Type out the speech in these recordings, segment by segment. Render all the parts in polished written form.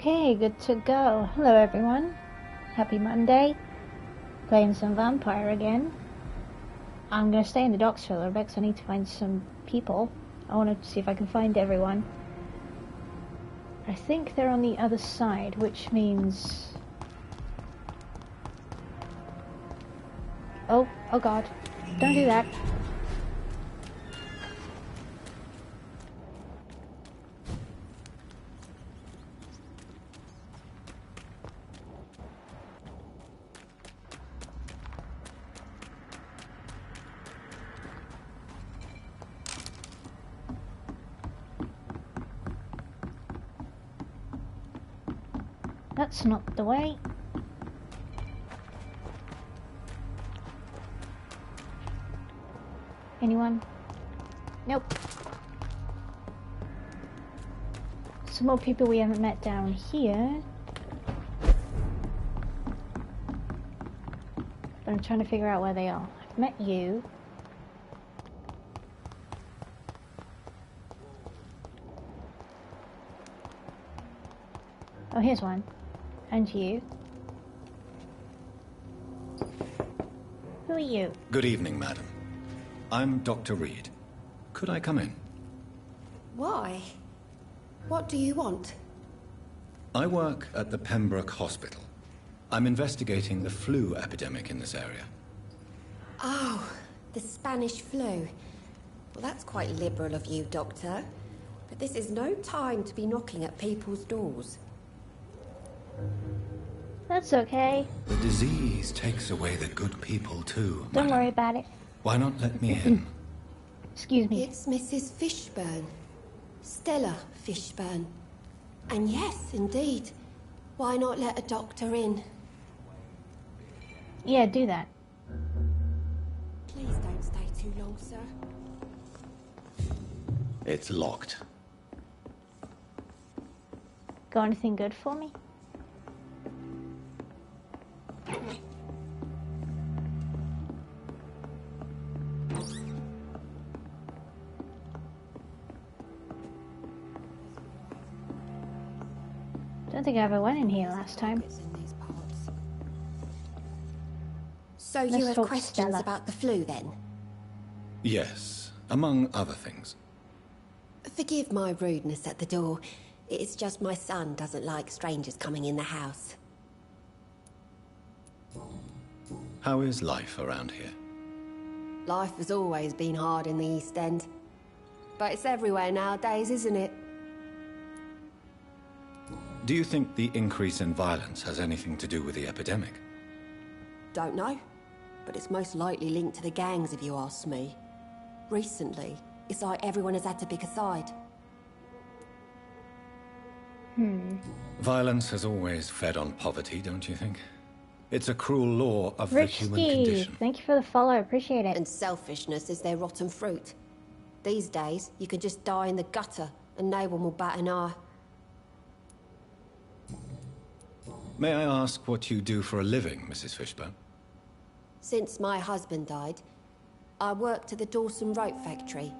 Okay, good to go. Hello everyone. Happy Monday. Playing some Vampyr again. I'm gonna stay in the docks for a little bit because I need to find some people. I want to see if I can find everyone. I think they're on the other side, which means... Oh god. Don't do that. That's not the way. Anyone? Nope. Some more people we haven't met down here. But I'm trying to figure out where they are. I've met you. Oh, here's one. And you. Who are you? Good evening, madam. I'm Dr. Reed. Could I come in? Why? What do you want? I work at the Pembroke Hospital. I'm investigating the flu epidemic in this area. Oh, the Spanish flu. Well, that's quite liberal of you, Doctor. But this is no time to be knocking at people's doors. That's okay. The disease takes away the good people too, Don't madam. worry about it. Why not let me in? Excuse me. It's Mrs. Fishburne. Stella Fishburne. And yes, indeed. Why not let a doctor in? Yeah, do that. Please don't stay too long, sir. It's locked. Got anything good for me? Don't think I ever went in here last time. So you Let's have talk questions Stella. about the flu, then? Yes, among other things. Forgive my rudeness at the door. It's just my son doesn't like strangers coming in the house. How is life around here? Life has always been hard in the East End. But it's everywhere nowadays, isn't it? Do you think the increase in violence has anything to do with the epidemic? Don't know. But it's most likely linked to the gangs, if you ask me. Recently, it's like everyone has had to pick a side. Violence has always fed on poverty, don't you think? It's a cruel law of the human condition. Thank you for the follow, appreciate it. And selfishness is their rotten fruit. These days, you can just die in the gutter and no one will bat an eye. May I ask what you do for a living, Mrs. Fishburne? Since my husband died, I worked at the Dawson Rope factory,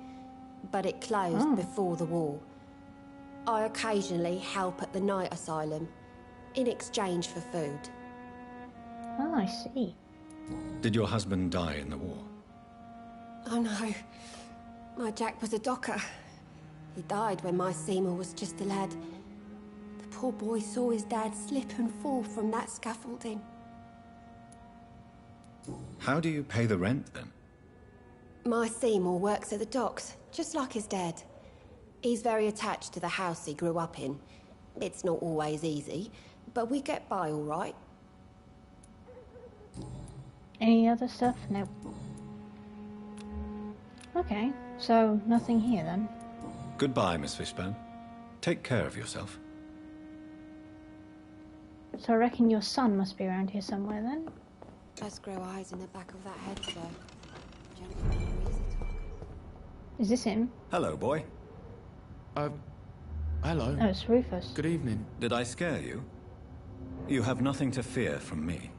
but it closed before the war. I occasionally help at the night asylum, in exchange for food. Oh, I see. Did your husband die in the war? Oh no, my Jack was a docker. He died when my Seymour was just a lad. The poor boy saw his dad slip and fall from that scaffolding. How do you pay the rent, then? My Seymour works at the docks, just like his dad. He's very attached to the house he grew up in. It's not always easy, but we get by all right. Any other stuff? Nope. Okay, so nothing here then. Goodbye, Miss Fishburne. Take care of yourself. So I reckon your son must be around here somewhere then. Just grow eyes in the back of that head, sir. Gentlemen are easy talk. Is this him? Hello, boy. Hello. Oh, it's Rufus. Good evening. Did I scare you? You have nothing to fear from me.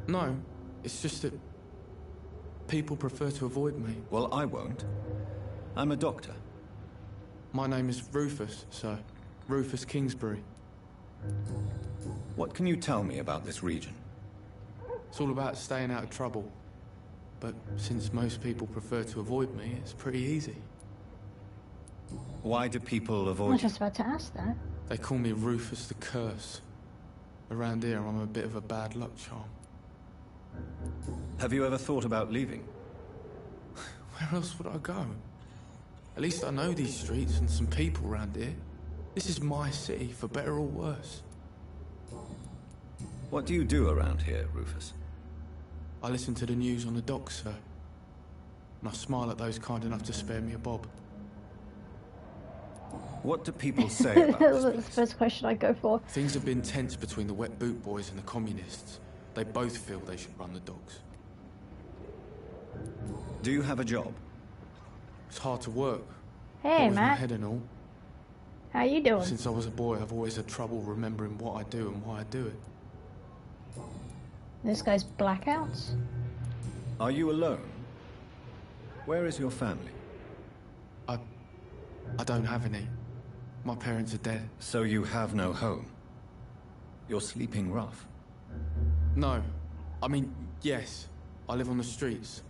No, it's just that people prefer to avoid me. Well, I won't. I'm a doctor. My name is Rufus, sir. Rufus Kingsbury. What can you tell me about this region? It's all about staying out of trouble. But since most people prefer to avoid me, it's pretty easy. Why do people I avoid was you? just about to ask that. They call me Rufus the Curse. Around here, I'm a bit of a bad luck charm. Have you ever thought about leaving? Where else would I go? At least I know these streets and some people around here. This is my city, for better or worse. What do you do around here, Rufus? I listen to the news on the docks, sir. And I smile at those kind enough to spare me a bob. What do people say about That's this the place? first question I go for. Things have been tense between the wet boot boys and the communists. They both feel they should run the docks. Do you have a job? It's hard to work. Hey, What with my Matt. head and all. How you doing? Since I was a boy, I've always had trouble remembering what I do and why I do it. This guy's blackouts? Are you alone? Where is your family? I don't have any. My parents are dead. So you have no home? You're sleeping rough. No. I mean, yes. I live on the streets.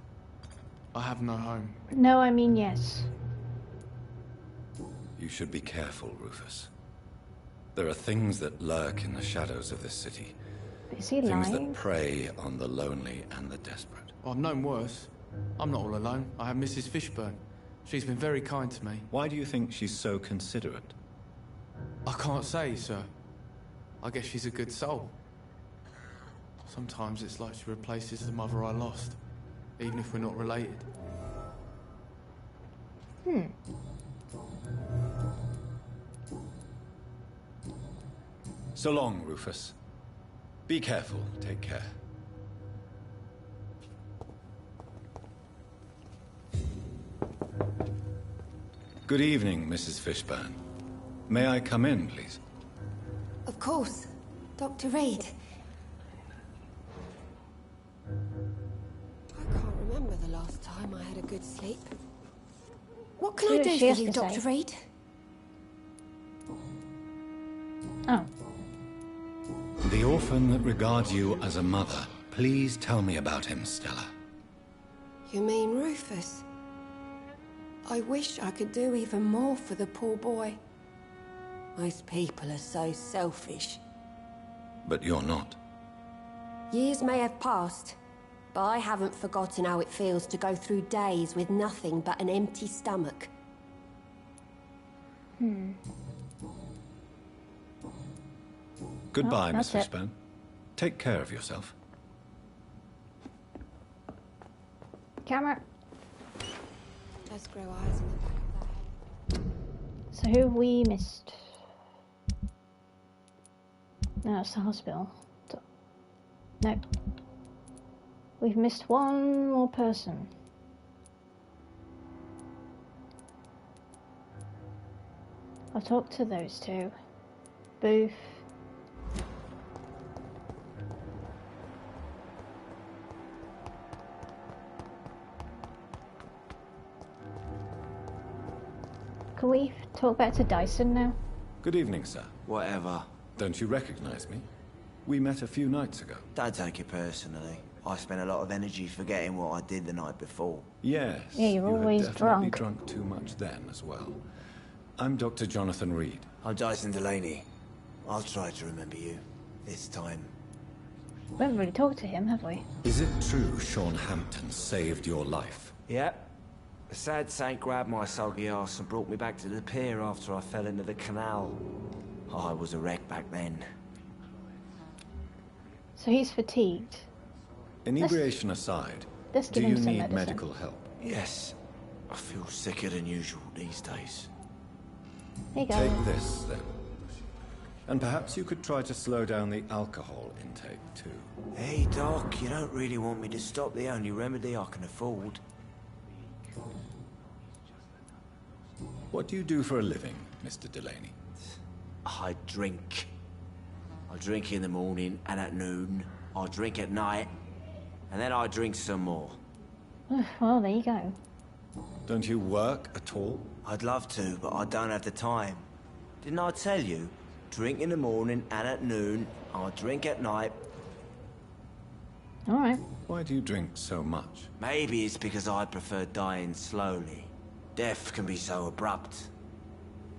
I have no home. No, I mean yes. You should be careful, Rufus. There are things that lurk in the shadows of this city. Is he Things lying? that prey on the lonely and the desperate. I've known worse. I'm not all alone. I have Mrs. Fishburne. She's been very kind to me. Why do you think she's so considerate? I can't say, sir. I guess she's a good soul. Sometimes it's like she replaces the mother I lost, even if we're not related. So long, Rufus. Be careful. Take care. Good evening, Mrs. Fishburne. May I come in, please? Of course. Dr. Reed. I can't remember the last time I had a good sleep. What can I what do she for has you, to Dr. say. Reed? Oh. The orphan that regards you as a mother. Please tell me about him, Stella. You mean Rufus? I wish I could do even more for the poor boy. Most people are so selfish. But you're not. Years may have passed, but I haven't forgotten how it feels to go through days with nothing but an empty stomach. Goodbye, Oh, Miss that's it. Fishburne. Take care of yourself. Camera. Does grow eyes in the back of that head. So who have we missed? No, it's the hospital. No. We've missed one more person. I'll talk to those two. Booth. Can we talk back to Dyson now? Good evening, sir. Whatever. Don't you recognize me? We met a few nights ago. Don't take it personally. I spent a lot of energy forgetting what I did the night before. Yes. Yeah, you're you had always definitely drunk. drunk too much then as well. I'm Dr. Jonathan Reed. I'm Dyson Delaney. I'll try to remember you. This time. We haven't really talked to him, have we? Is it true Sean Hampton saved your life? Yep. The sad saint grabbed my soggy ass and brought me back to the pier after I fell into the canal. I was a wreck back then. So he's fatigued. Inebriation aside, Let's do give you him some need medicine. medical help? Yes. I feel sicker than usual these days. Here you go. Take this, then. And perhaps you could try to slow down the alcohol intake, too. Hey, Doc, you don't really want me to stop the only remedy I can afford. What do you do for a living, Mr. Delaney? I drink. I drink in the morning and at noon. I drink at night. And then I drink some more. Well, there you go. Don't you work at all? I'd love to, but I don't have the time. Didn't I tell you? drink in the morning and at noon. I drink at night. Alright. Why do you drink so much? Maybe it's because I prefer dying slowly. Death can be so abrupt.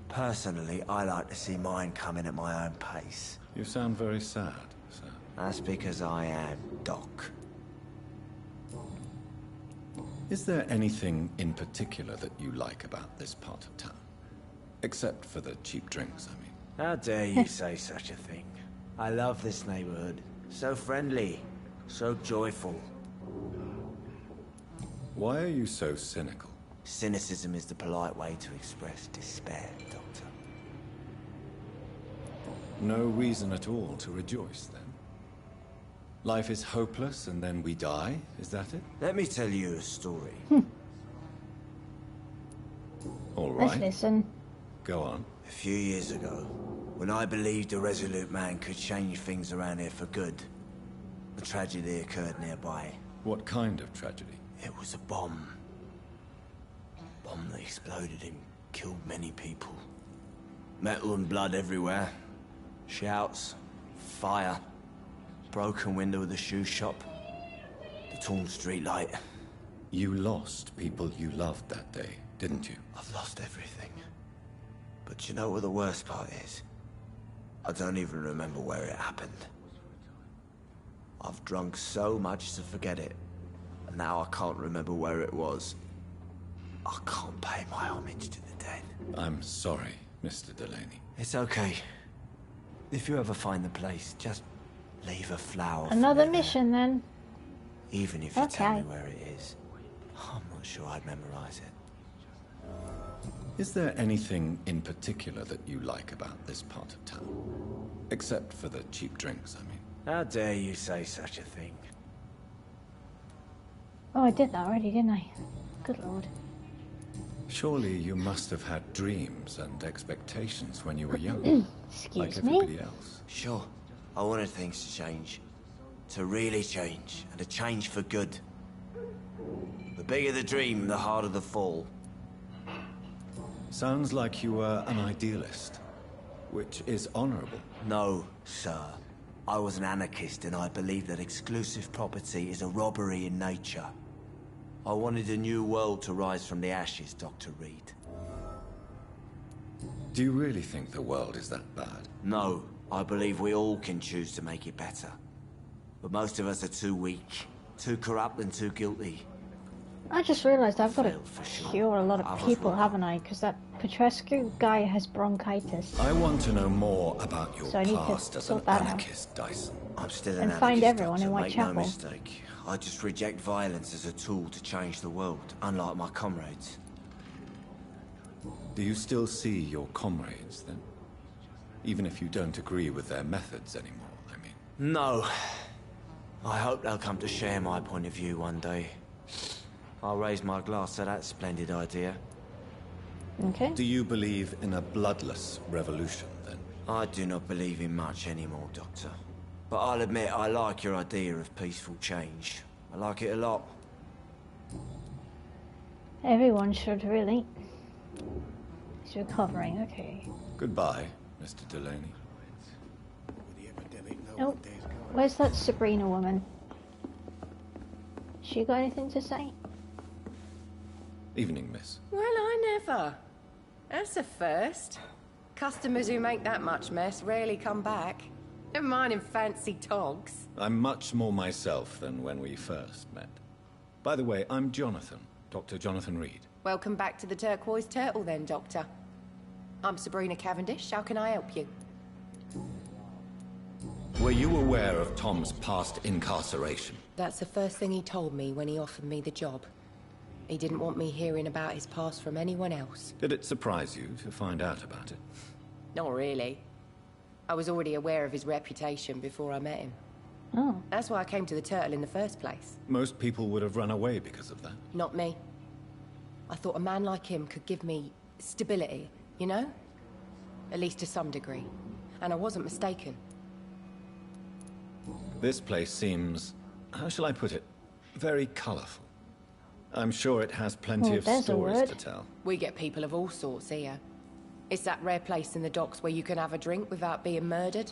Personally, I like to see mine coming at my own pace. You sound very sad, sir. That's because I am Doc. Is there anything in particular that you like about this part of town? Except for the cheap drinks, I mean. How dare you say such a thing? I love this neighborhood. So friendly, so joyful. Why are you so cynical? Cynicism is the polite way to express despair, Doctor. No reason at all to rejoice, then? Life is hopeless and then we die, is that it? Let me tell you a story. All Let's right, listen. go on. A few years ago, when I believed a resolute man could change things around here for good, a tragedy occurred nearby. What kind of tragedy? It was a bomb. Bomb that exploded and killed many people. Metal and blood everywhere. Shouts, fire, broken window of the shoe shop, the torn street light. You lost people you loved that day, didn't you? I've lost everything. But you know what the worst part is? I don't even remember where it happened. I've drunk so much to forget it, and now I can't remember where it was. I can't pay my homage to the dead. I'm sorry, Mr. Delaney. It's okay. If you ever find the place, just leave a flower for Another me there. mission then. Even if you tell me Okay. where it is, I'm not sure I'd memorize it. Is there anything in particular that you like about this part of town? Except for the cheap drinks, I mean. How dare you say such a thing? Oh, I did that already, didn't I? Good lord. Surely you must have had dreams and expectations when you were young, like Excuse me? everybody else. Sure, I wanted things to change. To really change, and to change for good. The bigger the dream, the harder the fall. Sounds like you were an idealist, which is honorable. No, sir. I was an anarchist and I believed that exclusive property is a robbery in nature. I wanted a new world to rise from the ashes, Dr. Reed. Do you really think the world is that bad? No, I believe we all can choose to make it better. But most of us are too weak, too corrupt and too guilty. I just realised I've got to Failed for sure. cure a lot of Others people, will. haven't I? Because that Petrescu guy has bronchitis. I want to know more about your So I need to past as an sort that out. anarchist, Dyson. I'm still an And anarchist, find everyone in Doctor, make Whitechapel. no mistake. I just reject violence as a tool to change the world, unlike my comrades. Do you still see your comrades, then? Even if you don't agree with their methods anymore, I mean. No. I hope they'll come to share my point of view one day. I'll raise my glass to that splendid idea. Okay. Do you believe in a bloodless revolution, then? I do not believe in much anymore, Doctor. But I'll admit I like your idea of peaceful change. I like it a lot. Everyone should really. He's recovering, okay. Goodbye, Mr. Delaney. Oh, where's that Sabrina woman? She got anything to say? Evening, miss. Well, I never. That's a first. Customers who make that much mess rarely come back. Never mind in fancy togs. I'm much more myself than when we first met. By the way, I'm Jonathan, Dr. Jonathan Reed. Welcome back to the Turquoise Turtle then, Doctor. I'm Sabrina Cavendish. How can I help you? Were you aware of Tom's past incarceration? That's the first thing he told me when he offered me the job. He didn't want me hearing about his past from anyone else. Did it surprise you to find out about it? Not really. I was already aware of his reputation before I met him. Oh. That's why I came to the Turtle in the first place. Most people would have run away because of that. Not me. I thought a man like him could give me stability, you know? At least to some degree. And I wasn't mistaken. This place seems, how shall I put it, very colorful. I'm sure it has plenty Oh, of there's a stories word. to tell. We get people of all sorts here. It's that rare place in the docks where you can have a drink without being murdered.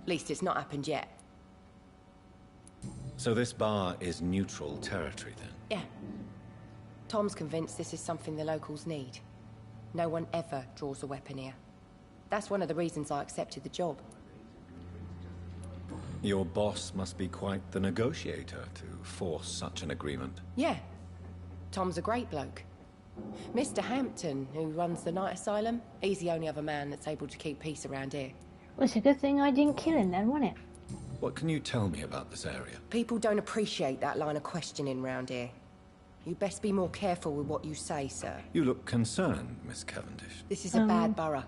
At least it's not happened yet. So this bar is neutral territory, then? Yeah. Tom's convinced this is something the locals need. No one ever draws a weapon here. That's one of the reasons I accepted the job. Your boss must be quite the negotiator to force such an agreement. Yeah. Tom's a great bloke. Mr. Hampton, who runs the night asylum, he's the only other man that's able to keep peace around here. Well, it's a good thing I didn't kill him then, wasn't it? What can you tell me about this area? People don't appreciate that line of questioning round here. You best be more careful with what you say, sir. You look concerned, Miss Cavendish. This is a bad borough.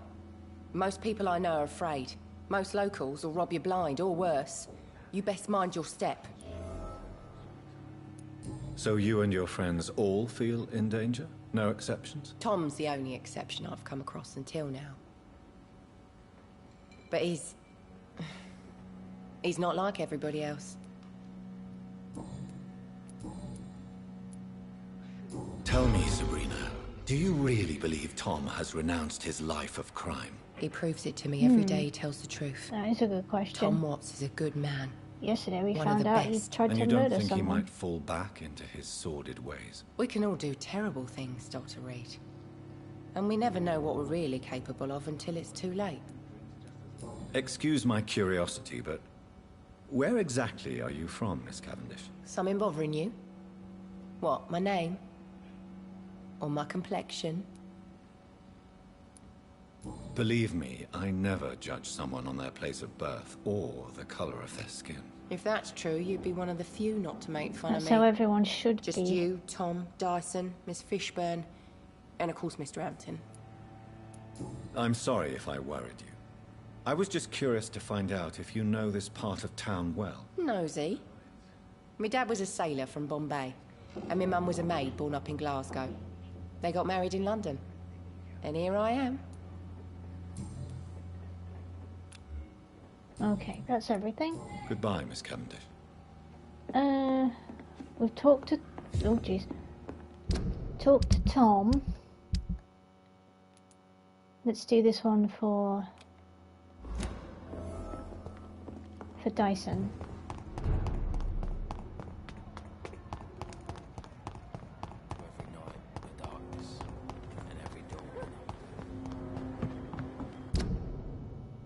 Most people I know are afraid. Most locals will rob you blind, or worse. You best mind your step. So you and your friends all feel in danger? No exceptions? Tom's the only exception I've come across until now. But he's not like everybody else. Tell me, Sabrina, do you really believe Tom has renounced his life of crime? He proves it to me every day he tells the truth. That is a good question. Tom Watts is a good man. Yesterday we One of found the out he best. tried And to you don't murder think he someone. might fall back into his sordid ways? We can all do terrible things, Dr. Reed. And we never know what we're really capable of until it's too late. Excuse my curiosity, but where exactly are you from, Miss Cavendish? Something bothering you? What, my name? Or my complexion? Believe me, I never judge someone on their place of birth or the color of their skin. If that's true, you'd be one of the few not to make fun That's of me. how everyone should Just be. you, Tom, Dyson, Miss Fishburne, and of course Mr. Hampton. I'm sorry if I worried you. I was just curious to find out if you know this part of town well. Nosy. My dad was a sailor from Bombay, and my mum was a maid born up in Glasgow. They got married in London. And here I am. Okay, that's everything. Goodbye, Miss Cavendish. We've talked to... Oh, jeez. Talked to Tom. Let's do this one for Dyson. Every night, the darkness, and every dawn.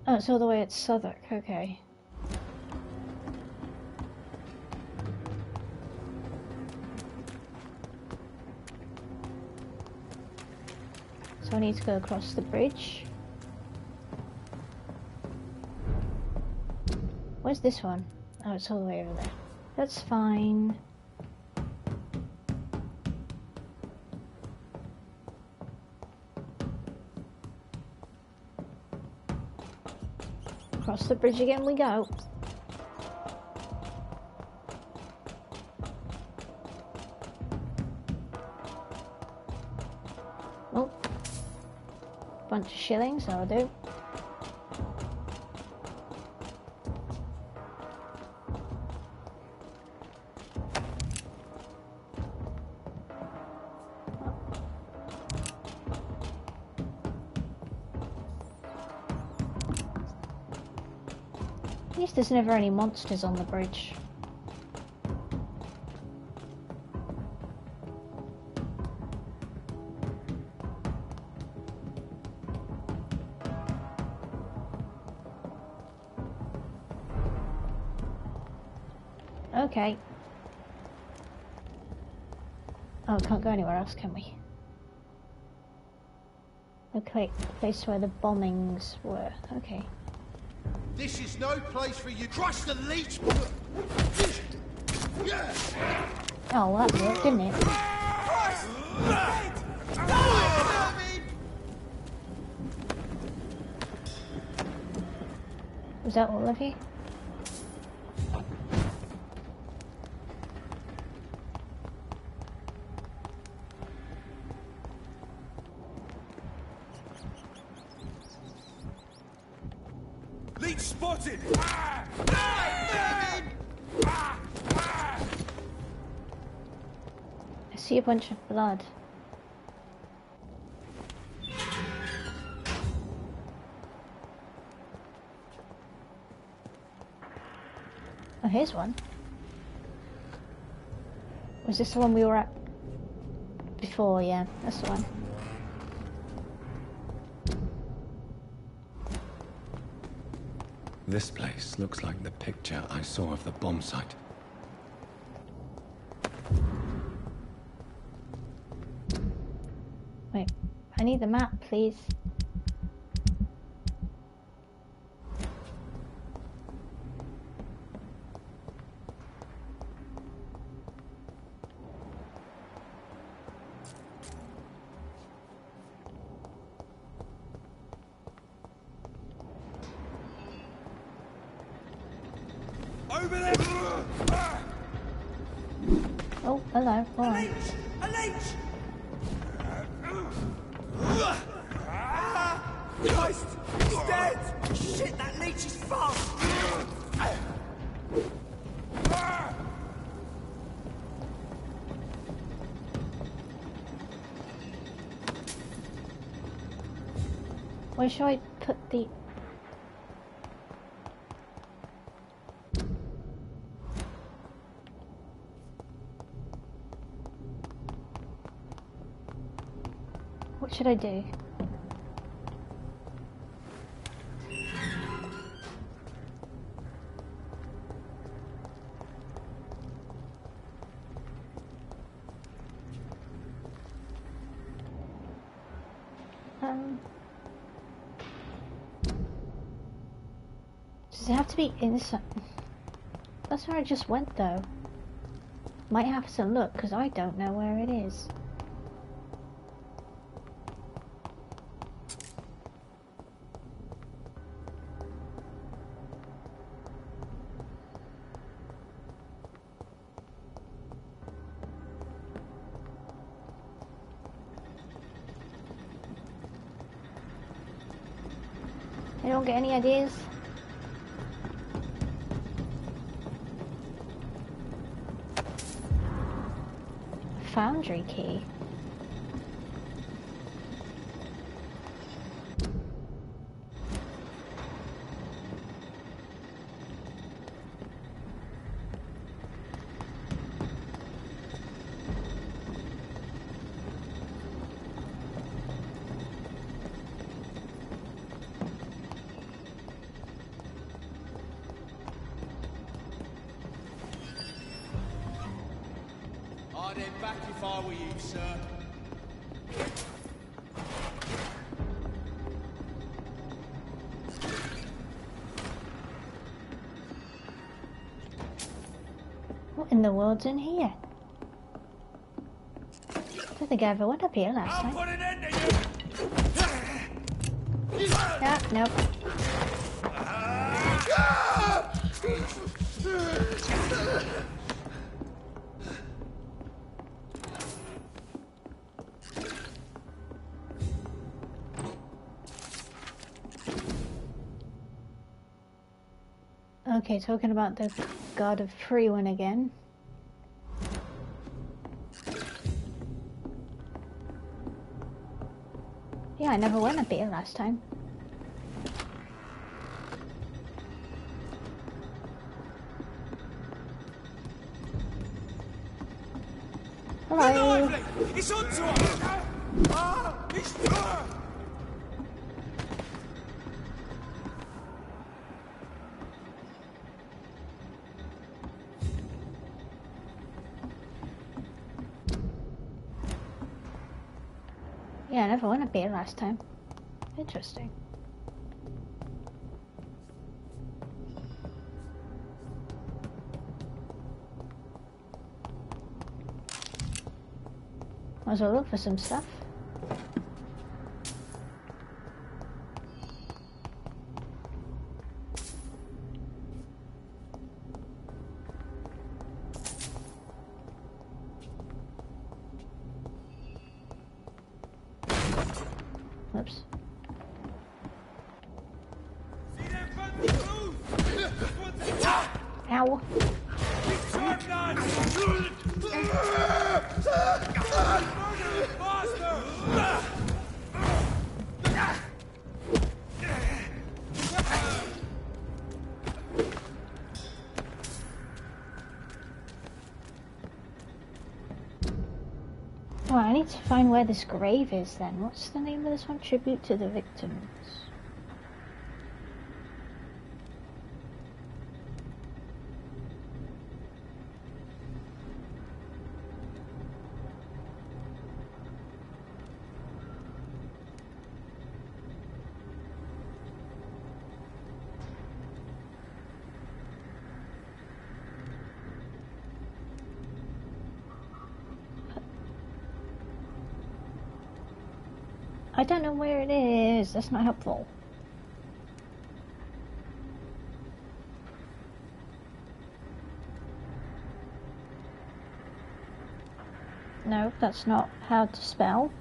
Oh, it's all the way at Southwark, okay. So I need to go across the bridge. Where's this one? Oh, it's all the way over there. That's fine. Across the bridge again we go. Oh. Bunch of shillings, that'll do. At least there's never any monsters on the bridge. Okay. Oh, can't go anywhere else, can we? Okay, place where the bombings were. Okay. This is no place for you. Crush the leech. Oh, well, that worked, didn't it? Was that all of you? Leech spotted. I see a bunch of blood. Oh, here's one. Was this the one we were at before? Yeah, that's the one. This place looks like the picture I saw of the bomb site. Wait, I need the map, please. Over there! Oh, hello. All A right. leech! A leech! Christ! He's dead! Shit, that leech is fast! Where should I put the... What should I do? Does it have to be inside? That's where I just went though. Might have to look because I don't know where it is. I don't get any ideas. Foundry key. I'd head back if I were you, sir. What in the world's in here? I don't think I ever went up here last time. Put an end to you! Yeah, nope. Okay, talking about the God of Free one again. Yeah, I never went up here last time. Hello. It's on to us! Yeah, I never went up here last time. Interesting. Might as well look for some stuff. Oops. Ow. need to find where this grave is then. What's the name of this one? Tribute to the Victims. I don't know where it is. That's not helpful. No, that's not how to spell.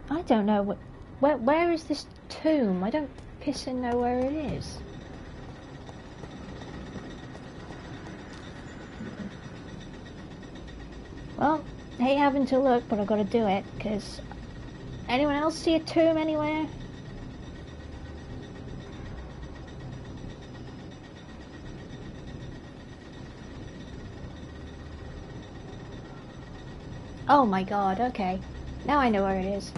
I don't know where is this tomb? I don't pissing know where it is. Well, I hate having to look, but I've got to do it, because... Anyone else see a tomb anywhere? Oh my god, okay. Now I know where it is.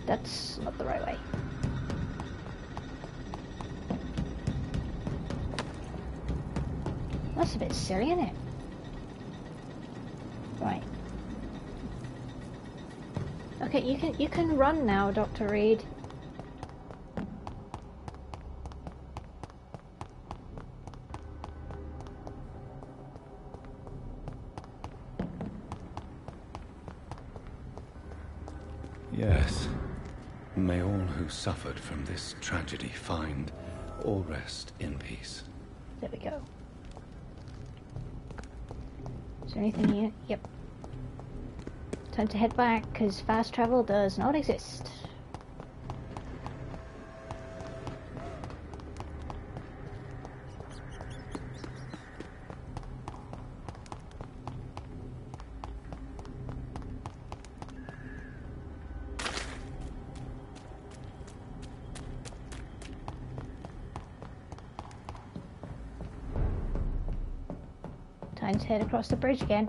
That's not the right way. That's a bit silly, isn't it? Right. Okay, you can run now, Dr. Reed. Yes. May all who suffered from this tragedy find or rest in peace. There we go. Is there anything here? Yep. Time to head back, because fast travel does not exist. Time to head across the bridge again.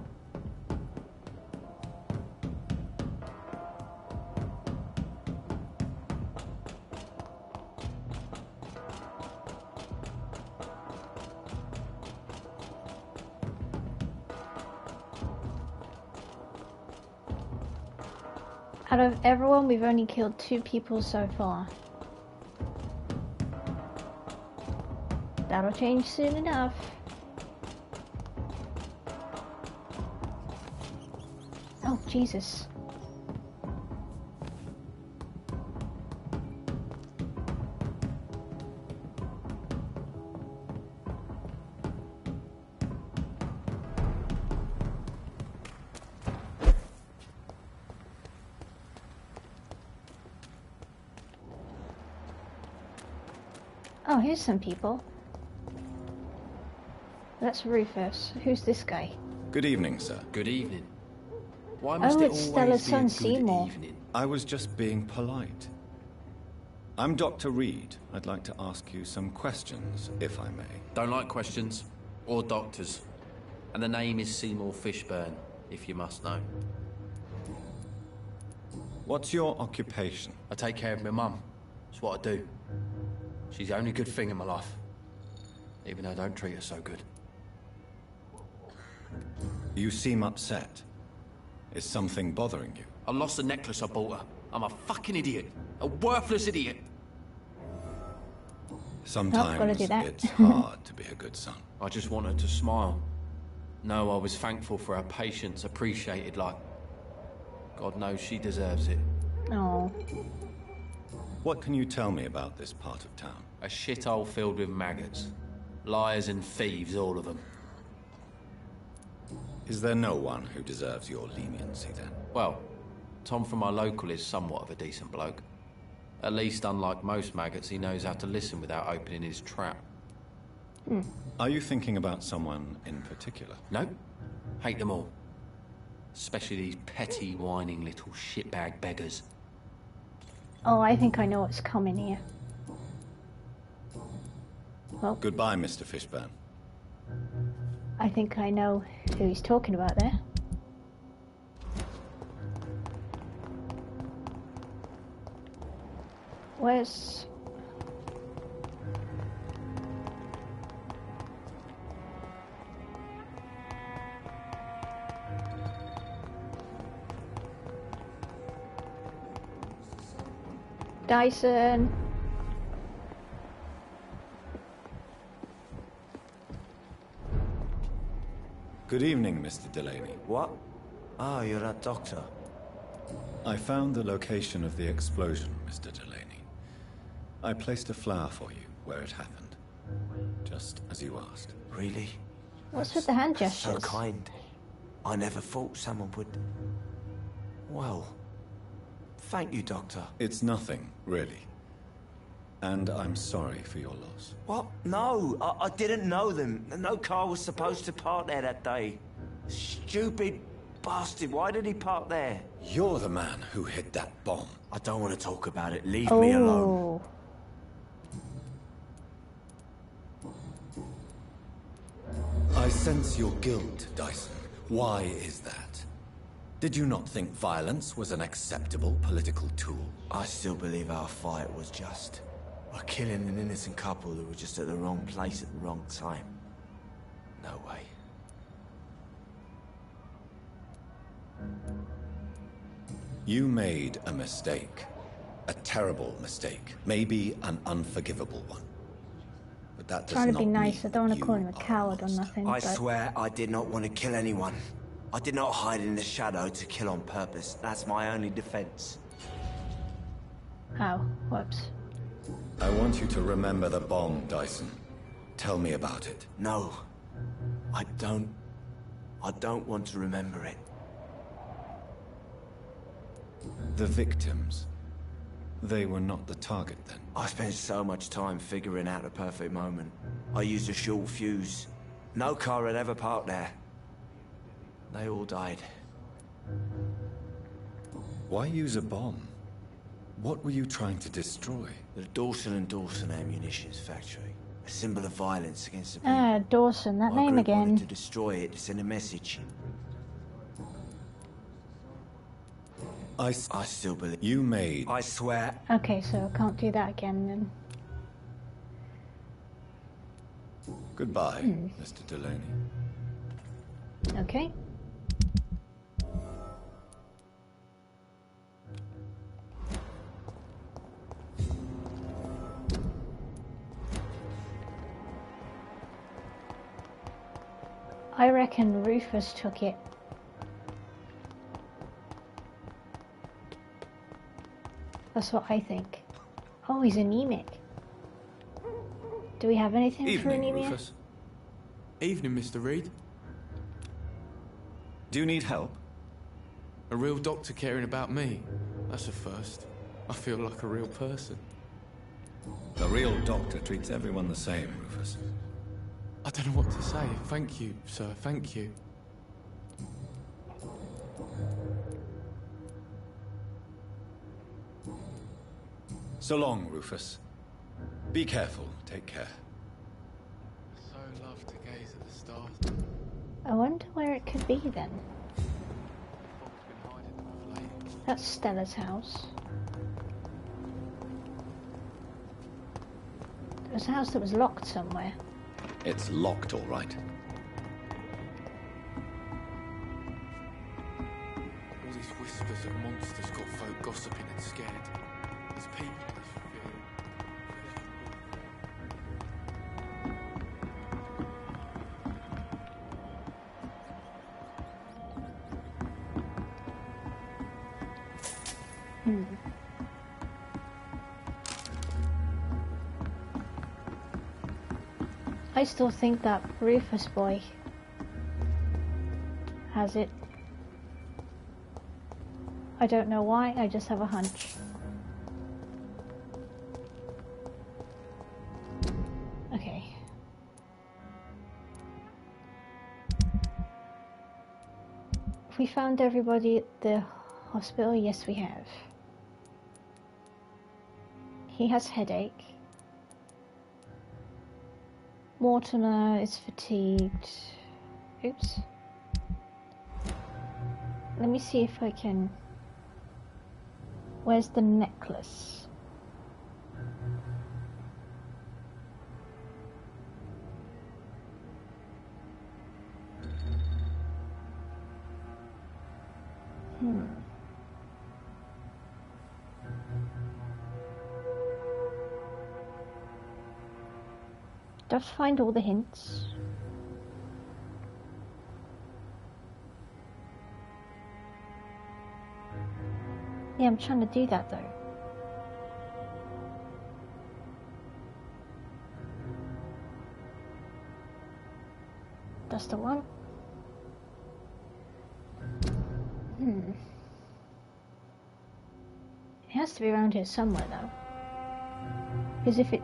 Out of everyone, we've only killed 2 people so far. That'll change soon enough. Oh, Jesus. Oh, here's some people. That's Rufus. Who's this guy? Good evening, sir. Good evening. Why must it it's always Stella's be a son, good Seymour. evening? I was just being polite. I'm Dr. Reed. I'd like to ask you some questions, if I may. Don't like questions or doctors. And the name is Seymour Fishburne, if you must know. What's your occupation? I take care of my mum. It's what I do. She's the only good thing in my life. Even though I don't treat her so good. You seem upset. Is something bothering you? I lost the necklace I bought her. I'm a fucking idiot. A worthless idiot. Sometimes gotta do that. it's hard to be a good son. I just want her to smile. No, I was thankful for her patience, appreciated like... God knows she deserves it. Oh. What can you tell me about this part of town? A shithole filled with maggots. Liars and thieves, all of them. Is there no one who deserves your leniency, then? Well, Tom from my local is somewhat of a decent bloke. At least, unlike most maggots, he knows how to listen without opening his trap. Are you thinking about someone in particular? No, hate them all. Especially these petty, whining little shitbag beggars. Oh, I think I know what's coming here. Well, Goodbye, Mr. Fishburne. I think I know who he's talking about there. Where's... Dyson? Good evening, Mr. Delaney. What? Ah, you're that doctor. I found the location of the explosion, Mr. Delaney. I placed a flower for you where it happened, just as you asked. Really? What's with the hand That's gestures? so kind. I never thought someone would... Well, thank you, Doctor. It's nothing, really. And I'm sorry for your loss. What? No, I didn't know them. No car was supposed to park there that day. Stupid bastard, why did he park there? You're the man who hid that bomb. I don't want to talk about it. Leave me alone. I sense your guilt, Dyson. Why is that? Did you not think violence was an acceptable political tool? I still believe our fight was just. By killing an innocent couple who were just at the wrong place at the wrong time. No way. You made a mistake. A terrible mistake. Maybe an unforgivable one. But that does Trying to not be nice, mean I don't want you to call him a are coward or monster. nothing, I but... swear I did not want to kill anyone. I did not hide in the shadow to kill on purpose. That's my only defense. Oh, whoops. I want you to remember the bomb, Dyson. Tell me about it. No. I don't want to remember it. The victims. They were not the target then. I spent so much time figuring out the perfect moment. I used a short fuse. No car had ever parked there. They all died. Why use a bomb? What were you trying to destroy? The Dawson & Dawson ammunitions factory. A symbol of violence against the people. Ah, Dawson, that My name group wanted again. to destroy it to send a message. I still believe. You made... I swear. Okay, so I can't do that again then. Goodbye, Mr. Delaney. Okay. I reckon Rufus took it. That's what I think. Oh, he's anemic. Do we have anything for Evening, anemia? Rufus. Evening, Mr. Reed. Do you need help? A real doctor caring about me. That's a first. I feel like a real person. A real doctor treats everyone the same, Rufus. I don't know what to say. Thank you, sir. Thank you. So long, Rufus. Be careful. Take care. I so love to gaze at the stars. I wonder where it could be then. Fog's been hiding them of late. That's Stella's house. There was a house that was locked somewhere. It's locked, all right. All these whispers of monsters got folk gossiping and scared. There's people I feel. I still think that Rufus boy has it. I don't know why, I just have a hunch. Okay. Have we found everybody at the hospital? Yes, we have. He has headache. Mortimer is fatigued. Oops. Let me see if I can... Where's the necklace? Do I have to find all the hints? Yeah, I'm trying to do that though. That's the one. It has to be around here somewhere though. Because if it...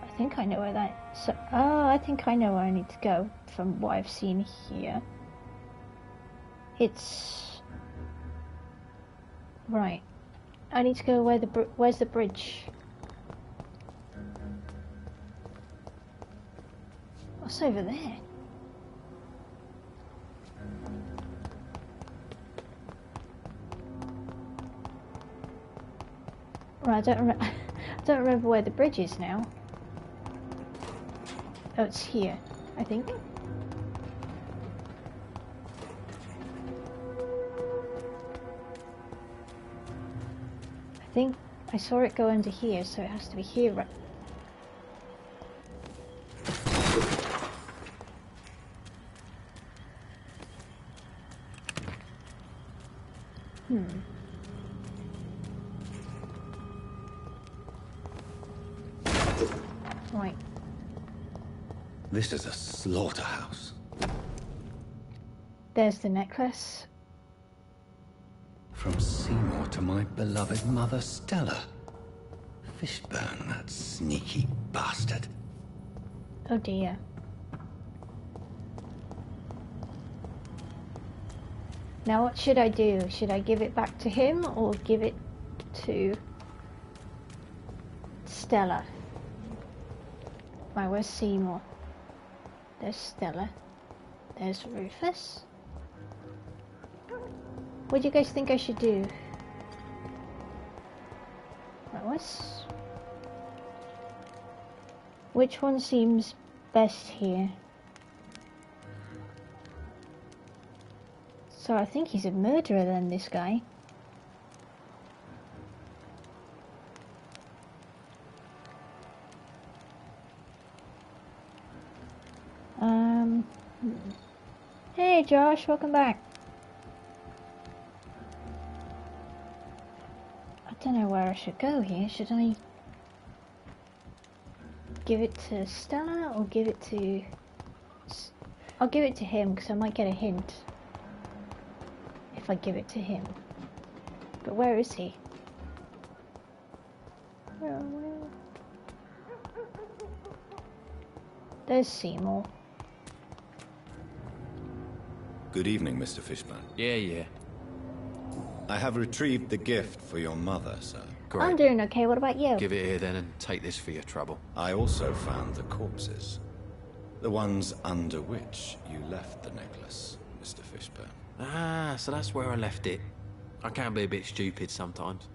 I think I know where that... So, I think I know where I need to go from what I've seen here. It's... Right. I need to go where the... Where's the bridge? What's over there? Right, I don't remember where the bridge is now. Oh, it's here, I think. I think I saw it go under here, so it has to be here, right? Right. This is a slaughterhouse. There's the necklace. From Seymour to my beloved mother Stella. Fishburne, that sneaky bastard. Oh dear. Now what should I do? Should I give it back to him or give it to Stella? Right, where's Seymour? There's Stella. There's Rufus. What do you guys think I should do? Right, which one seems best here? So I think he's a murderer then, this guy. Hey Josh, welcome back. I don't know where I should go here. Should I give it to Stella or give it to... I'll give it to him because I might get a hint if I give it to him. But where is he? Where? There's Seymour. Good evening, Mr. Fishburne. Yeah. I have retrieved the gift for your mother, sir. Great. I'm doing okay, what about you? Give it here then and take this for your trouble. I also found the corpses. The ones under which you left the necklace, Mr. Fishburne. Ah, so that's where I left it. I can be a bit stupid sometimes.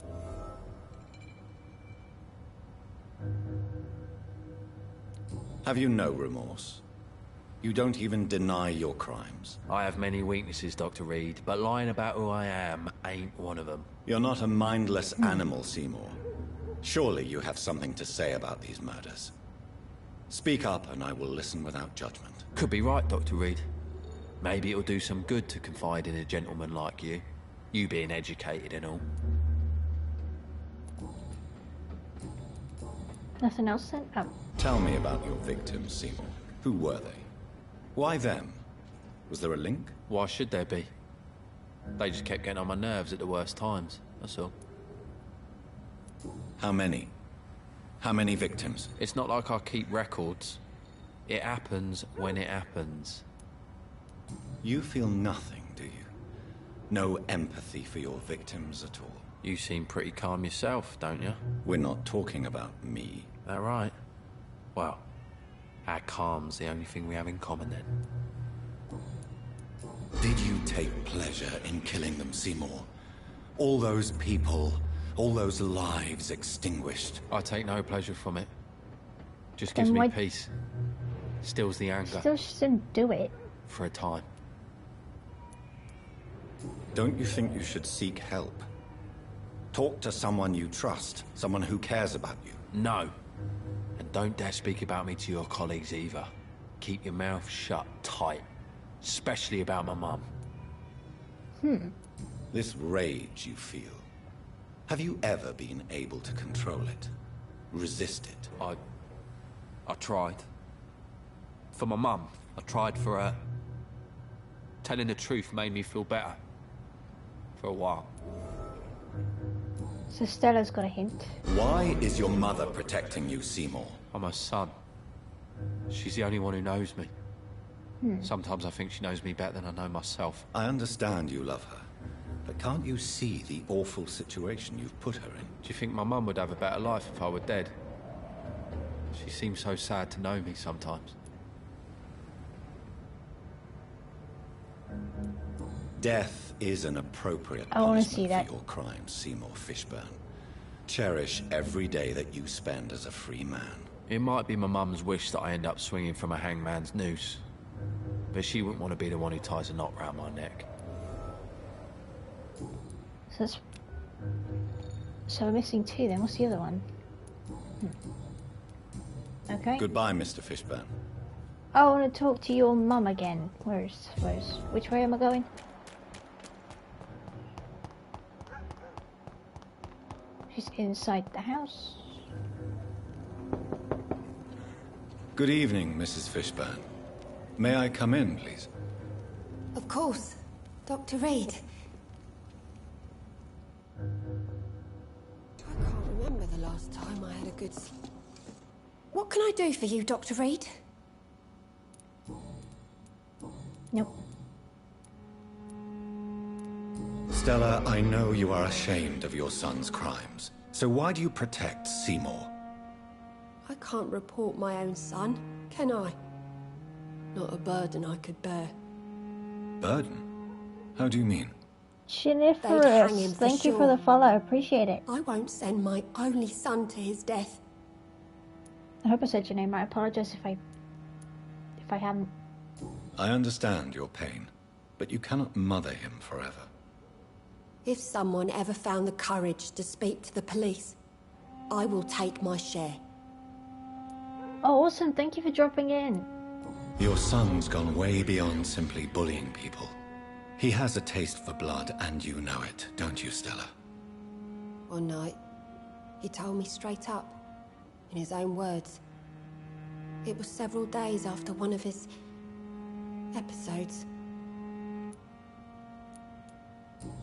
Have you no remorse? You don't even deny your crimes. I have many weaknesses, Dr. Reed, but lying about who I am ain't one of them. You're not a mindless animal, Seymour. Surely you have something to say about these murders. Speak up and I will listen without judgment. Could be right, Dr. Reed. Maybe it'll do some good to confide in a gentleman like you. You being educated and all. Nothing else then? Oh. Tell me about your victims, Seymour. Who were they? Why them? Was there a link? Why should there be? They just kept getting on my nerves at the worst times, that's all. How many? How many victims? It's not like I keep records. It happens when it happens. You feel nothing, do you? No empathy for your victims at all? You seem pretty calm yourself, don't you? We're not talking about me. That right? Well, our calm's the only thing we have in common then. Did you take pleasure in killing them, Seymour? All those people, all those lives extinguished. I take no pleasure from it. Just gives me peace. Stills the anger. Still shouldn't do it. For a time. Don't you think you should seek help? Talk to someone you trust, someone who cares about you. No. And don't dare speak about me to your colleagues either. Keep your mouth shut tight. Especially about my mum. This rage you feel, have you ever been able to control it? Resist it? I tried. For my mum. I tried for her. Telling the truth made me feel better. For a while. So Stella's got a hint. Why is your mother protecting you, Seymour? I'm her son. She's the only one who knows me. Sometimes I think she knows me better than I know myself. I understand you love her, but can't you see the awful situation you've put her in? Do you think my mum would have a better life if I were dead? She seems so sad to know me sometimes. Death is an appropriate I wanna see punishment that. for your crimes, Seymour Fishburne. Cherish every day that you spend as a free man. It might be my mum's wish that I end up swinging from a hangman's noose. But she wouldn't want to be the one who ties a knot round my neck. So we're missing two then. What's the other one? Okay. Goodbye, Mr. Fishburne. I want to talk to your mum again. Which way am I going? She's inside the house. Good evening, Mrs. Fishburne. May I come in, please? Of course. Dr. Reed. I can't remember the last time I had a good sleep. What can I do for you, Dr. Reed? Nope. Stella, I know you are ashamed of your son's crimes. So why do you protect Seymour? I can't report my own son, can I? Not a burden I could bear. Burden? How do you mean? They'd hang him Chiniferous. for Thank you for sure. the follow. Appreciate it. I won't send my only son to his death. I hope I said your name right. I apologize if I haven't. I understand your pain, but you cannot mother him forever. If someone ever found the courage to speak to the police, I will take my share. Oh, awesome. Thank you for dropping in. Your son's gone way beyond simply bullying people. He has a taste for blood, and you know it, don't you, Stella? One night, he told me straight up, in his own words. It was several days after one of his episodes.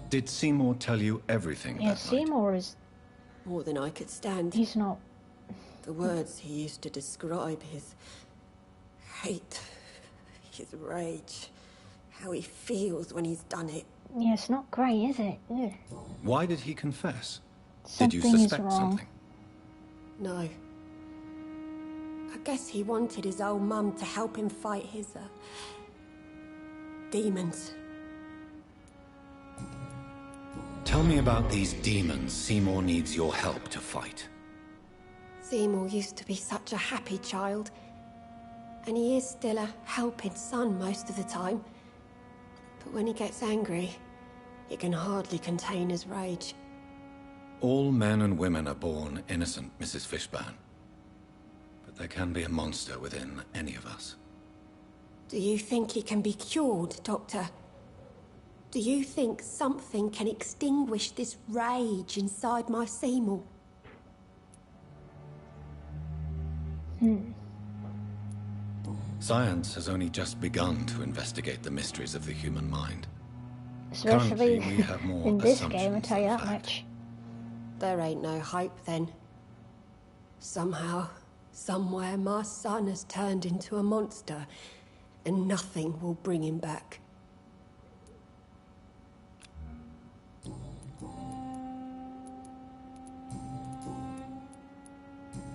Did Seymour tell you everything Yeah, that Seymour is. More than I could stand. He's not. The words he used to describe his hate, his rage, how he feels when he's done it. Yeah, it's not great, is it? Ugh. night? Why did he confess? Something did you is suspect wrong. something? No. I guess he wanted his old mum to help him fight his, demons. Tell me about these demons Seymour needs your help to fight. Seymour used to be such a happy child. And he is still a helping son most of the time. But when he gets angry, he can hardly contain his rage. All men and women are born innocent, Mrs. Fishburne. But there can be a monster within any of us. Do you think he can be cured, Doctor? Do you think something can extinguish this rage inside my Seymour? Science has only just begun to investigate the mysteries of the human mind. Especially Currently, we have more in this game, I'll assumptions tell you than that fact. much. There ain't no hope then. Somehow, Somewhere my son has turned into a monster, and nothing will bring him back.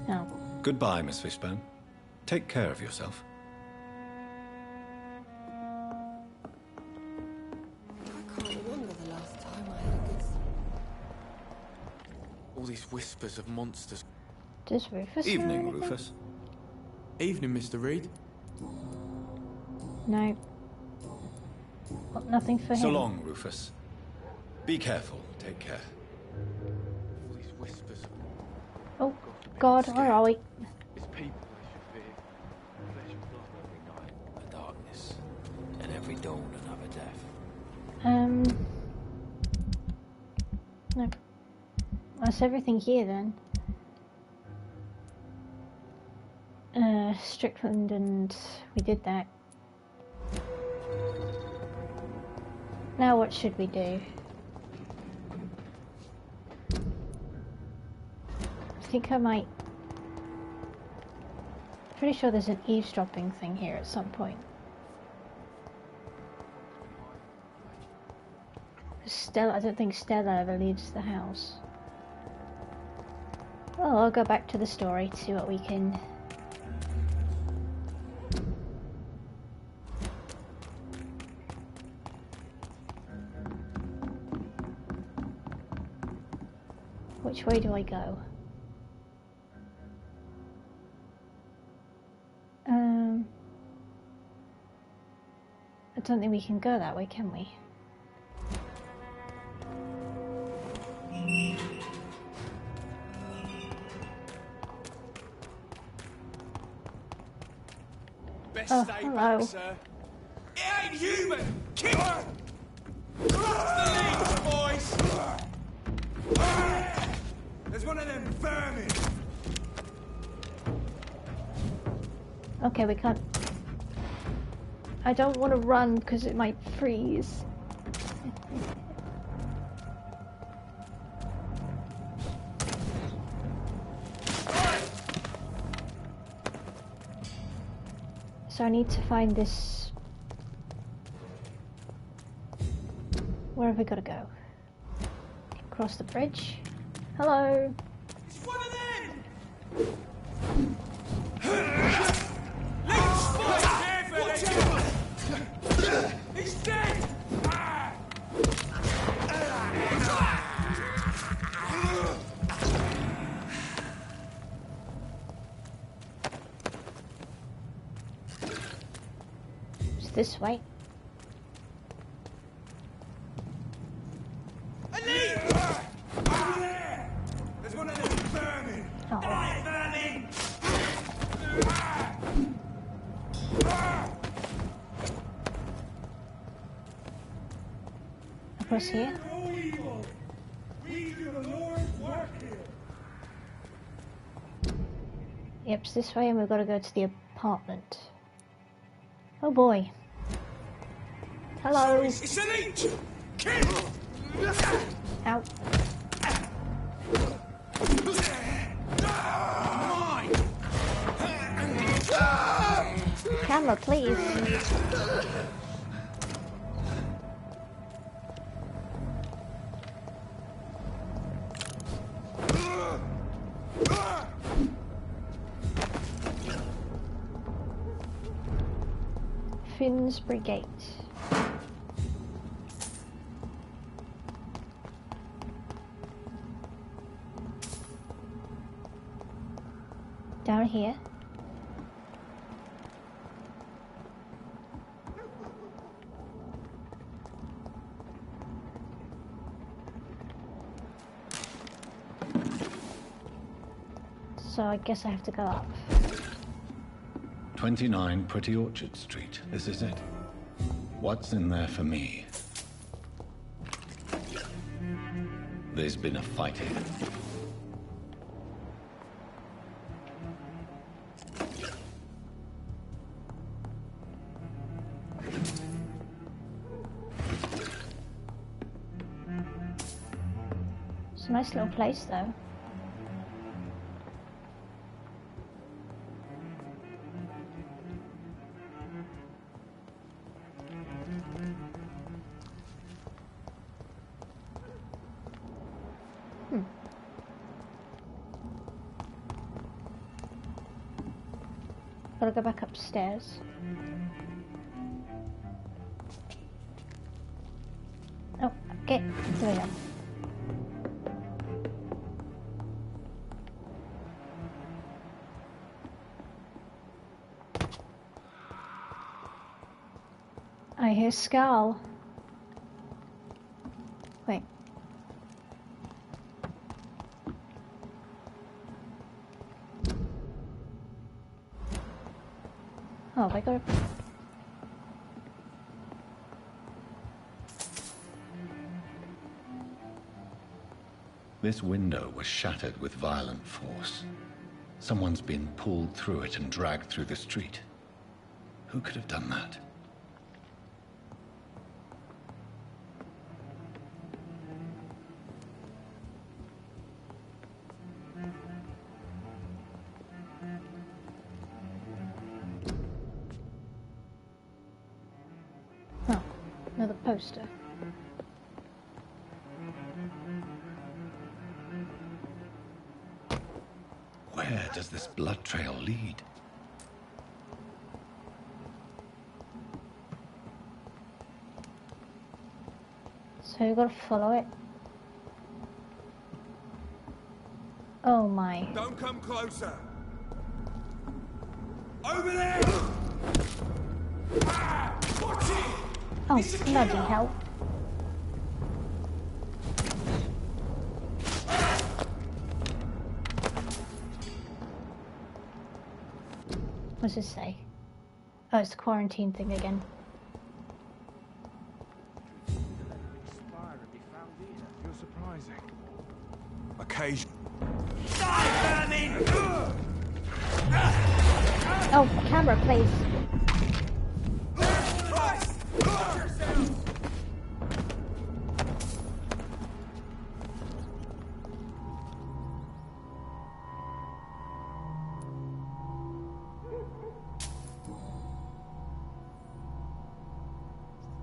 No. Goodbye, Miss Fishbone. Take care of yourself. I can't remember the last time I had a good sleep. All these whispers of monsters. Does Rufus know Evening, anything? Rufus. Evening, Mr. Reed. No. Got nothing for him. So long, Rufus. Be careful. Take care. All these whispers of Oh, God, where are we? It's people they should fear. Flesh and blood every night, a darkness, and every dawn another death. No. That's everything here then. Strickland, and we did that. Now what should we do? I think I might... Pretty sure there's an eavesdropping thing here at some point. Stella, I don't think Stella ever leaves the house. Well, I'll go back to the story to see what we can... Which way do I go? I don't think we can go that way, can we? Best stay hello. back, sir. It ain't human! Kill her! Cross the legs, boys! There's one of them vermin! Okay, we can't... I don't want to run because it might freeze. So I need to find this... Where have we got to go? Across the bridge? Hello? It's one of them! Let's fight! Watch out! He's dead! It's this way. There's one of them vermin! Oh. Vermin! Across here? No evil! We do the Lord's work here! Yep, it's this way and we've got to go to the apartment. Oh boy. Hello. It's an each! Kill! Ow. Mine! Camera, please. Finsbury Gate. Down here. So I guess I have to go up. 29 Pretty Orchard Street. This is it. What's in there for me? There's been a fight here. It's a nice little place though. Gotta go back upstairs. Oh, okay. There we go. I hear Skull. Wait. Oh, I got. This window was shattered with violent force. Someone's been pulled through it and dragged through the street. Who could have done that? Oh, another poster. Where does this blood trail lead? So you gotta follow it. Oh my. Don't come closer. Over there! Ah, watch it! Oh, It's a bloody killer! hell. What's this say? Oh, it's the quarantine thing again. You're surprising. Occasion. Oh, camera, please.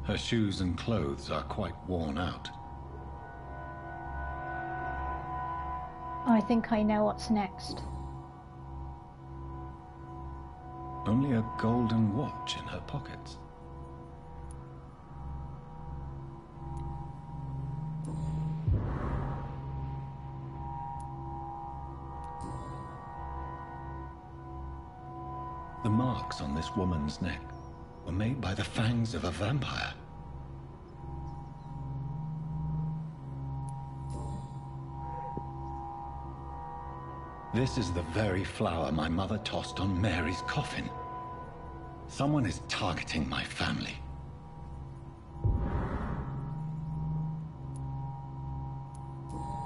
Her shoes and clothes are quite worn out. Oh, I think I know what's next. Only a golden watch in her pockets. The marks on this woman's neck were made by the fangs of a vampire. This is the very flower my mother tossed on Mary's coffin. Someone is targeting my family.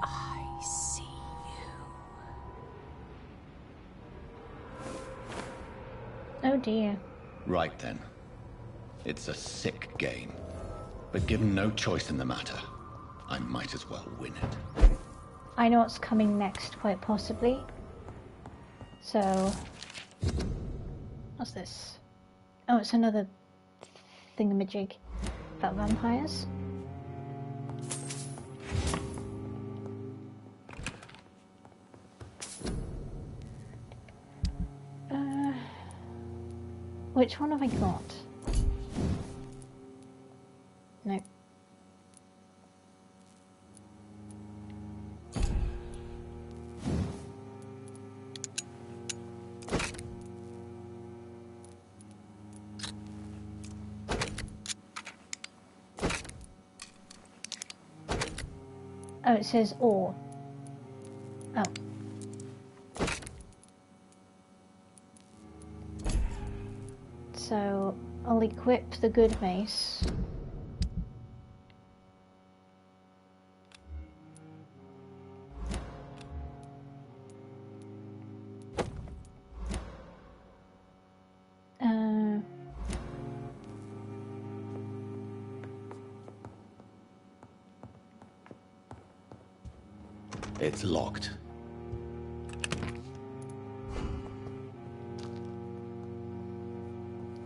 I see you. Oh dear. Right then. It's a sick game. But given no choice in the matter, I might as well win it. I know what's coming next, quite possibly. So... what's this? Oh, it's another thingamajig about vampires. Which one have I got? No. Oh, it says or. Oh. So, I'll equip the good mace. It's locked.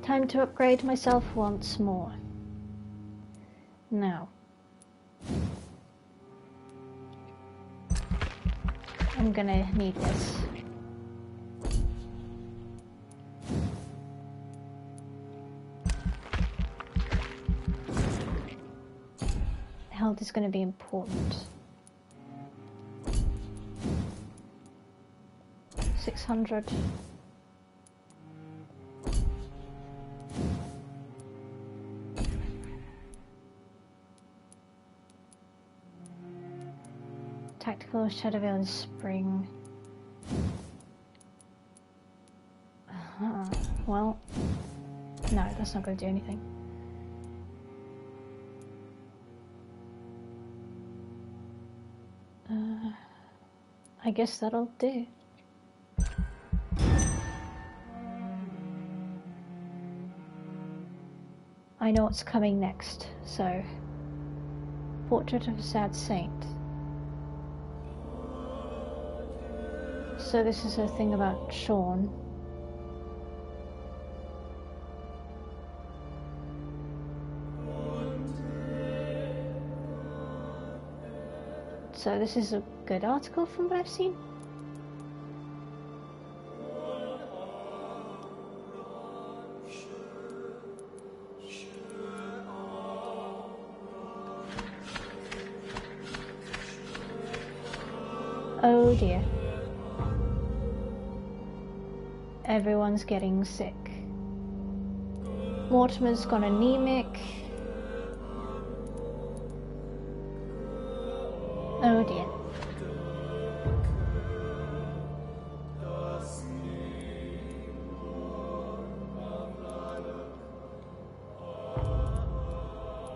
Time to upgrade myself once more. Now. I'm gonna need this. going to be important. 600. Tactical Shadowvale in spring. Well, no, that's not going to do anything. I guess that'll do. I know what's coming next, so... Portrait of a Sad Saint. So this is a thing about Sean. So this is a good article from what I've seen. Oh dear. Everyone's getting sick. Mortimer's gone anemic. Oh dear.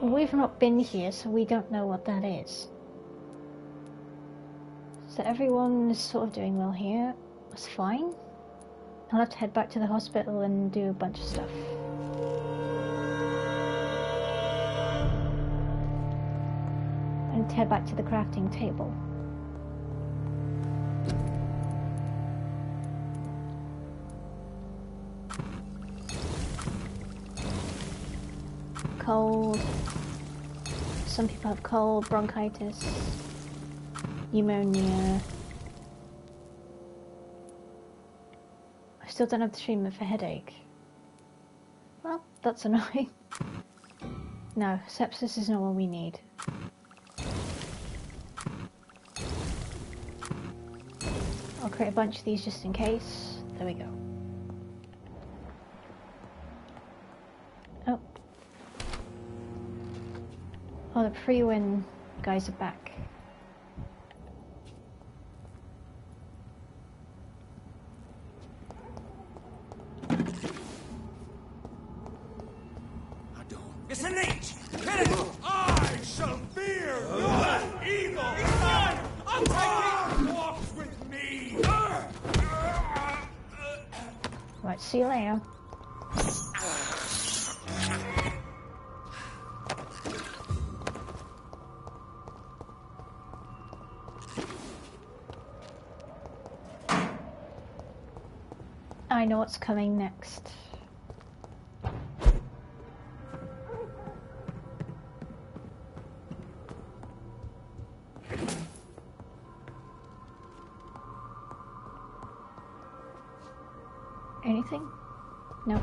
We've not been here, so we don't know what that is. So everyone is sort of doing well here. That's fine. I'll have to head back to the hospital and do a bunch of stuff. And head back to the crafting table. Cold. Some people have cold, bronchitis, pneumonia. I still don't have the treatment for headache. Well, that's annoying. No, sepsis is not what we need. I'll create a bunch of these just in case. There we go. Oh. Oh, the pre-win guys are back. It's a leech! I shall fear no evil! It's mine! I'm taking walks with me! Right, see you later. I know what's coming next. Anything? No.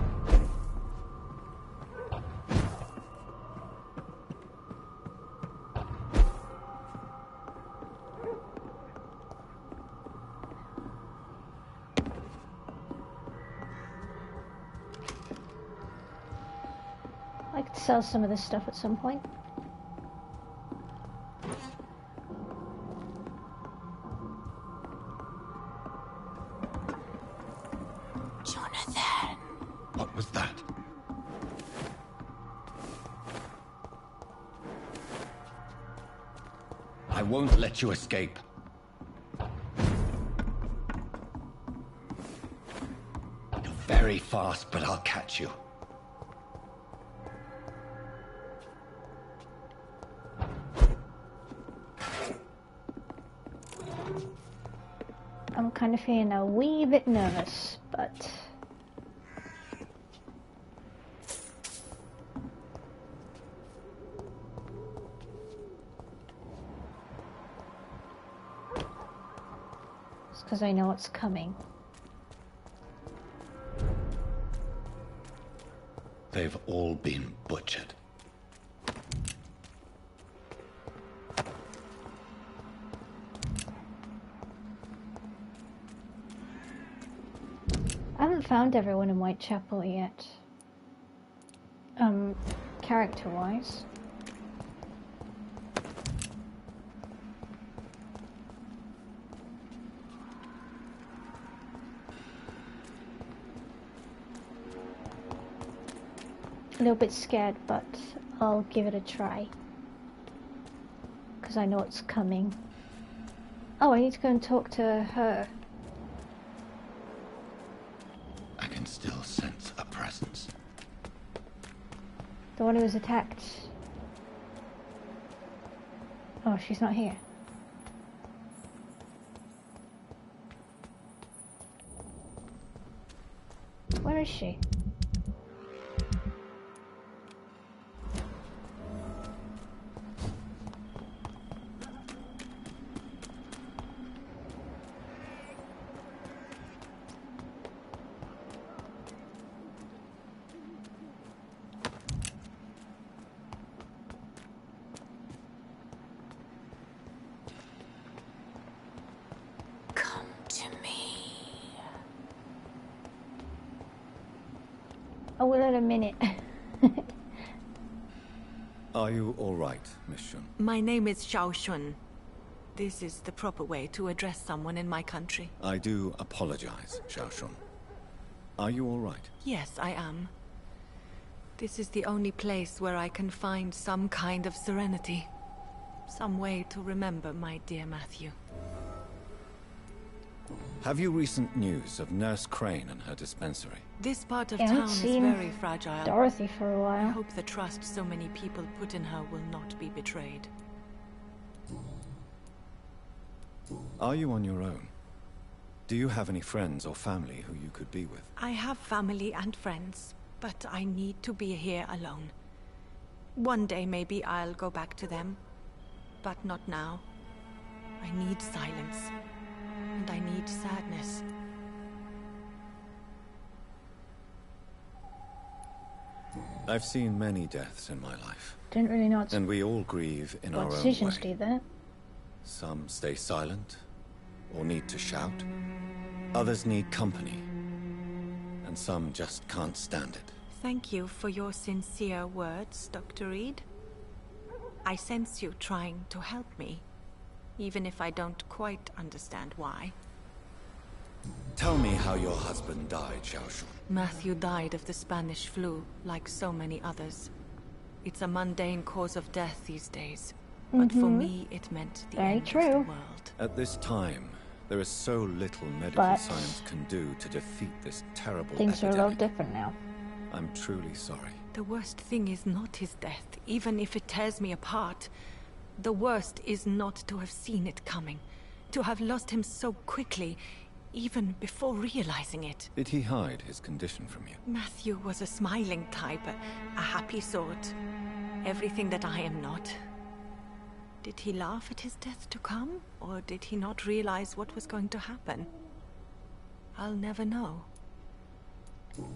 I could sell some of this stuff at some point. Jonathan. What was that? I won't let you escape. You're very fast, but I'll catch you. I'm kind of feeling a wee bit nervous, but... it's because I know what's coming. They've all been butchered. haven't found everyone in Whitechapel yet. Character-wise. A little bit scared, but I'll give it a try. Because I know it's coming. Oh, I need to go and talk to her. I can still sense a presence. The one who was attacked. Oh, she's not here. Where is she? Oh, we'll in a minute. Are you all right, Miss Shun? My name is Xiao Shun. This is the proper way to address someone in my country. I do apologize, Xiao Shun. Are you all right? Yes, I am. This is the only place where I can find some kind of serenity. Some way to remember my dear Matthew. Have you recent news of Nurse Crane and her dispensary? This part of I haven't town is seen very fragile. Dorothy for a I while. hope the trust so many people put in her will not be betrayed. Are you on your own? Do you have any friends or family who you could be with? I have family and friends, but I need to be here alone. One day maybe I'll go back to them, but not now. I need silence, and I need sadness. I've seen many deaths in my life. Didn't really know And we all grieve in our what own decisions way. do that. Some stay silent, or need to shout. Others need company. And some just can't stand it. Thank you for your sincere words, Dr. Reed. I sense you trying to help me, even if I don't quite understand why. Tell me how your husband died, Xiao Shun. Matthew died of the Spanish flu, like so many others. It's a mundane cause of death these days. But for me, it meant the Very end true. of the world. At this time, there is so little medical science can do to defeat this terrible Things are a epidemic. lot different now. I'm truly sorry. The worst thing is not his death, even if it tears me apart. The worst is not to have seen it coming, to have lost him so quickly, even before realizing it. Did he hide his condition from you? Matthew was a smiling type, a happy sort. Everything that I am not. Did he laugh at his death to come, or did he not realize what was going to happen? I'll never know.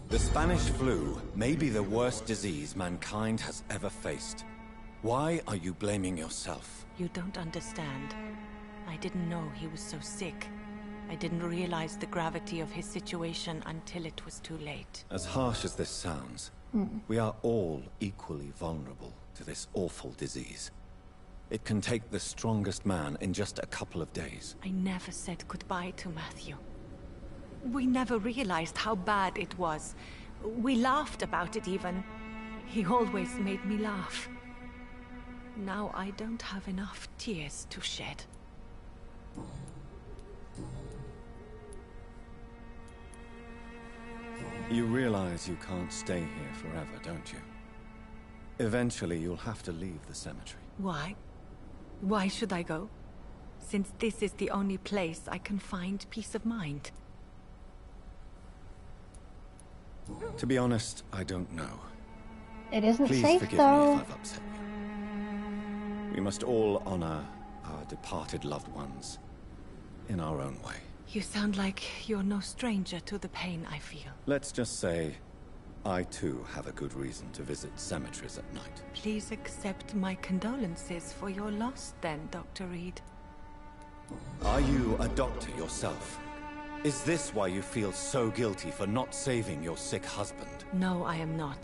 The Spanish flu may be the worst disease mankind has ever faced. Why are you blaming yourself? You don't understand. I didn't know he was so sick. I didn't realize the gravity of his situation until it was too late. As harsh as this sounds, we are all equally vulnerable to this awful disease. It can take the strongest man in just a couple of days. I never said goodbye to Matthew. We never realized how bad it was. We laughed about it even. He always made me laugh. Now I don't have enough tears to shed. You realize you can't stay here forever, don't you? Eventually, you'll have to leave the cemetery. Why? Why should I go? Since this is the only place I can find peace of mind. To be honest, I don't know. It isn't Please safe forgive though. me if I've upset you. We must all honor our departed loved ones in our own way. You sound like you're no stranger to the pain I feel. Let's just say, I too have a good reason to visit cemeteries at night. Please accept my condolences for your loss then, Dr. Reed. Are you a doctor yourself? Is this why you feel so guilty for not saving your sick husband? No, I am not.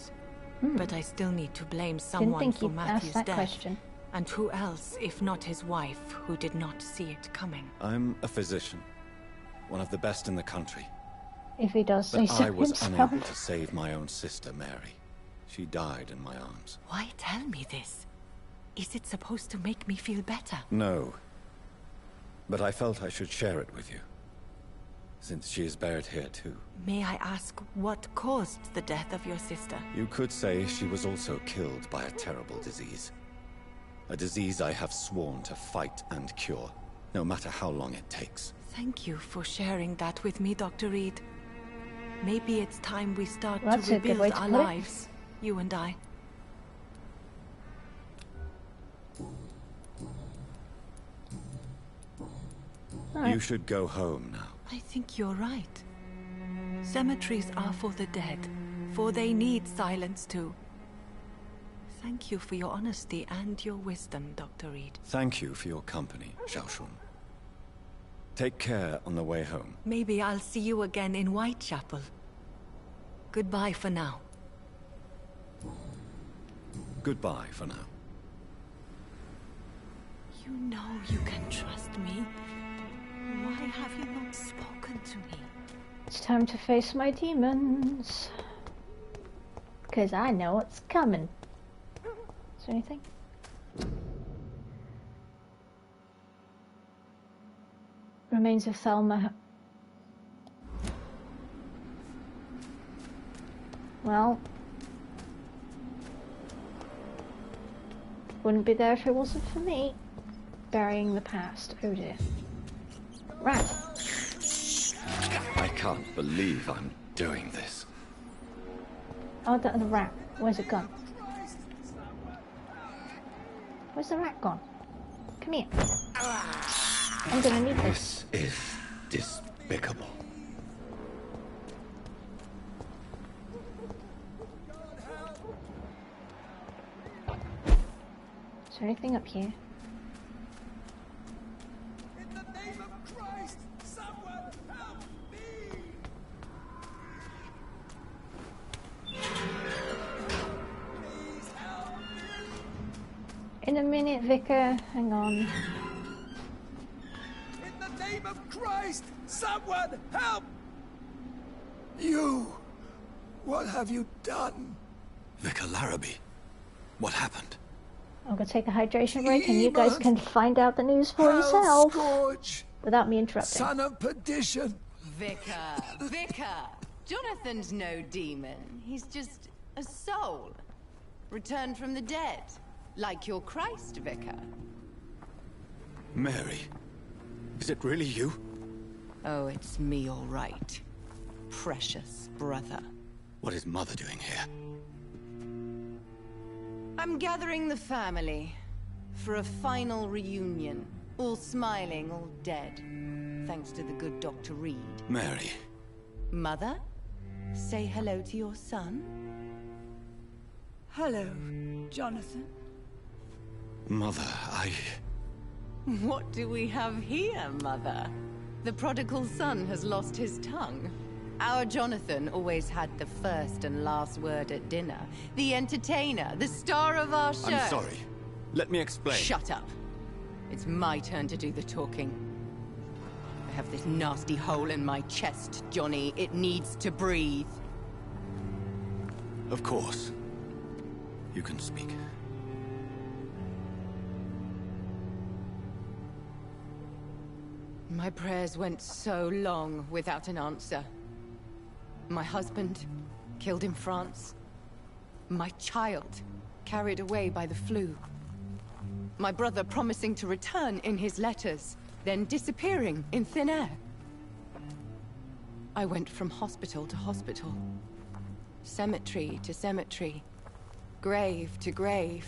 But I still need to blame someone Didn't for think you'd ask Matthew's that death. question. And who else, if not his wife, who did not see it coming? I'm a physician. One of the best in the country. If he does say But so I was himself. unable to save my own sister, Mary. She died in my arms. Why tell me this? Is it supposed to make me feel better? No. But I felt I should share it with you. Since she is buried here too. May I ask what caused the death of your sister? You could say she was also killed by a terrible disease. A disease I have sworn to fight and cure, no matter how long it takes. Thank you for sharing that with me, Dr. Reed. Maybe it's time we start Well, that's to a good way rebuild to our put it. lives, you and I. You should go home now. I think you're right. Cemeteries are for the dead, for they need silence too. Thank you for your honesty and your wisdom, Dr. Reed. Thank you for your company, Xiaoshun. Take care on the way home. Maybe I'll see you again in Whitechapel. Goodbye for now. Goodbye for now. You know you can trust me. Why have you not spoken to me? It's time to face my demons. Because I know what's coming. Is there anything? Remains of Thelma. Well, wouldn't be there if it wasn't for me. Burying the past. Oh dear. Rat. I can't believe I'm doing this. Oh, the rat. Where's it gone? Where's the rat gone? Come here. I'm gonna need this. This is despicable. Is there anything up here? In the name of Christ, someone help me! Please help me! In a minute, Vicar. Hang on. In the name of Christ, someone help! You! What have you done? Vicar Larrabee, what happened? I'm gonna take a hydration break, and you guys can find out the news for yourself Scourge, without me interrupting. son of perdition! Vicar! Jonathan's no demon. He's just a soul. Returned from the dead. Like your Christ, Vicar. Mary, is it really you? Oh, it's me, all right. Precious brother. What is Mother doing here? I'm gathering the family for a final reunion. All smiling, all dead. Thanks to the good Dr. Reed. Mary. Mother, say hello to your son. Hello, Jonathan. Mother, What do we have here, Mother? The prodigal son has lost his tongue. Our Jonathan always had the first and last word at dinner. The entertainer, the star of our show. I'm sorry. Let me explain. Shut up. It's my turn to do the talking. I have this nasty hole in my chest, Johnny. It needs to breathe. Of course. You can speak. My prayers went so long without an answer. My husband, killed in France. My child, carried away by the flu. My brother promising to return in his letters, then disappearing in thin air. I went from hospital to hospital. Cemetery to cemetery. Grave to grave.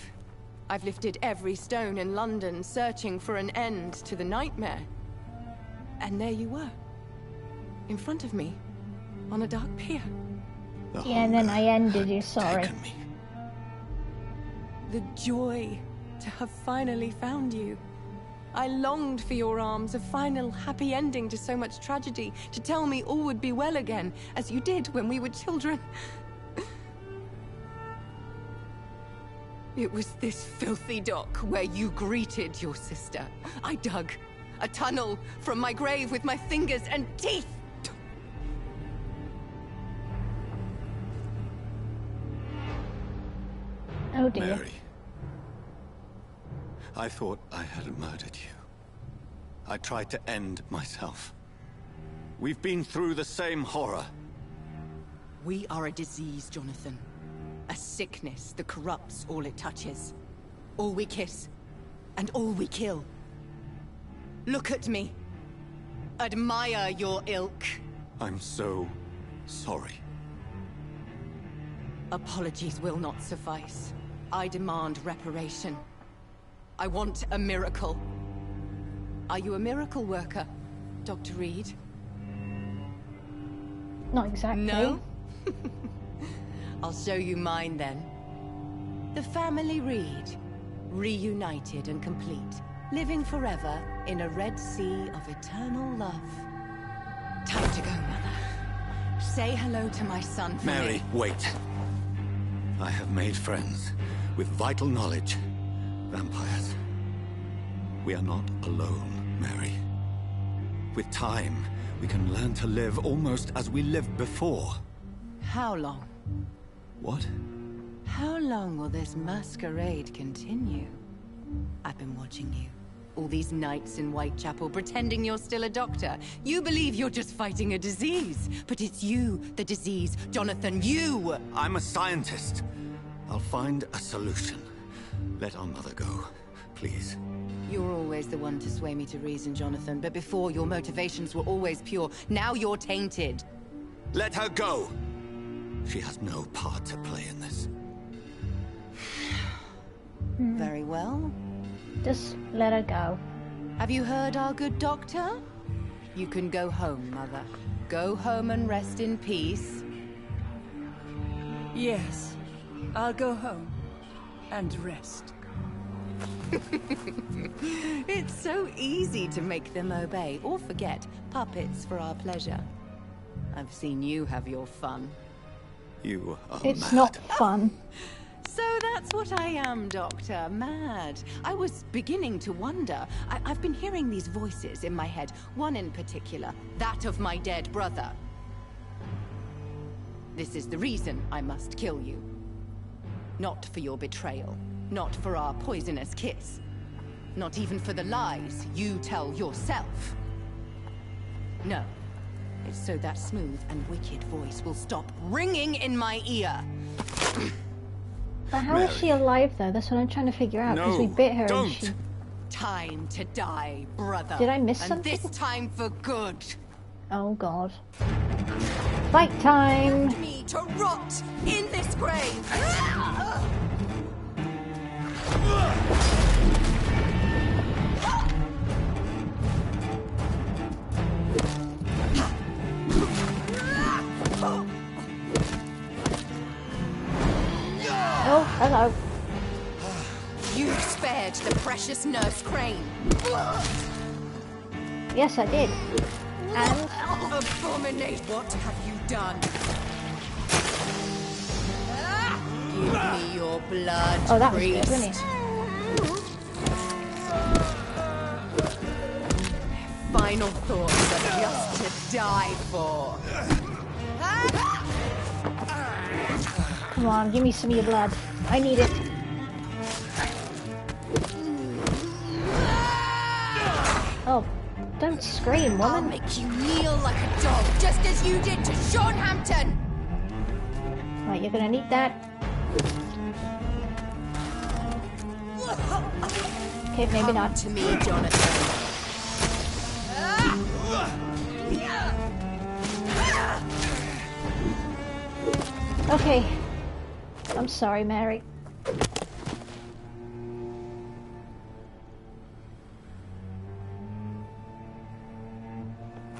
I've lifted every stone in London, searching for an end to the nightmare. And there you were. In front of me. On a dark pier. Yeah, and then I ended you, sorry. The joy to have finally found you. I longed for your arms, a final happy ending to so much tragedy, to tell me all would be well again, as you did when we were children. It was this filthy dock where you greeted your sister. I dug a tunnel from my grave with my fingers and teeth. Oh dear. Mary, I thought I had murdered you. I tried to end myself. We've been through the same horror. We are a disease, Jonathan. A sickness that corrupts all it touches. All we kiss, and all we kill. Look at me. Admire your ilk. I'm so sorry. Apologies will not suffice. I demand reparation. I want a miracle. Are you a miracle worker, Dr. Reed? Not exactly. No? I'll show you mine then. The family Reed, reunited and complete, living forever in a red sea of eternal love. Time to go, Mother. Say hello to my son for Mary, me. wait. I have made friends with vital knowledge. Vampires. We are not alone, Mary. With time, we can learn to live almost as we lived before. How long? What? How long will this masquerade continue? I've been watching you. All these nights in Whitechapel, pretending you're still a doctor. You believe you're just fighting a disease. But it's you, the disease. Jonathan, you! I'm a scientist. I'll find a solution. Let our mother go, please. You're always the one to sway me to reason, Jonathan. But before, your motivations were always pure. Now you're tainted. Let her go! She has no part to play in this. Very well. Just let her go. Have you heard our good doctor? You can go home, Mother. Go home and rest in peace. Yes, I'll go home and rest. It's so easy to make them obey or forget. Puppets for our pleasure. I've seen you have your fun. You are It's mad. not fun. So that's what I am, Doctor. Mad. I was beginning to wonder. I've been hearing these voices in my head. One in particular. That of my dead brother. This is the reason I must kill you. Not for your betrayal. Not for our poisonous kiss. Not even for the lies you tell yourself. No. It's so that smooth and wicked voice will stop ringing in my ear. But how is she alive though? That's what I'm trying to figure out. Because we bit her and she... Time to die, brother. Did I miss and something? This time for good. Oh god. Fight time! Left me to rot in this grave. Oh, hello. You spared the precious Nurse Crane. Yes, I did. And... Abominate, what have you done? Give me your blood, Oh, that was priest. good, wasn't it? Final thoughts are just to die for. Come on, give me some of your blood. I need it. Oh, don't scream, I'll woman. make you kneel like a dog, just as you did to Sean Hampton. Right, you're gonna need that. Okay, maybe Come not. to me, Jonathan. Okay. I'm sorry, Mary.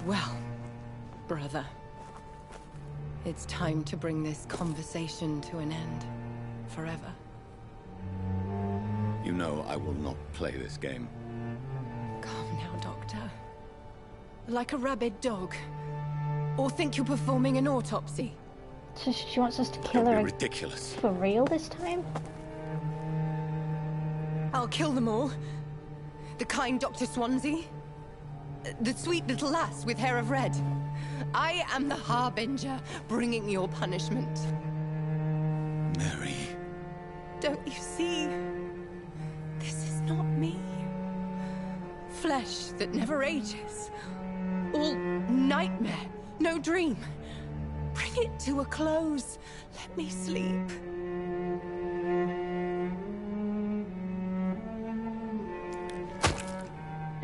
Well, brother, it's time to bring this conversation to an end. Forever. You know I will not play this game. Like a rabid dog? Or think you're performing an autopsy? So she wants us to kill Don't her be ridiculous. for real this time? I'll kill them all. The kind Dr. Swansea. The sweet little lass with hair of red. I am the Harbinger, bringing your punishment. Mary. Don't you see? This is not me. Flesh that never ages. All nightmare, no dream. Bring it to a close. Let me sleep.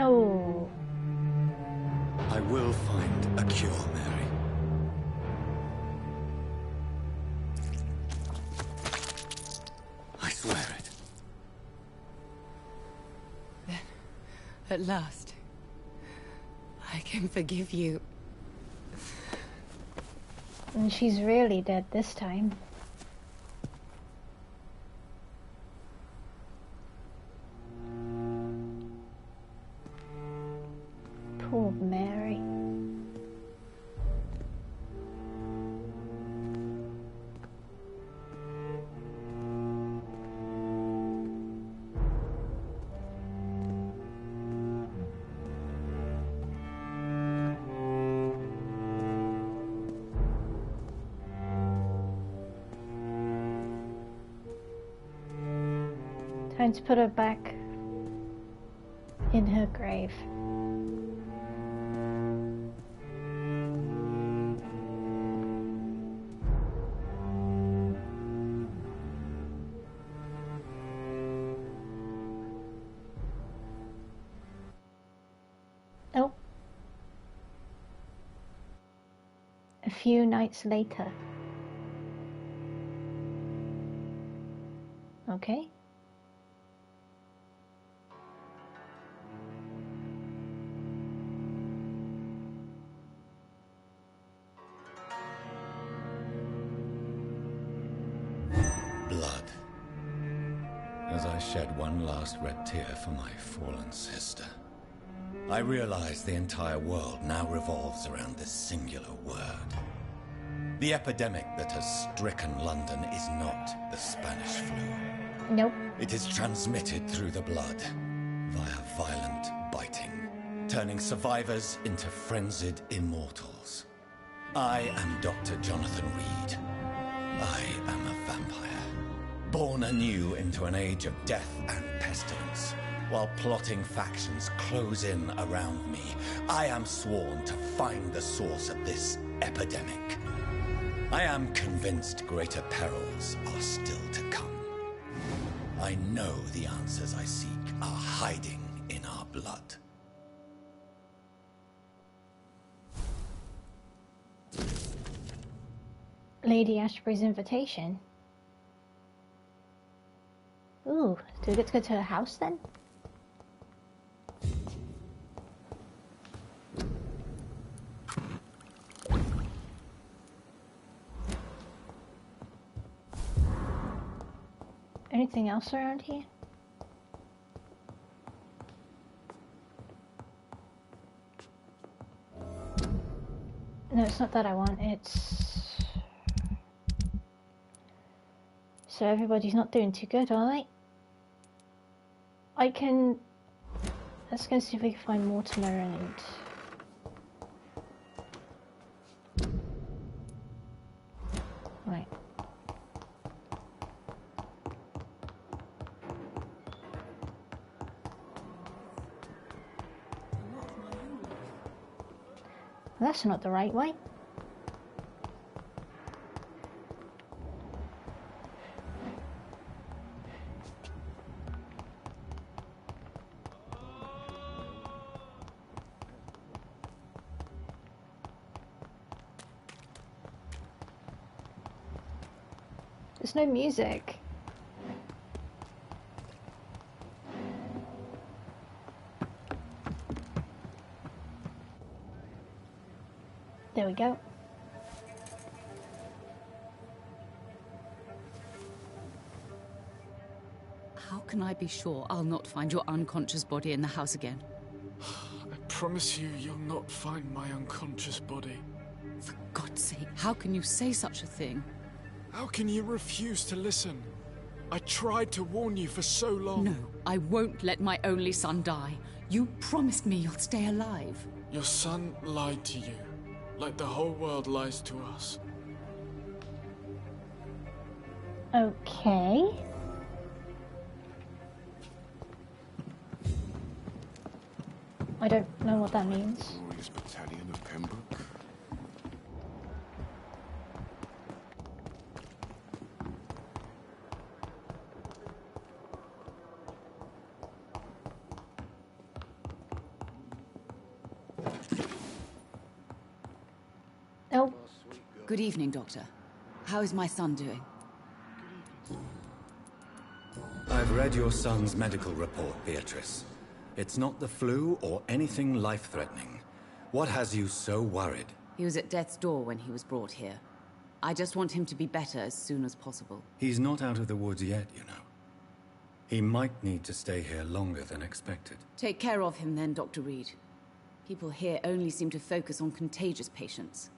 Oh. I will find a cure, Mary. I swear it. Then, at last, I can forgive you. And she's really dead this time. Poor Mary. Time to put her back in her grave. Oh. A few nights later. Okay. Blood. As I shed one last red tear for my fallen sister, I realize the entire world now revolves around this singular word. The epidemic that has stricken London is not the Spanish flu. Nope. It is transmitted through the blood, via violent biting, turning survivors into frenzied immortals. I am Dr. Jonathan Reed. I am a vampire, born anew into an age of death and pestilence. While plotting factions close in around me, I am sworn to find the source of this epidemic. I am convinced greater perils are still to come. I know the answers I seek are hiding in our blood. Lady Ashbury's invitation. Ooh, do we get to go to her house then? Anything else around here? No, it's not that I want, it's... So everybody's not doing too good, are they? I can... Let's go see if we can find Mortimer and... Right. That's not the right way. There's no music. There we go. How can I be sure I'll not find your unconscious body in the house again? I promise you, you'll not find my unconscious body. For God's sake, how can you say such a thing? How can you refuse to listen? I tried to warn you for so long. No, I won't let my only son die. You promised me you'll stay alive. Your son lied to you, like the whole world lies to us. Okay. I don't know what that means. Glorious battalion of Pembroke. Oh. Good evening, Doctor. How is my son doing? I've read your son's medical report, Beatrice. It's not the flu or anything life-threatening. What has you so worried? He was at death's door when he was brought here. I just want him to be better as soon as possible. He's not out of the woods yet, you know. He might need to stay here longer than expected. Take care of him then, Dr. Reed. People here only seem to focus on contagious patients.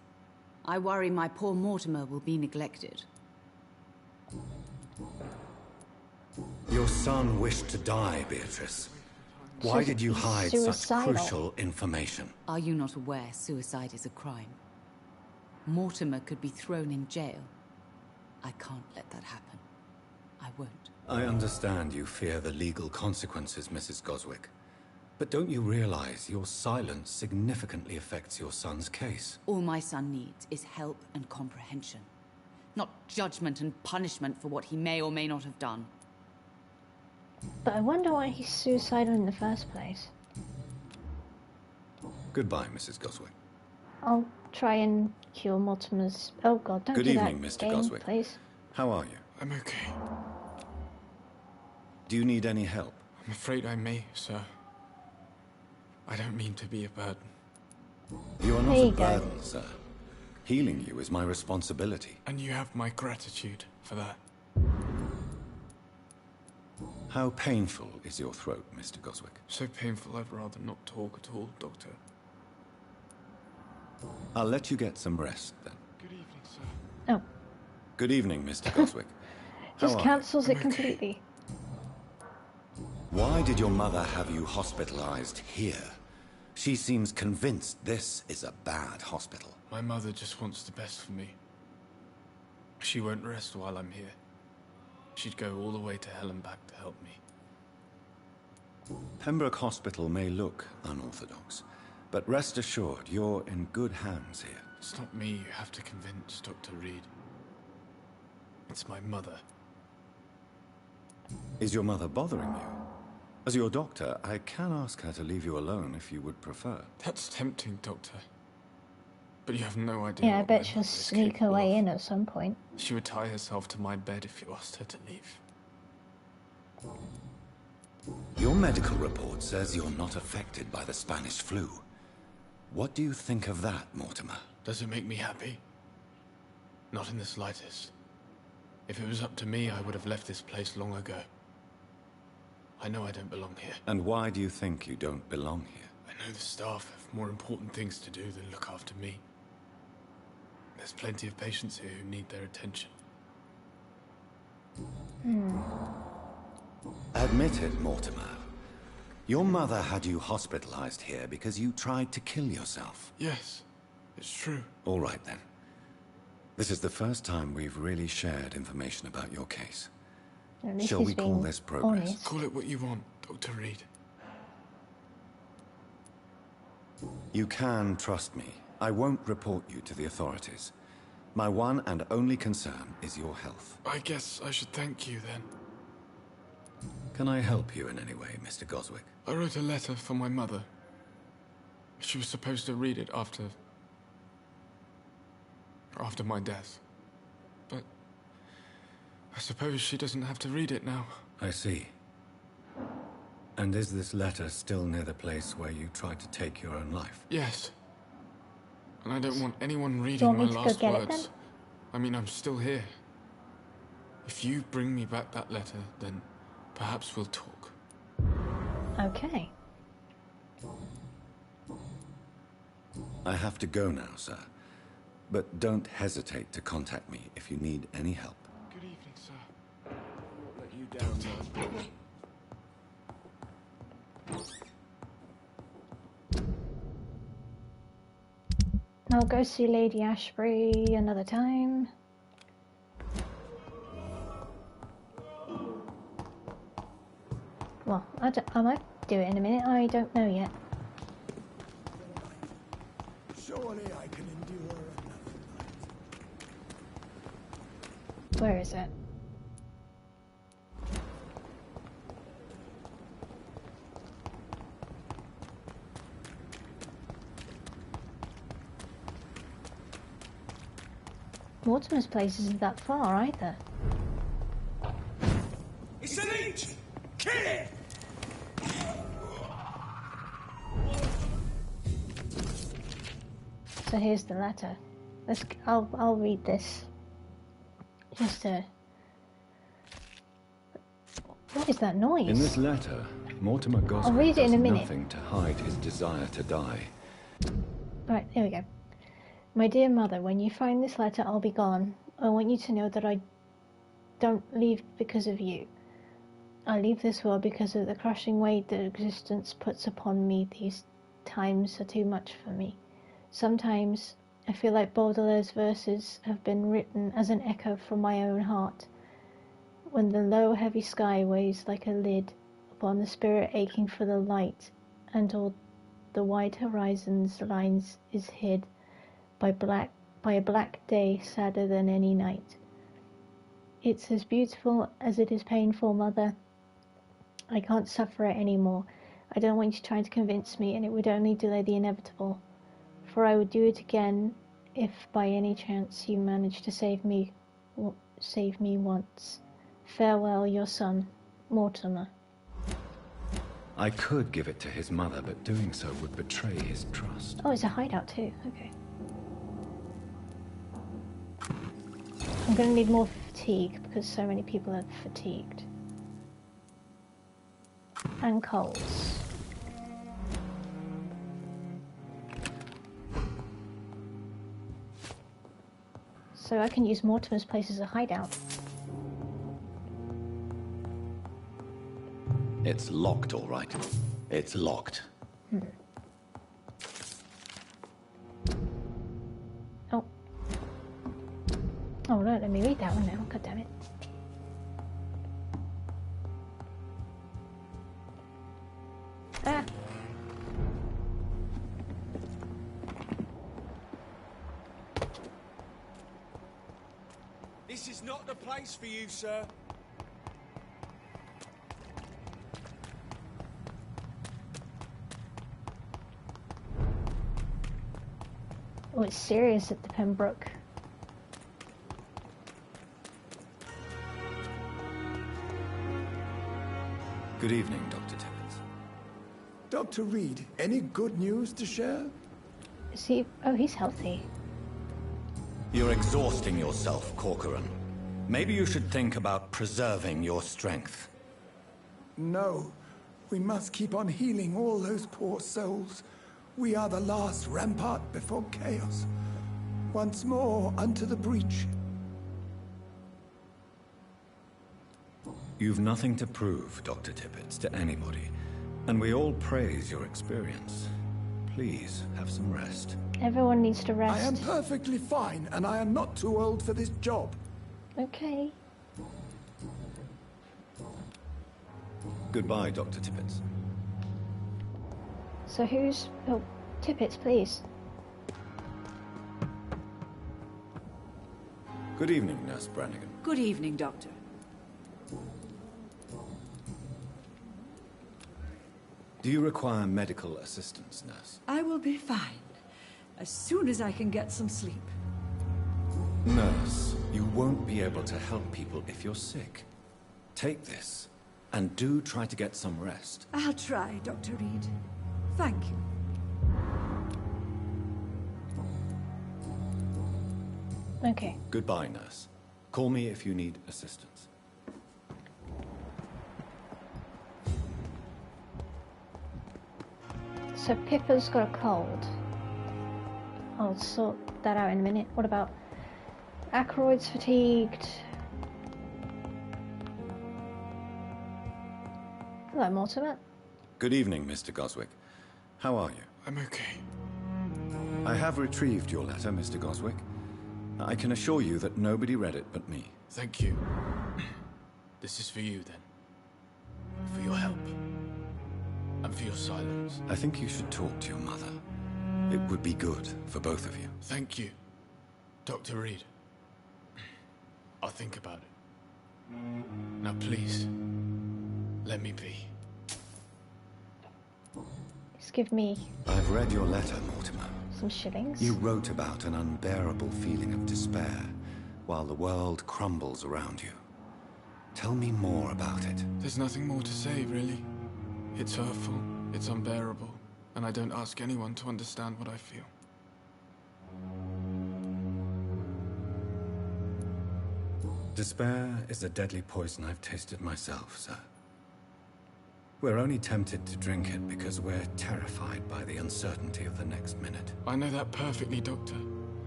I worry my poor Mortimer will be neglected. Your son wished to die, Beatrice. Why did you hide such crucial information? Are you not aware suicide is a crime? Mortimer could be thrown in jail. I can't let that happen. I won't. I understand you fear the legal consequences, Mrs. Goswick. But don't you realize your silence significantly affects your son's case? All my son needs is help and comprehension. Not judgment and punishment for what he may or may not have done. But I wonder why he's suicidal in the first place. Goodbye, Mrs. Goswick. I'll try and cure Mortimer's... Oh god, don't Good do evening, that Mr. game, Goswick. Please. How are you? I'm okay. Do you need any help? I'm afraid I may, sir. I don't mean to be a burden. You are not a burden, sir. Healing you is my responsibility. And you have my gratitude for that. How painful is your throat, Mr. Goswick? So painful I'd rather not talk at all, Doctor. I'll let you get some rest, then. Good evening, sir. Oh. Good evening, Mr. Goswick. Just cancels it completely. Why did your mother have you hospitalized here? She seems convinced this is a bad hospital. My mother just wants the best for me. She won't rest while I'm here. She'd go all the way to hell and back to help me. Pembroke Hospital may look unorthodox, but rest assured, you're in good hands here. It's not me you have to convince, Dr. Reed. It's my mother. Is your mother bothering you? As your doctor, I can ask her to leave you alone if you would prefer. That's tempting, Doctor. But you have no idea. Yeah, I bet she'll sneak her way in at some point. She would tie herself to my bed if you asked her to leave. Your medical report says you're not affected by the Spanish flu. What do you think of that, Mortimer? Does it make me happy? Not in the slightest. If it was up to me, I would have left this place long ago. I know I don't belong here. And why do you think you don't belong here? I know the staff have more important things to do than look after me. There's plenty of patients here who need their attention. Admit it, Mortimer. Your mother had you hospitalized here because you tried to kill yourself. Yes, it's true. All right, then. This is the first time we've really shared information about your case. Shall we call this progress? Honest. Call it what you want, Dr. Reed. You can trust me. I won't report you to the authorities. My one and only concern is your health. I guess I should thank you, then. Can I help you in any way, Mr. Goswick? I wrote a letter for my mother. She was supposed to read it after my death. But I suppose she doesn't have to read it now. I see. And is this letter still near the place where you tried to take your own life? Yes. And I don't want anyone reading my last words. I mean, I'm still here. If you bring me back that letter, then perhaps we'll talk. Okay. I have to go now, sir. But don't hesitate to contact me if you need any help. Good evening, sir. I won't let you down, sir. I'll go see Lady Ashbury another time. Well, I might do it in a minute. I don't know yet. Surely I can endure another night. Where is it? Mortimer's place isn't that far either. It's an leech! Kill it! So here's the letter. I'll read this. Just to... What is that noise? In this letter, Mortimer I'll read it in a minute. nothing to hide his desire to die. Right, here we go. My dear mother, when you find this letter, I'll be gone. I want you to know that I don't leave because of you. I leave this world because of the crushing weight that existence puts upon me. These times are too much for me. Sometimes I feel like Baudelaire's verses have been written as an echo from my own heart. When the low, heavy sky weighs like a lid upon the spirit aching for the light, and all the wide horizon's lines is hid by a black day sadder than any night. It's as beautiful as it is painful, Mother. I can't suffer it anymore. I don't want you trying to convince me, and it would only delay the inevitable. For I would do it again if by any chance you managed to save me once. Farewell, your son, Mortimer. I could give it to his mother, but doing so would betray his trust. Oh, it's a hideout too. Okay. I'm going to need more fatigue because so many people are fatigued. And coals. So I can use Mortimer's place as a hideout. It's locked, all right. It's locked. Oh. Oh, no, let me read that one now. God damn it. Ah. This is not the place for you, sir. Oh, it's serious at the Pembroke. Good evening, Dr. Tibbets. Dr. Reed, any good news to share? Is he... Oh, he's healthy. You're exhausting yourself, Corcoran. Maybe you should think about preserving your strength. No. We must keep on healing all those poor souls. We are the last rampart before chaos. Once more unto the breach. You've nothing to prove, Dr. Tibbets, to anybody. And we all praise your experience. Please, have some rest. Everyone needs to rest. I am perfectly fine, and I am not too old for this job. Okay. Goodbye, Dr. Tibbets. So who's... Oh, Tippets, please. Good evening, Nurse Brannigan. Good evening, Doctor. Do you require medical assistance, nurse? I will be fine, as soon as I can get some sleep. Nurse, you won't be able to help people if you're sick. Take this, and do try to get some rest. I'll try, Dr. Reed. Thank you. Okay. Goodbye, nurse. Call me if you need assistance. So Pippa's got a cold. I'll sort that out in a minute. What about Ackroyd's fatigued? Hello, Mortimer. Good evening, Mr. Goswick. How are you? I'm okay. I have retrieved your letter, Mr. Goswick. I can assure you that nobody read it but me. Thank you. This is for you, then. For your help. And for your silence. I think you should talk to your mother. It would be good for both of you. Thank you, Dr. Reed. I'll think about it. Now please, let me be. Just give me... I've read your letter, Mortimer. Some shillings. You wrote about an unbearable feeling of despair while the world crumbles around you. Tell me more about it. There's nothing more to say, really. It's hurtful, it's unbearable, and I don't ask anyone to understand what I feel. Despair is a deadly poison I've tasted myself, sir. We're only tempted to drink it because we're terrified by the uncertainty of the next minute. I know that perfectly, Doctor.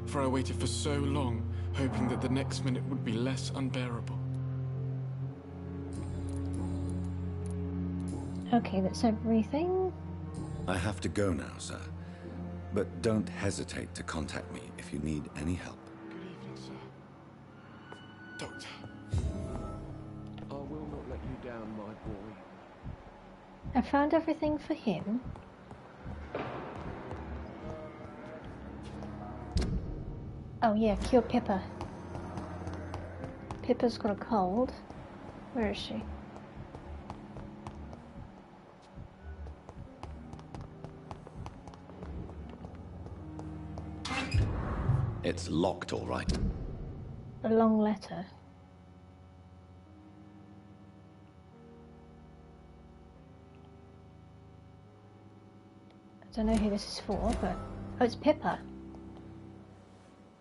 For I waited for so long, hoping that the next minute would be less unbearable. Okay, that's everything. I have to go now, sir. But don't hesitate to contact me if you need any help. Good evening, sir. Doctor. I will not let you down, my boy. I found everything for him. Oh yeah, cure Pippa. Pippa's got a cold. Where is she? It's locked, all right. A long letter. I don't know who this is for, but... Oh, it's Pippa.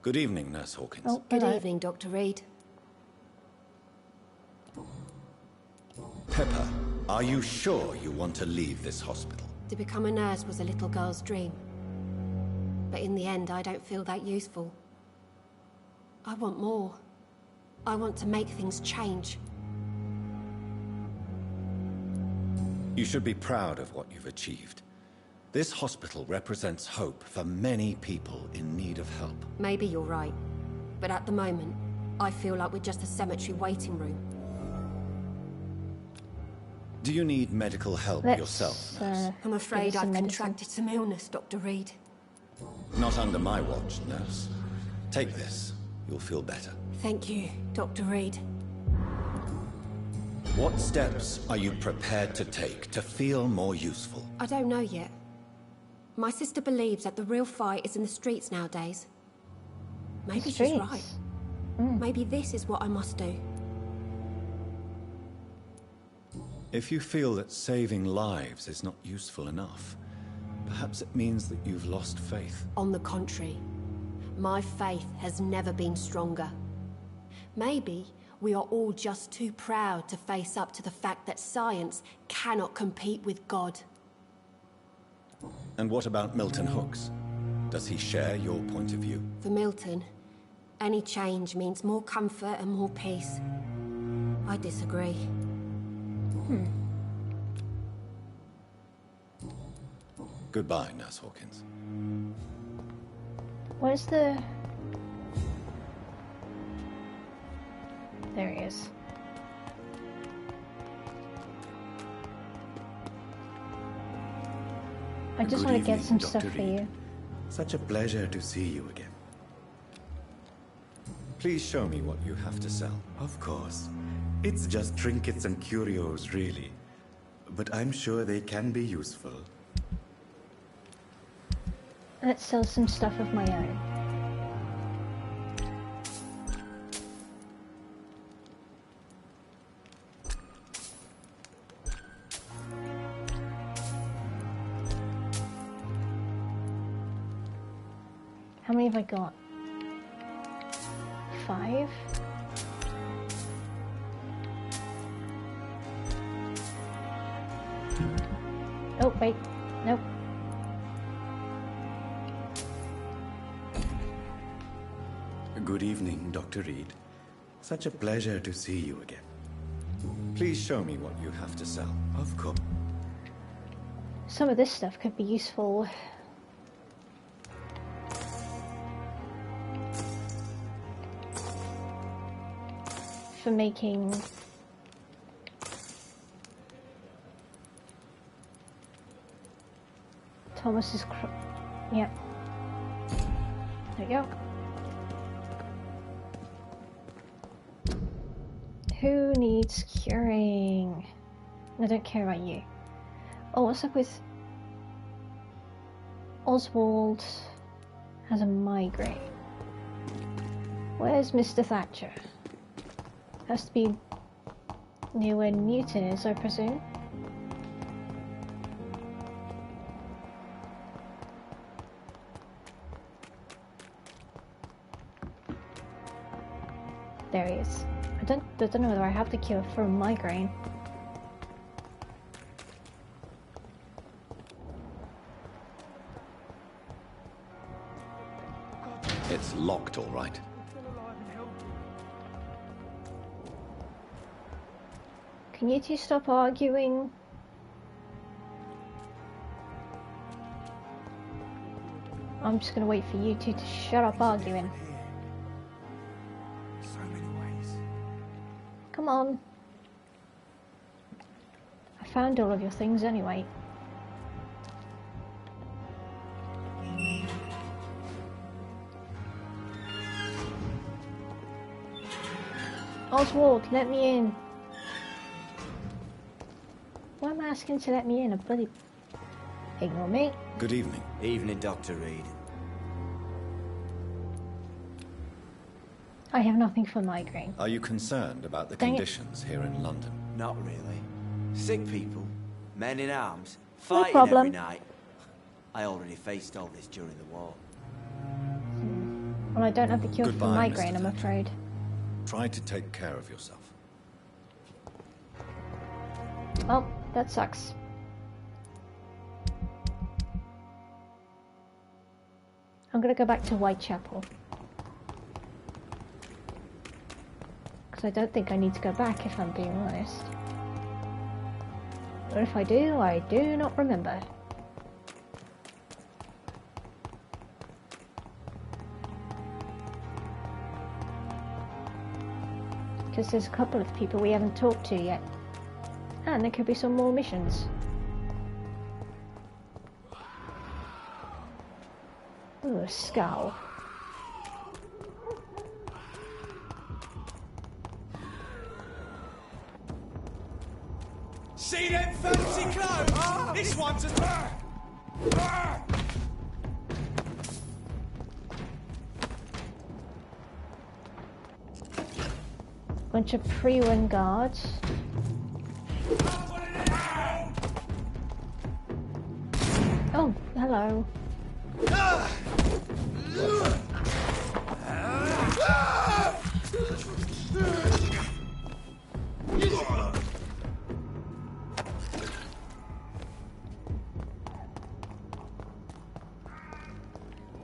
Good evening, Nurse Hawkins. Oh, Good hello. evening, Dr. Reed. Pippa, are you sure you want to leave this hospital? To become a nurse was a little girl's dream. But in the end, I don't feel that useful. I want more. I want to make things change. You should be proud of what you've achieved. This hospital represents hope for many people in need of help. Maybe you're right. But at the moment, I feel like we're just a cemetery waiting room. Do you need medical help yourself, nurse? I'm afraid I've contracted some illness, Dr. Reed. Not under my watch, nurse. Take this. You'll feel better. Thank you, Dr. Reed. What steps are you prepared to take to feel more useful? I don't know yet. My sister believes that the real fight is in the streets nowadays. Maybe she's right. Maybe this is what I must do. If you feel that saving lives is not useful enough, perhaps it means that you've lost faith. On the contrary, my faith has never been stronger. Maybe we are all just too proud to face up to the fact that science cannot compete with God. And what about Milton Hooks? Does he share your point of view? For Milton, any change means more comfort and more peace. I disagree. Goodbye, Nurse Hawkins. Where's the... There he is. I just want to get some stuff for you. Such a pleasure to see you again. Please show me what you have to sell. Of course. It's just trinkets and curios, really. But I'm sure they can be useful. Let's sell some stuff of my own. How many have I got? 5? Oh, wait. Nope. Good evening, Dr. Reed. Such a pleasure to see you again. Please show me what you have to sell. Of course. Some of this stuff could be useful. For making Thomas's yeah. There you go. Who needs curing? I don't care about you. Oh, what's up with Oswald has a migraine. Where's Mr. Thatcher? Has to be near where Newton is, I presume. There he is. I don't know whether I have the cure for a migraine. It's locked, all right. Can you two stop arguing? I'm just gonna wait for you two to shut up arguing. So many ways. Come on. I found all of your things anyway. Oswald, let me in. Why am I asking to let me in? A bloody... Ignore me. Good evening. Evening, Dr. Reed. I have nothing for migraine. Are you concerned about the Dang it. conditions here in London? Not really. Sick people, men in arms, No fighting problem. every night. I already faced all this during the war. Well, I don't have the cure for Goodbye, migraine, Mr. I'm afraid. Try to take care of yourself. Well, that sucks. I'm gonna go back to Whitechapel. Because I don't think I need to go back, if I'm being honest. Or if I do not remember. Because there's a couple of people we haven't talked to yet. And there could be some more missions. Ooh, a skull. See them fancy clothes? This one's a... Bunch of pre-run guards. Oh, hello.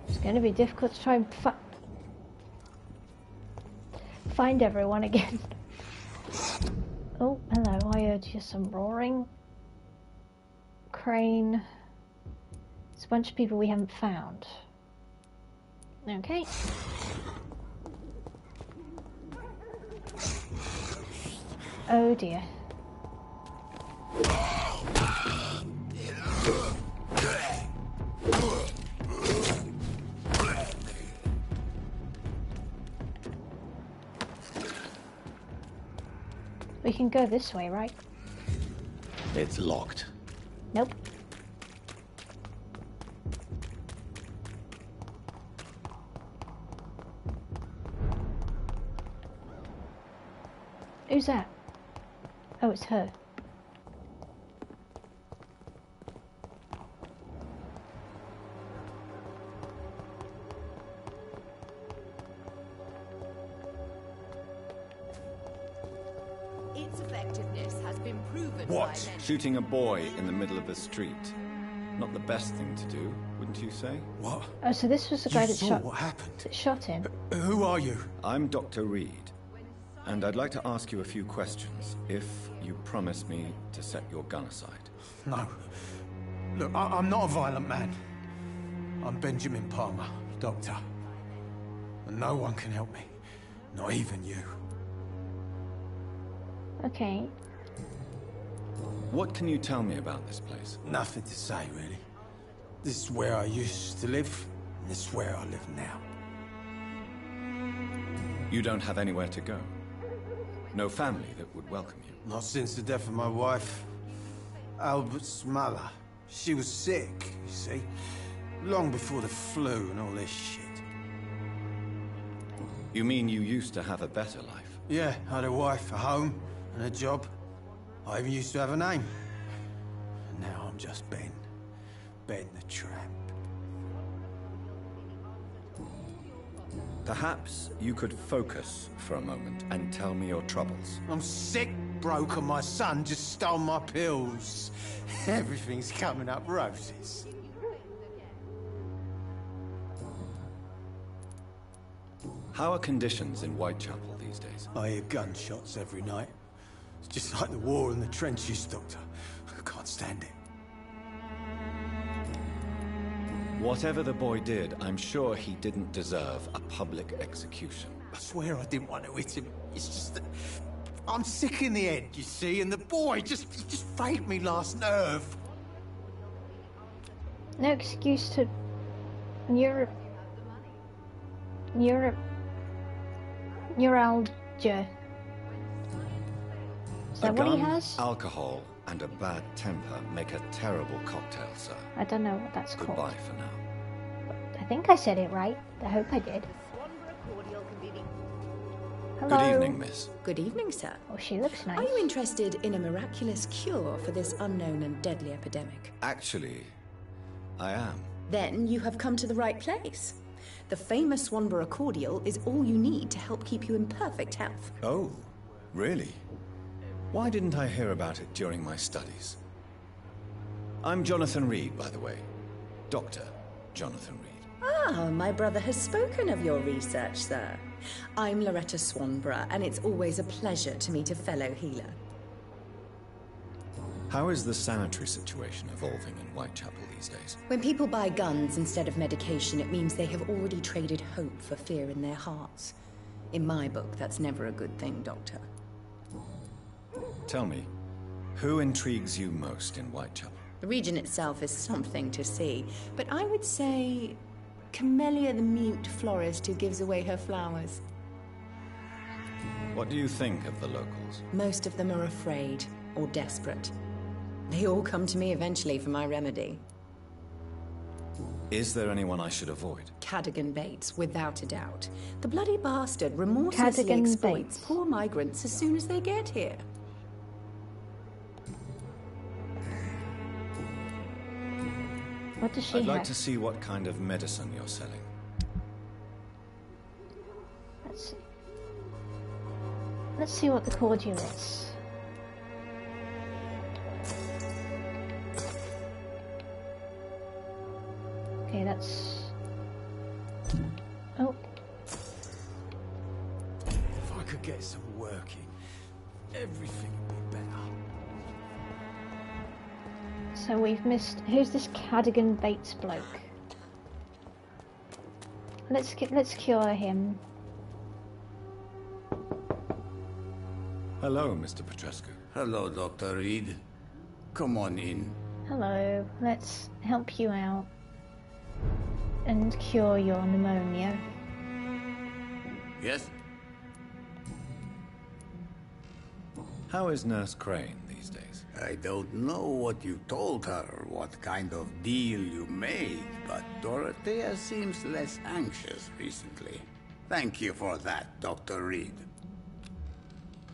It's going to be difficult to try and find everyone again. Oh, hello, I heard just some roaring. Crane. It's a bunch of people we haven't found. Okay. Oh dear. We can go this way, right? It's locked. Nope. Who's that? Oh, it's her. Its effectiveness has been proven. What? Shooting a boy in the middle of the street? Not the best thing to do, wouldn't you say? What? Oh, so this was the guy You that saw shot. what happened? That shot him. Who are you? I'm Dr. Reed, and I'd like to ask you a few questions, if you promise me to set your gun aside. No. Look, I'm not a violent man. I'm Benjamin Palmer, doctor. And no one can help me. Not even you. Okay. What can you tell me about this place? Nothing to say, really. This is where I used to live, and this is where I live now. You don't have anywhere to go? No family that would welcome you? Not since the death of my wife, Albert's mother. She was sick, you see. Long before the flu and all this shit. You mean you used to have a better life? Yeah, I had a wife, a home, and a job. I even used to have a name. And now I'm just Ben. Ben the Tramp. Perhaps you could focus for a moment and tell me your troubles. I'm sick, broke, and my son just stole my pills. Everything's coming up roses. How are conditions in Whitechapel these days? I hear gunshots every night. It's just like the war in the trenches, Doctor. I can't stand it. Whatever the boy did, I'm sure he didn't deserve a public execution. I swear I didn't want to hit him. It's just that I'm sick in the head, you see, and the boy just faked me last nerve. No excuse to neuralgia. Is that what he has? Alcohol and a bad temper make a terrible cocktail, sir. I don't know what that's called. Goodbye for now. I think I said it right. I hope I did. Hello. Good evening, miss. Good evening, sir. Oh, she looks nice. Are you interested in a miraculous cure for this unknown and deadly epidemic? Actually, I am. Then you have come to the right place. The famous Swanborough cordial is all you need to help keep you in perfect health. Oh, really? Why didn't I hear about it during my studies? I'm Jonathan Reed, by the way. Dr. Jonathan Reed. Ah, my brother has spoken of your research, sir. I'm Loretta Swanborough, and it's always a pleasure to meet a fellow healer. How is the sanitary situation evolving in Whitechapel these days? When people buy guns instead of medication, it means they have already traded hope for fear in their hearts. In my book, that's never a good thing, Doctor. Tell me, who intrigues you most in Whitechapel? The region itself is something to see, but I would say Camellia the mute florist who gives away her flowers. What do you think of the locals? Most of them are afraid or desperate. They all come to me eventually for my remedy. Is there anyone I should avoid? Cadogan Bates, without a doubt. The bloody bastard remorselessly Cadogan exploits Bates. poor migrants as soon as they get here. What does she I'd have? like to see what kind of medicine you're selling. Let's see what the cordial is. Okay, that's... Oh. If I could get some working, everything would be better. So we've missed... Who's this Cadogan Bates bloke? Let's cure him. Hello, Mr. Petrescu. Hello, Dr. Reed. Come on in. Hello, let's help you out and cure your pneumonia. Yes? How is Nurse Crane these days? I don't know what you told her, what kind of deal you made, but Dorothea seems less anxious recently. Thank you for that, Dr. Reed.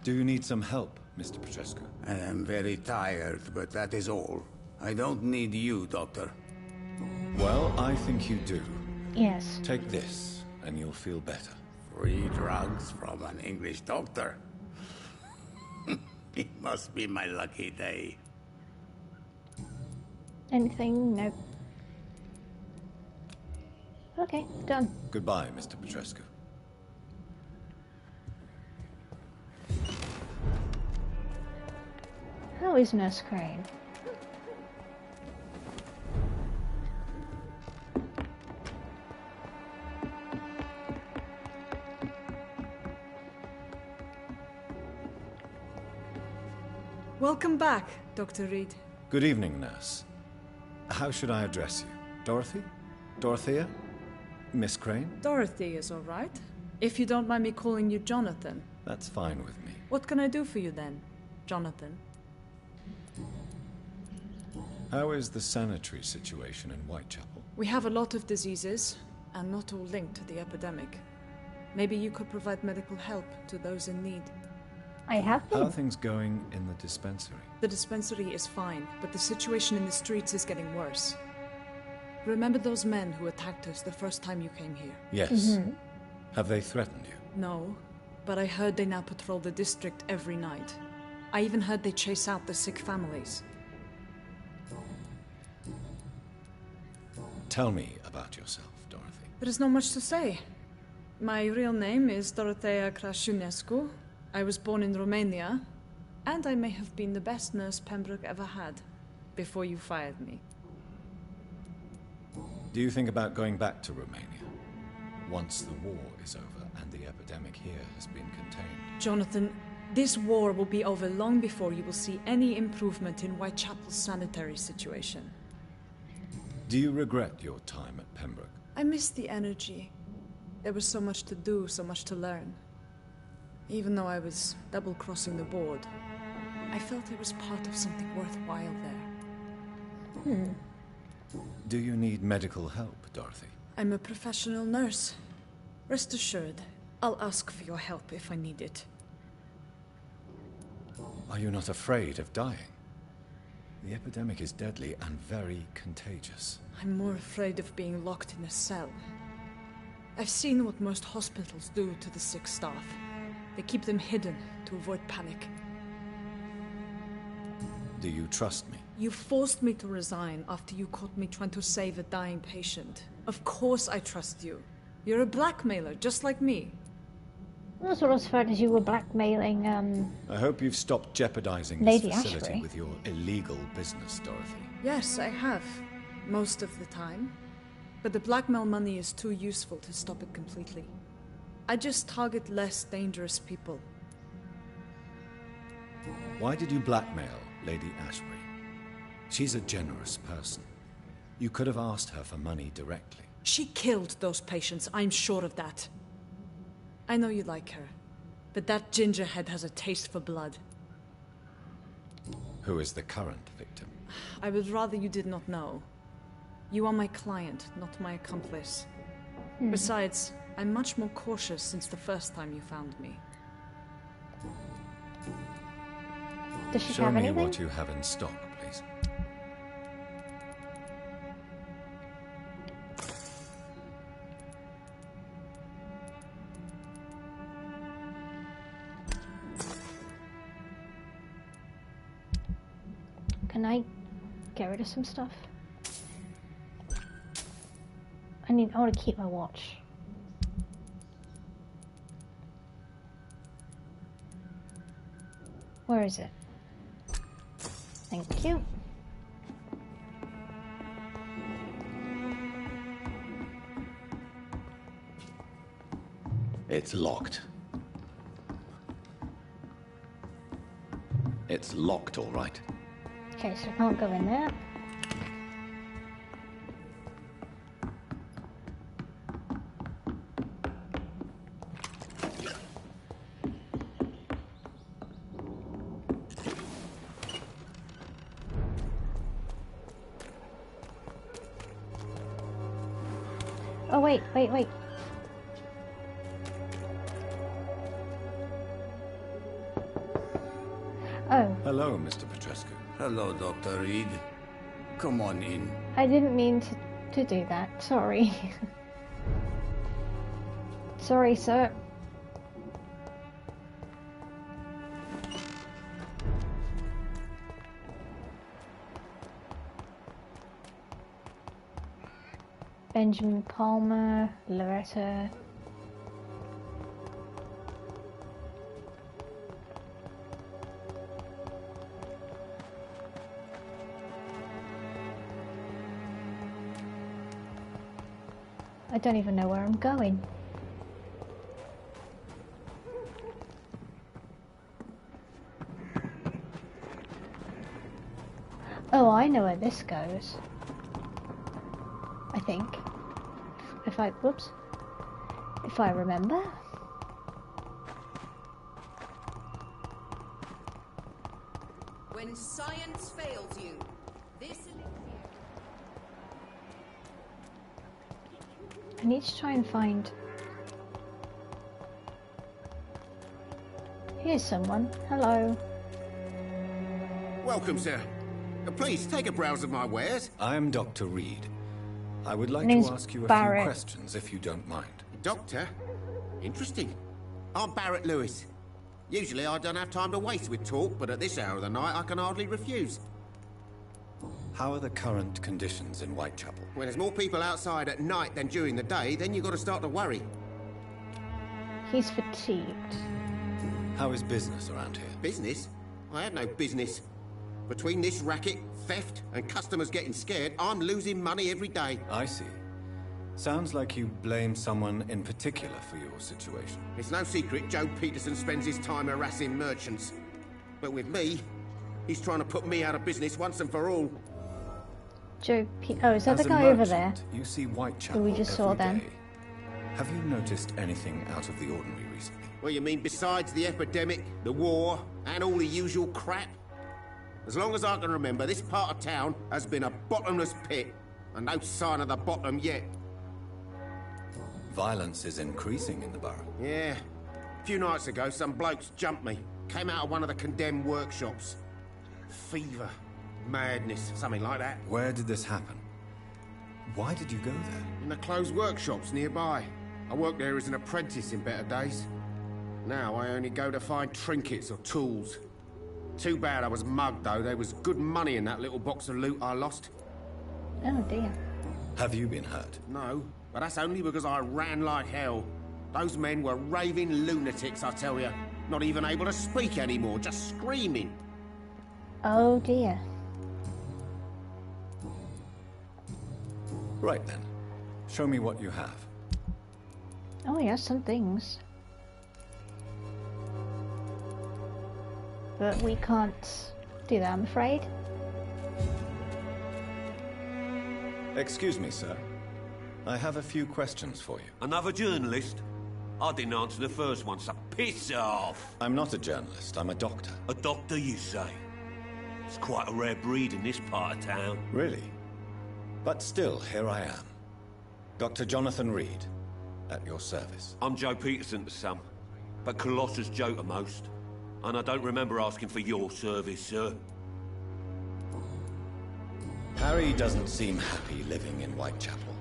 Do you need some help, Mr. Petrescu? I am very tired, but that is all. I don't need you, Doctor. Well, I think you do. Yes. Take this, and you'll feel better. Free drugs from an English doctor. It must be my lucky day. Anything? Nope. Okay, done. Goodbye, Mr. Petrescu. How is Nurse Crane? Welcome back, Dr. Reed. Good evening, nurse. How should I address you? Dorothy? Dorothea? Miss Crane? Dorothy is all right. If you don't mind me calling you Jonathan. That's fine with me. What can I do for you then, Jonathan? How is the sanitary situation in Whitechapel? We have a lot of diseases, and not all linked to the epidemic. Maybe you could provide medical help to those in need. I have been. How are things going in the dispensary? The dispensary is fine, but the situation in the streets is getting worse. Remember those men who attacked us the first time you came here? Yes. Have they threatened you? No, but I heard they now patrol the district every night. I even heard they chase out the sick families. Tell me about yourself, Dorothy. There is not much to say. My real name is Dorothea Crasciunescu. I was born in Romania, and I may have been the best nurse Pembroke ever had, before you fired me. Do you think about going back to Romania once the war is over and the epidemic here has been contained? Jonathan, this war will be over long before you will see any improvement in Whitechapel's sanitary situation. Do you regret your time at Pembroke? I miss the energy. There was so much to do, so much to learn. Even though I was double-crossing the board, I felt I was part of something worthwhile there. Do you need medical help, Dorothy? I'm a professional nurse. Rest assured, I'll ask for your help if I need it. Are you not afraid of dying? The epidemic is deadly and very contagious. I'm more afraid of being locked in a cell. I've seen what most hospitals do to the sick staff. They keep them hidden to avoid panic. Do you trust me? You forced me to resign after you caught me trying to save a dying patient. Of course I trust you. You're a blackmailer, just like me. That's what I was afraid as you were blackmailing, I hope you've stopped jeopardizing Lady this facility Ashbury. with your illegal business, Dorothy. Yes, I have. Most of the time. But the blackmail money is too useful to stop it completely. I just target less dangerous people. Why did you blackmail Lady Ashbury? She's a generous person. You could have asked her for money directly. She killed those patients, I'm sure of that. I know you like her, but that gingerhead has a taste for blood. Who is the current victim? I would rather you did not know. You are my client, not my accomplice. Besides, I'm much more cautious since the first time you found me. Does she Show have me anything? what you have in stock, please. Can I get rid of some stuff? I want to keep my watch. Where is it? Thank you. It's locked. It's locked, all right. Okay, so I can't go in there. Oh, wait. Oh. Hello, Mr. Petrescu. Hello, Dr. Reed. Come on in. I didn't mean to do that. Sorry. Sorry, sir. Benjamin Palmer, Loretta. I don't even know where I'm going. Oh, I know where this goes. I think. If I remember. When science fails you, this I need to try and find... Here's someone. Hello. Welcome, sir. Please, take a browse of my wares. I'm Dr. Reed. I would like Name's to ask you a Barrett. few questions, if you don't mind. Doctor? Interesting. I'm Barrett Lewis. Usually I don't have time to waste with talk, but at this hour of the night I can hardly refuse. How are the current conditions in Whitechapel? When there's more people outside at night than during the day, then you've got to start to worry. He's fatigued. How is business around here? Business? I have no business. Between this racket, theft, and customers getting scared, I'm losing money every day. I see. Sounds like you blame someone in particular for your situation. It's no secret Joe Peterson spends his time harassing merchants. But with me, he's trying to put me out of business once and for all. Oh, is that As the guy a over there? merchant, you see Whitechapel Who we just saw every then? day. Have you noticed anything out of the ordinary recently? Well, you mean besides the epidemic, the war, and all the usual crap? As long as I can remember, this part of town has been a bottomless pit, and no sign of the bottom yet. Violence is increasing in the borough. Yeah. A few nights ago, some blokes jumped me. Came out of one of the condemned workshops. Fever, madness, something like that. Where did this happen? Why did you go there? In the closed workshops nearby. I worked there as an apprentice in better days. Now I only go to find trinkets or tools. Too bad I was mugged, though. There was good money in that little box of loot I lost. Oh, dear. Have you been hurt? No, but that's only because I ran like hell. Those men were raving lunatics, I tell you. Not even able to speak anymore, just screaming. Oh, dear. Right then. Show me what you have. Oh, yeah, some things. But we can't do that, I'm afraid. Excuse me, sir. I have a few questions for you. Another journalist? I didn't answer the first one, so piss off! I'm not a journalist, I'm a doctor. A doctor, you say? It's quite a rare breed in this part of town. Really? But still, here I am. Dr. Jonathan Reed, at your service. I'm Joe Peterson to some, but Colossus Joe to most. And I don't remember asking for your service, sir. Harry doesn't seem happy living in Whitechapel.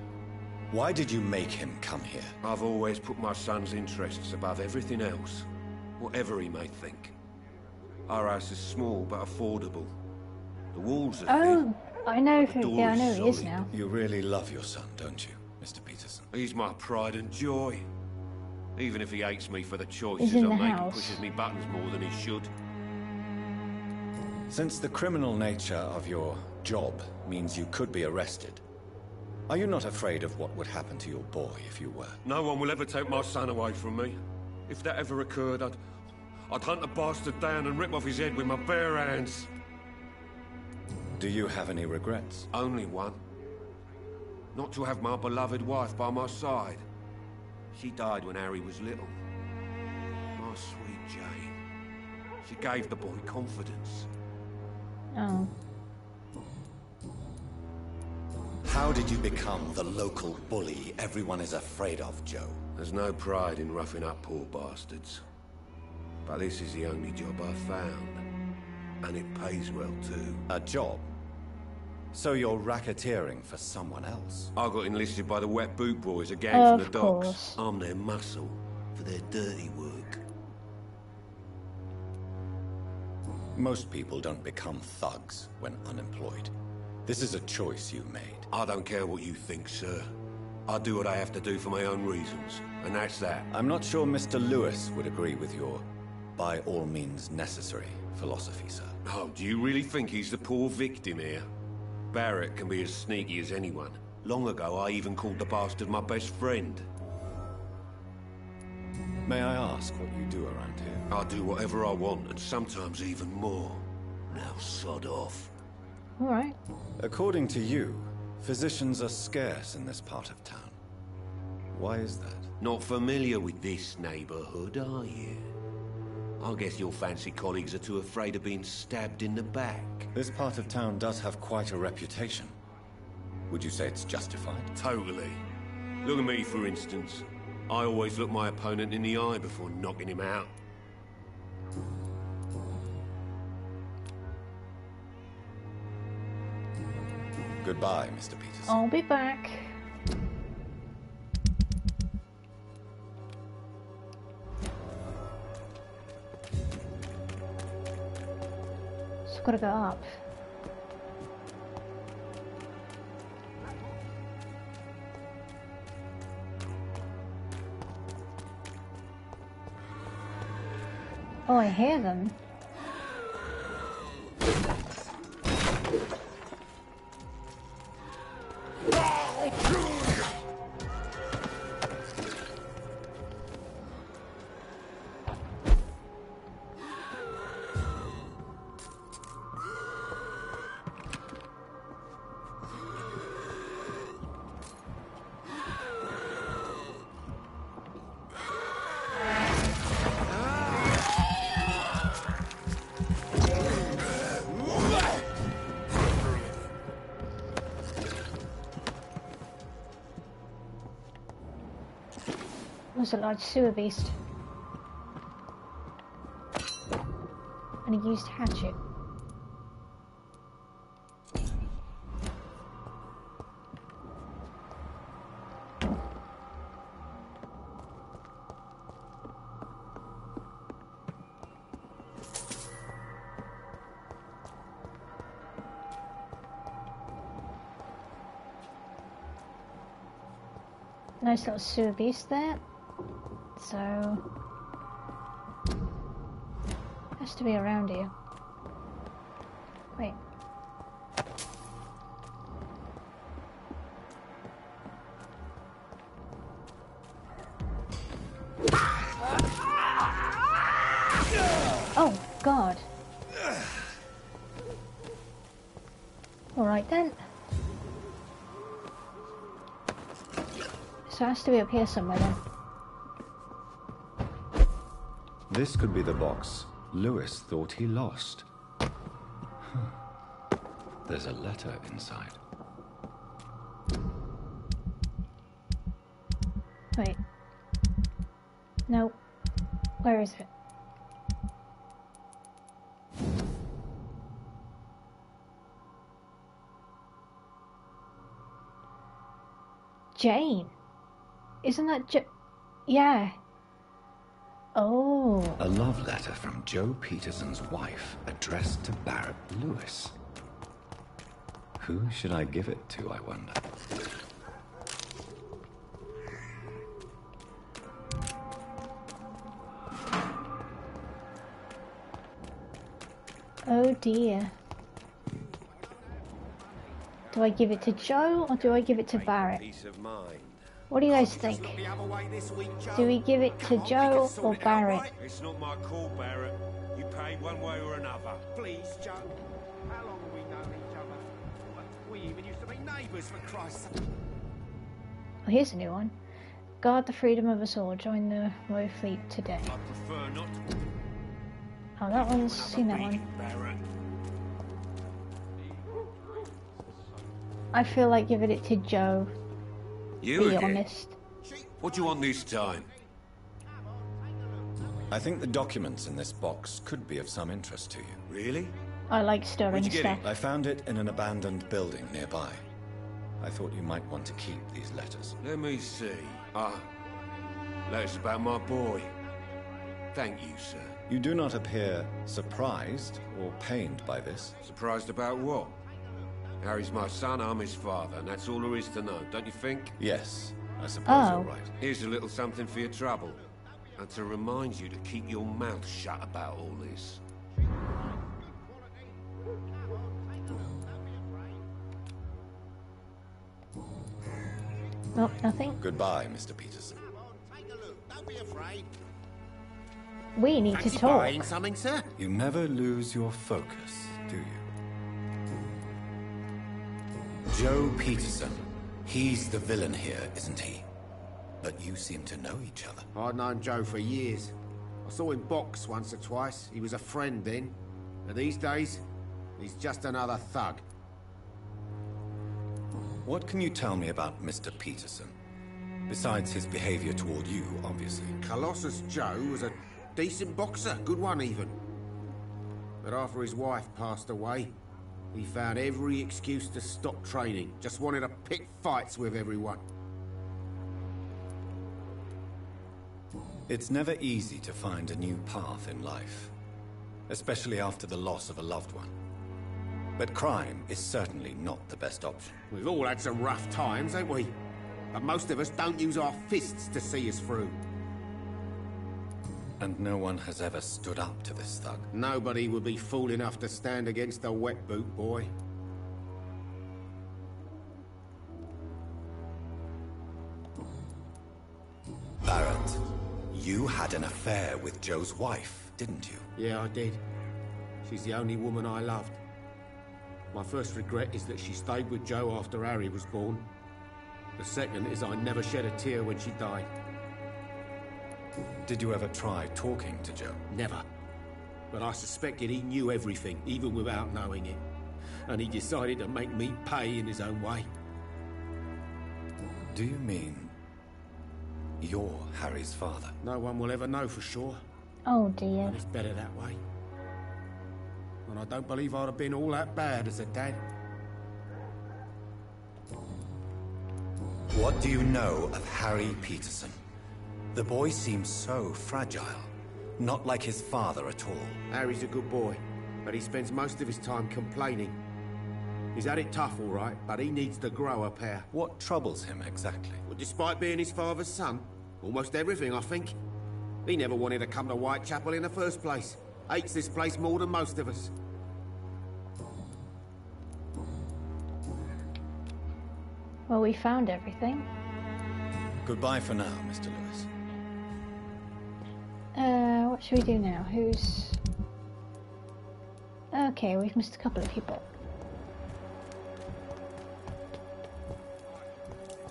Why did you make him come here? I've always put my son's interests above everything else, whatever he may think. Our house is small but affordable. The walls are thin. I know The who. door Yeah, I know is who he is solid. now. You really love your son, don't you, Mr. Peterson? He's my pride and joy. Even if he hates me for the He's choices in I the make and house. pushes me buttons more than he should. Since the criminal nature of your job means you could be arrested, are you not afraid of what would happen to your boy if you were? No one will ever take my son away from me. If that ever occurred, I'd hunt the bastard down and rip off his head with my bare hands. Do you have any regrets? Only one. Not to have my beloved wife by my side. She died when Harry was little. My sweet Jane. She gave the boy confidence. Oh. How did you become the local bully everyone is afraid of, Joe? There's no pride in roughing up poor bastards. But this is the only job I've found. And it pays well, too. A job? So you're racketeering for someone else? I got enlisted by the Wet Boot Boys, a gang Of from the docks. course. I'm their muscle for their dirty work. Most people don't become thugs when unemployed. This is a choice you made. I don't care what you think, sir. I do what I have to do for my own reasons, and that's that. I'm not sure Mr. Lewis would agree with your by all means necessary philosophy, sir. Oh, do you really think he's the poor victim here? Barrett can be as sneaky as anyone. Long ago, I even called the bastard my best friend. May I ask what you do around here? I do whatever I want, and sometimes even more. Now sod off. All right. According to you, physicians are scarce in this part of town. Why is that? Not familiar with this neighborhood, are you? I guess your fancy colleagues are too afraid of being stabbed in the back. This part of town does have quite a reputation. Would you say it's justified? Totally. Look at me, for instance. I always look my opponent in the eye before knocking him out. Goodbye, Mr. Peters. I'll be back. So I've got to go up. Oh, I hear them. Was a large sewer beast. And he used hatchet. Nice little sewer beast there. So has to be around here. Wait. Oh God. All right then. So it has to be up here somewhere then. This could be the box Lewis thought he lost. There's a letter inside. Wait. No. Where is it? Jane. Isn't that yeah. Oh. A love letter from Joe Peterson's wife, addressed to Barrett Lewis. Who should I give it to, I wonder? Oh dear. Do I give it to Joe or do I give it to Barrett? Peace of mind. What do you guys think? Do we give it to Joe or Barrett? It's not my call, Barrett. You pay one way or another. Please, Joe. How long have we known each other? We even used to be neighbours, for Christ's sake. Oh, here's a new one. Guard the freedom of us all. Join the Royal Fleet today. I prefer not to. Oh, that one's seen that one. Barrett. I feel like giving it to Joe. You Be again? honest. What do you want this time? I think the documents in this box could be of some interest to you. Really? I like stirring Where'd you get stuff. it? I found it in an abandoned building nearby. I thought you might want to keep these letters. Let me see. Letters about my boy. Thank you, sir. You do not appear surprised or pained by this. Surprised about what? Harry's my son, I'm his father, and that's all there is to know, don't you think? Yes, I suppose you're right. Here's a little something for your trouble. And to remind you to keep your mouth shut about all this. Nope, nothing. Goodbye, Mr. Peterson. Don't be afraid. We need to talk. Buying something, sir? You never lose your focus, do you? Joe Peterson. He's the villain here, isn't he? But you seem to know each other. I'd known Joe for years. I saw him box once or twice. He was a friend then. And these days, he's just another thug. What can you tell me about Mr. Peterson? Besides his behavior toward you, obviously. Colossus Joe was a decent boxer, good one even. But after his wife passed away, he found every excuse to stop training. Just wanted to pick fights with everyone. It's never easy to find a new path in life, especially after the loss of a loved one. But crime is certainly not the best option. We've all had some rough times, ain't we? But most of us don't use our fists to see us through. And no one has ever stood up to this thug. Nobody would be fool enough to stand against a wet boot boy. Barrett, you had an affair with Joe's wife, didn't you? Yeah, I did. She's the only woman I loved. My first regret is that she stayed with Joe after Harry was born. The second is I never shed a tear when she died. Did you ever try talking to Joe? Never. But I suspected he knew everything, even without knowing it. And he decided to make me pay in his own way. Do you mean you're Harry's father? No one will ever know for sure. Oh dear. And it's better that way. And I don't believe I'd have been all that bad as a dad. What do you know of Harry Peterson? The boy seems so fragile. Not like his father at all. Harry's a good boy, but he spends most of his time complaining. He's had it tough, all right, but he needs to grow a pair. What troubles him exactly? Well, despite being his father's son, almost everything, I think. He never wanted to come to Whitechapel in the first place. Hates this place more than most of us. Well, we found everything. Goodbye for now, Mr. Lewis. What should we do now? Who's... Okay, we've missed a couple of people.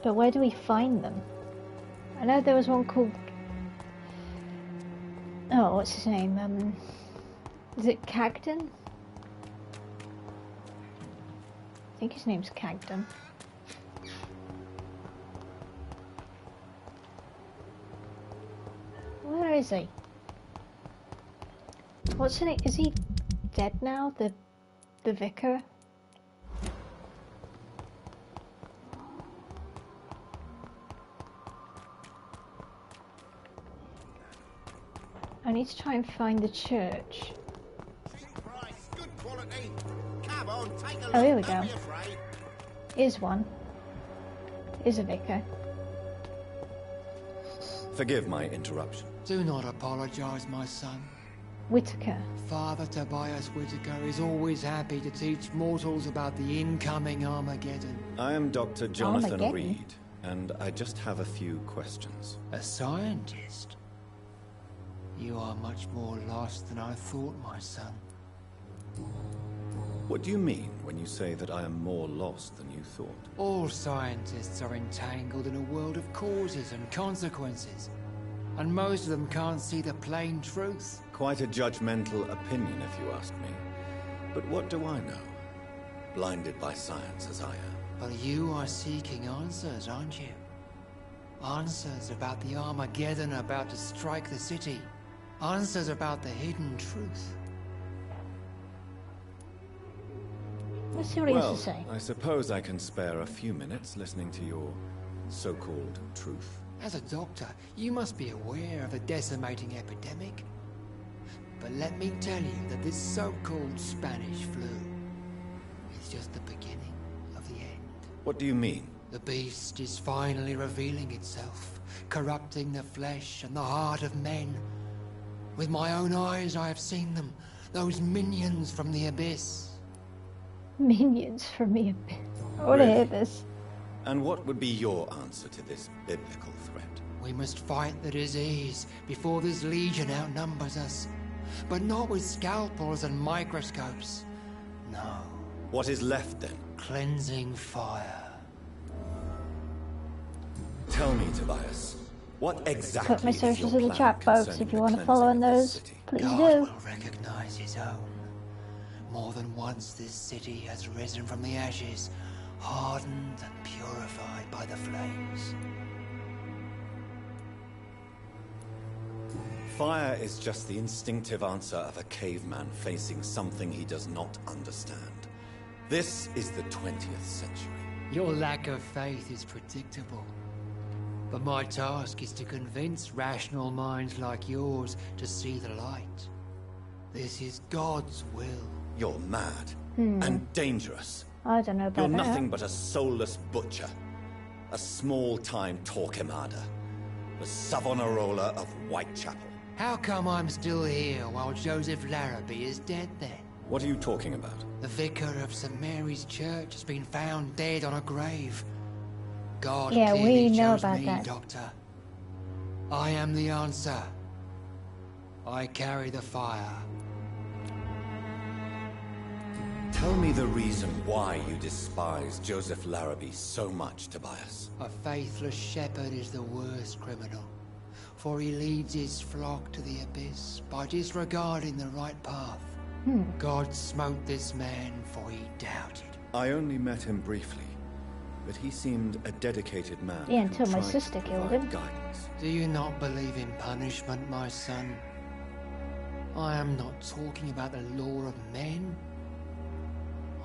But where do we find them? I know there was one called... Oh, what's his name? Is it Cagden? I think his name's Cagden. Where is he? What's in it? Is he dead now? The vicar? I need to try and find the church. Oh, here we go. Here's one. Here's a vicar. Forgive my interruption. Do not apologize, my son. Whitaker. Father Tobias Whitaker is always happy to teach mortals about the incoming Armageddon. I am Dr. Jonathan Reed, and I just have a few questions. A scientist? You are much more lost than I thought, my son. What do you mean when you say that I am more lost than you thought? All scientists are entangled in a world of causes and consequences, and most of them can't see the plain truth. Quite a judgmental opinion, if you ask me. But what do I know? Blinded by science as I am. But you are seeking answers, aren't you? Answers about the Armageddon about to strike the city. Answers about the hidden truth. Let's see what he has to say. I suppose I can spare a few minutes listening to your so-called truth. As a doctor, you must be aware of the decimating epidemic. But let me tell you that this so-called Spanish flu is just the beginning. What do you mean? The beast is finally revealing itself, corrupting the flesh and the heart of men. With my own eyes I have seen them, those minions from the abyss. Minions from the abyss. I want to hear this. And what would be your answer to this biblical threat? We must fight the disease before this legion outnumbers us. But not with scalpels and microscopes. No. What is left then? Cleansing fire. Tell me, Tobias, what exactly Put my is your socials in the plan chat box concerning if you the want to follow on cleansing of this those. city? Please God do. will recognize his own. More than once this city has risen from the ashes, hardened and purified by the flames. Fire is just the instinctive answer of a caveman facing something he does not understand. This is the 20th century. Your lack of faith is predictable. But my task is to convince rational minds like yours to see the light. This is God's will. You're mad and dangerous. I don't know about You're that. nothing but a soulless butcher. A small-time Torquemada. The Savonarola of Whitechapel. How come I'm still here while Joseph Larrabee is dead then? What are you talking about? The vicar of St. Mary's Church has been found dead on a grave. God Yeah, clearly we know chose about me, that. Doctor. I am the answer. I carry the fire. Tell me the reason why you despise Joseph Larrabee so much, Tobias. A faithless shepherd is the worst criminal, for he leads his flock to the abyss by disregarding the right path. God smote this man, for he doubted. I only met him briefly, but he seemed a dedicated man. Yeah, who until my tried to sister killed provide him. Guidance. Do you not believe in punishment, my son? I am not talking about the law of men.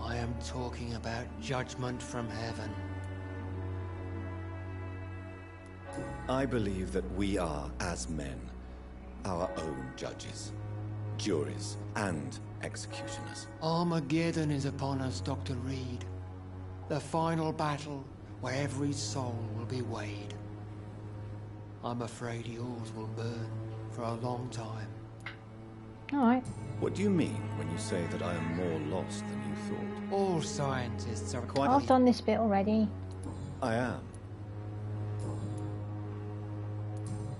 I am talking about judgment from heaven. I believe that we are, as men, our own judges, juries, and executioners. Armageddon is upon us, Dr. Reed. The final battle where every soul will be weighed. I'm afraid yours will burn for a long time. Alright. What do you mean when you say that I am more lost than you thought? All scientists are Quite I've done this bit already. I am.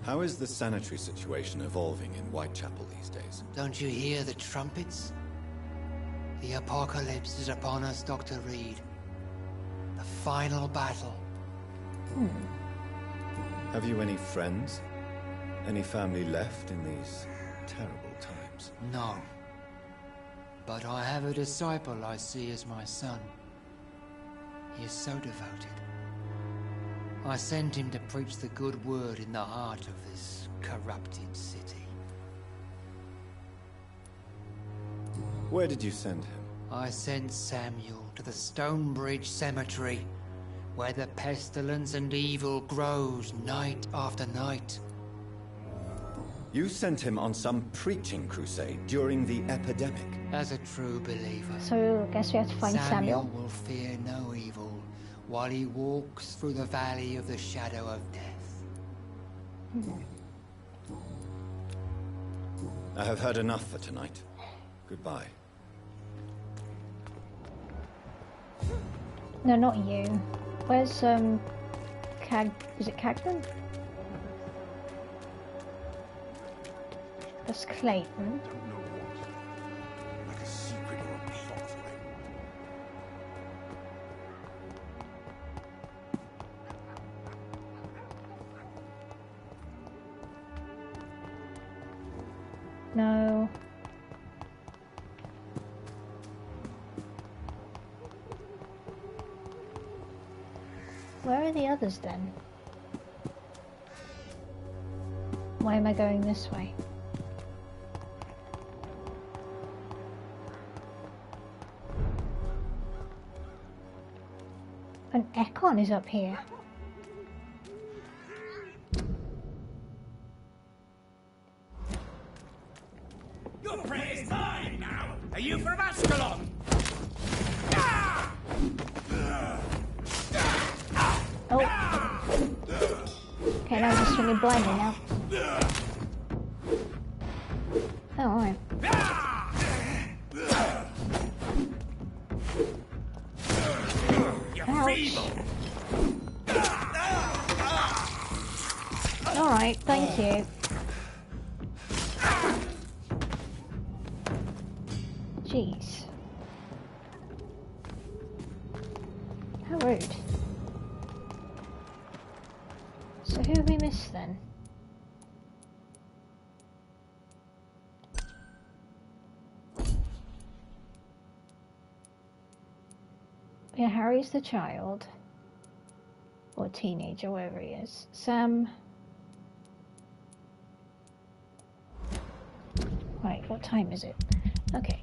How is the sanitary situation evolving in Whitechapel these days? Don't you hear the trumpets? The apocalypse is upon us, Dr. Reed. The final battle. Have you any friends? Any family left in these terrible times? No. But I have a disciple I see as my son. He is so devoted. I sent him to preach the good word in the heart of this corrupted city. Where did you send him? I sent Samuel to the Stonebridge Cemetery, where the pestilence and evil grows night after night. You sent him on some preaching crusade during the epidemic. As a true believer, So I guess we have to find Samuel. will fear no evil while he walks through the valley of the shadow of death. I have heard enough for tonight. Goodbye. No, not you. Where's is it Cagden? That's Clayton. Like a secret or a plot. No. Where are the others then? Why am I going this way? An Ekon is up here. Your prey is mine now! Are you from Ascalon? Ah! Oh. Okay, now I'm just swinging blindly now. Oh, alright. Ouch. Alright, thank you. Jeez. How rude. So who have we missed then? Yeah, Harry's the child. Or teenager, wherever he is. Sam. Right, what time is it? Okay.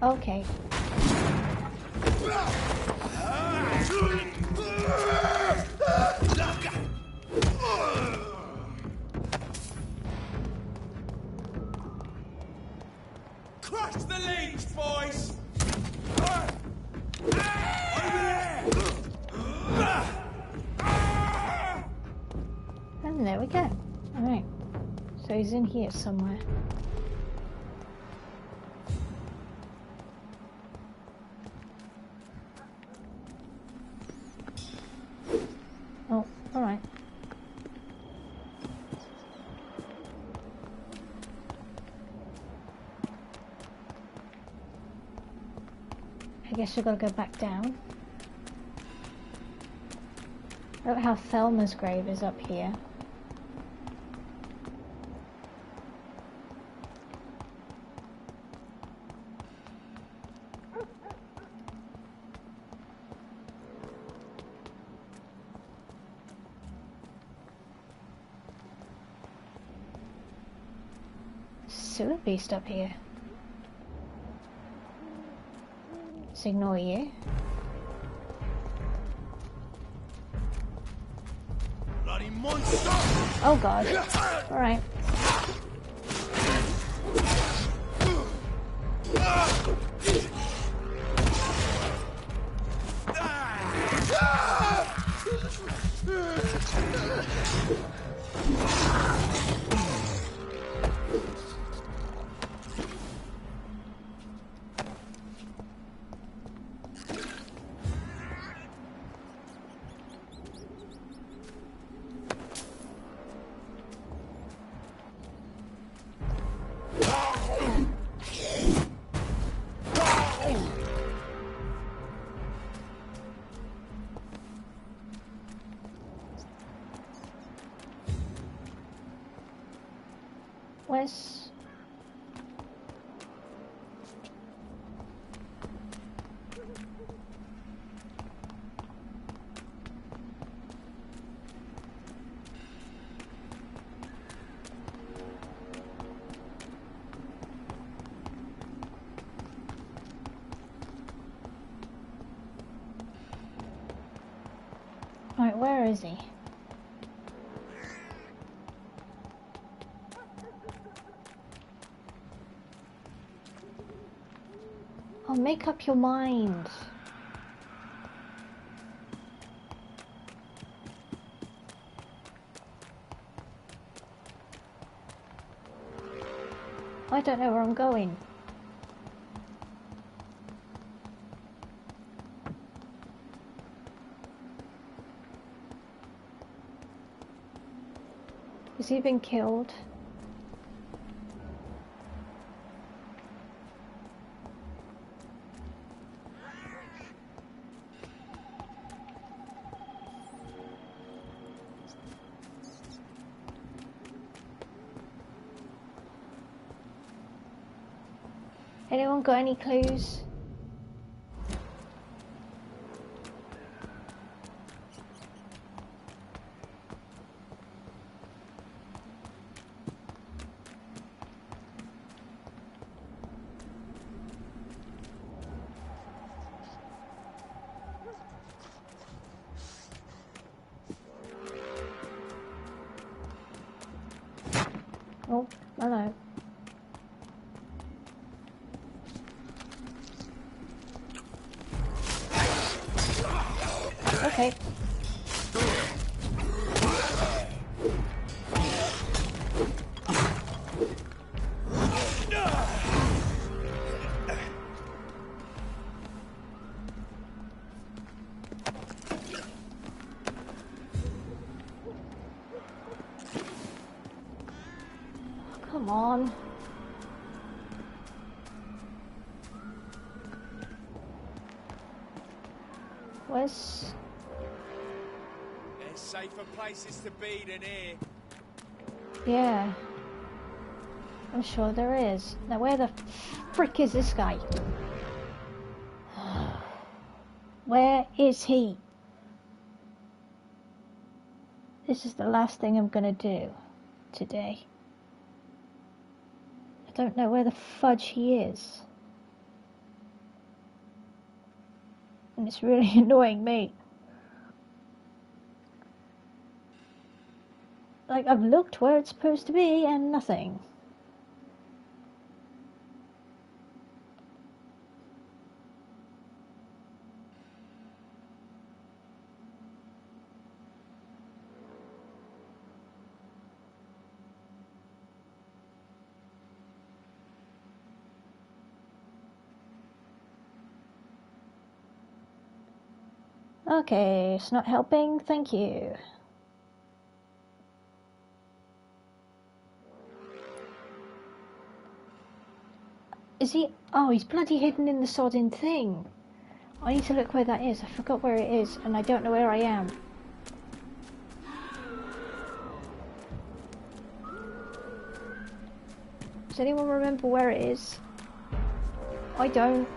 Okay. Crush the leech, boys! And there we go. Alright. So he's in here somewhere. Oh, alright. I guess we've got to go back down. Look how Thelma's grave is up here. Sewer beast up here. Let's ignore you. Bloody monster! Oh god. Alright. Where's... Right, where is he? Oh, make up your mind. I don't know where I'm going. Has he been killed? Anyone got any clues? Oh, hello. Okay. Come on. Where's... There's safer places to be than here. Yeah. I'm sure there is. Now where the frick is this guy? Where is he? This is the last thing I'm gonna do today. I don't know where the fudge he is. And it's really annoying me. Like, I've looked where it's supposed to be and nothing. Okay, it's not helping, thank you. Is he? Oh, he's bloody hidden in the sodding thing. I need to look where that is. I forgot where it is, and I don't know where I am. Does anyone remember where it is? I don't.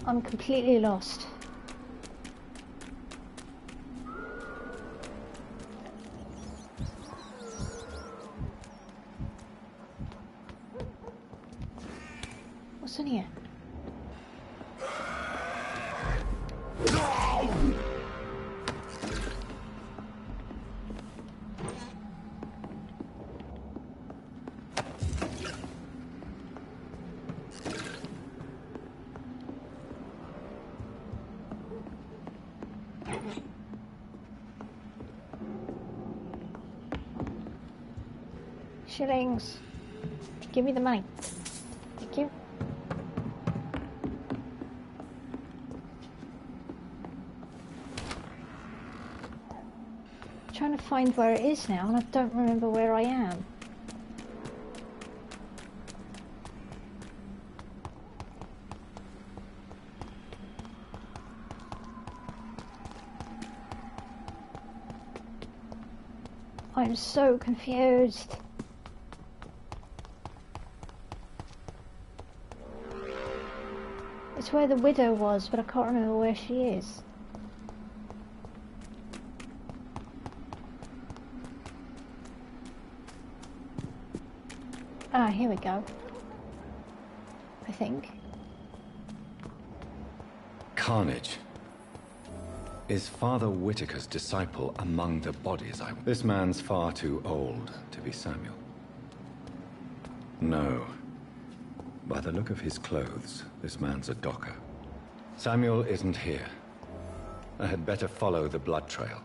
I'm completely lost. What's in here? Shillings. Give me the money. Thank you. I'm trying to find where it is now, and I don't remember where I am. I'm so confused. It's where the widow was, but I can't remember where she is. Ah, here we go. I think. Carnage. Is Father Whitaker's disciple among the bodies? This man's far too old to be Samuel. No. By the look of his clothes, this man's a docker. Samuel isn't here. I had better follow the blood trail.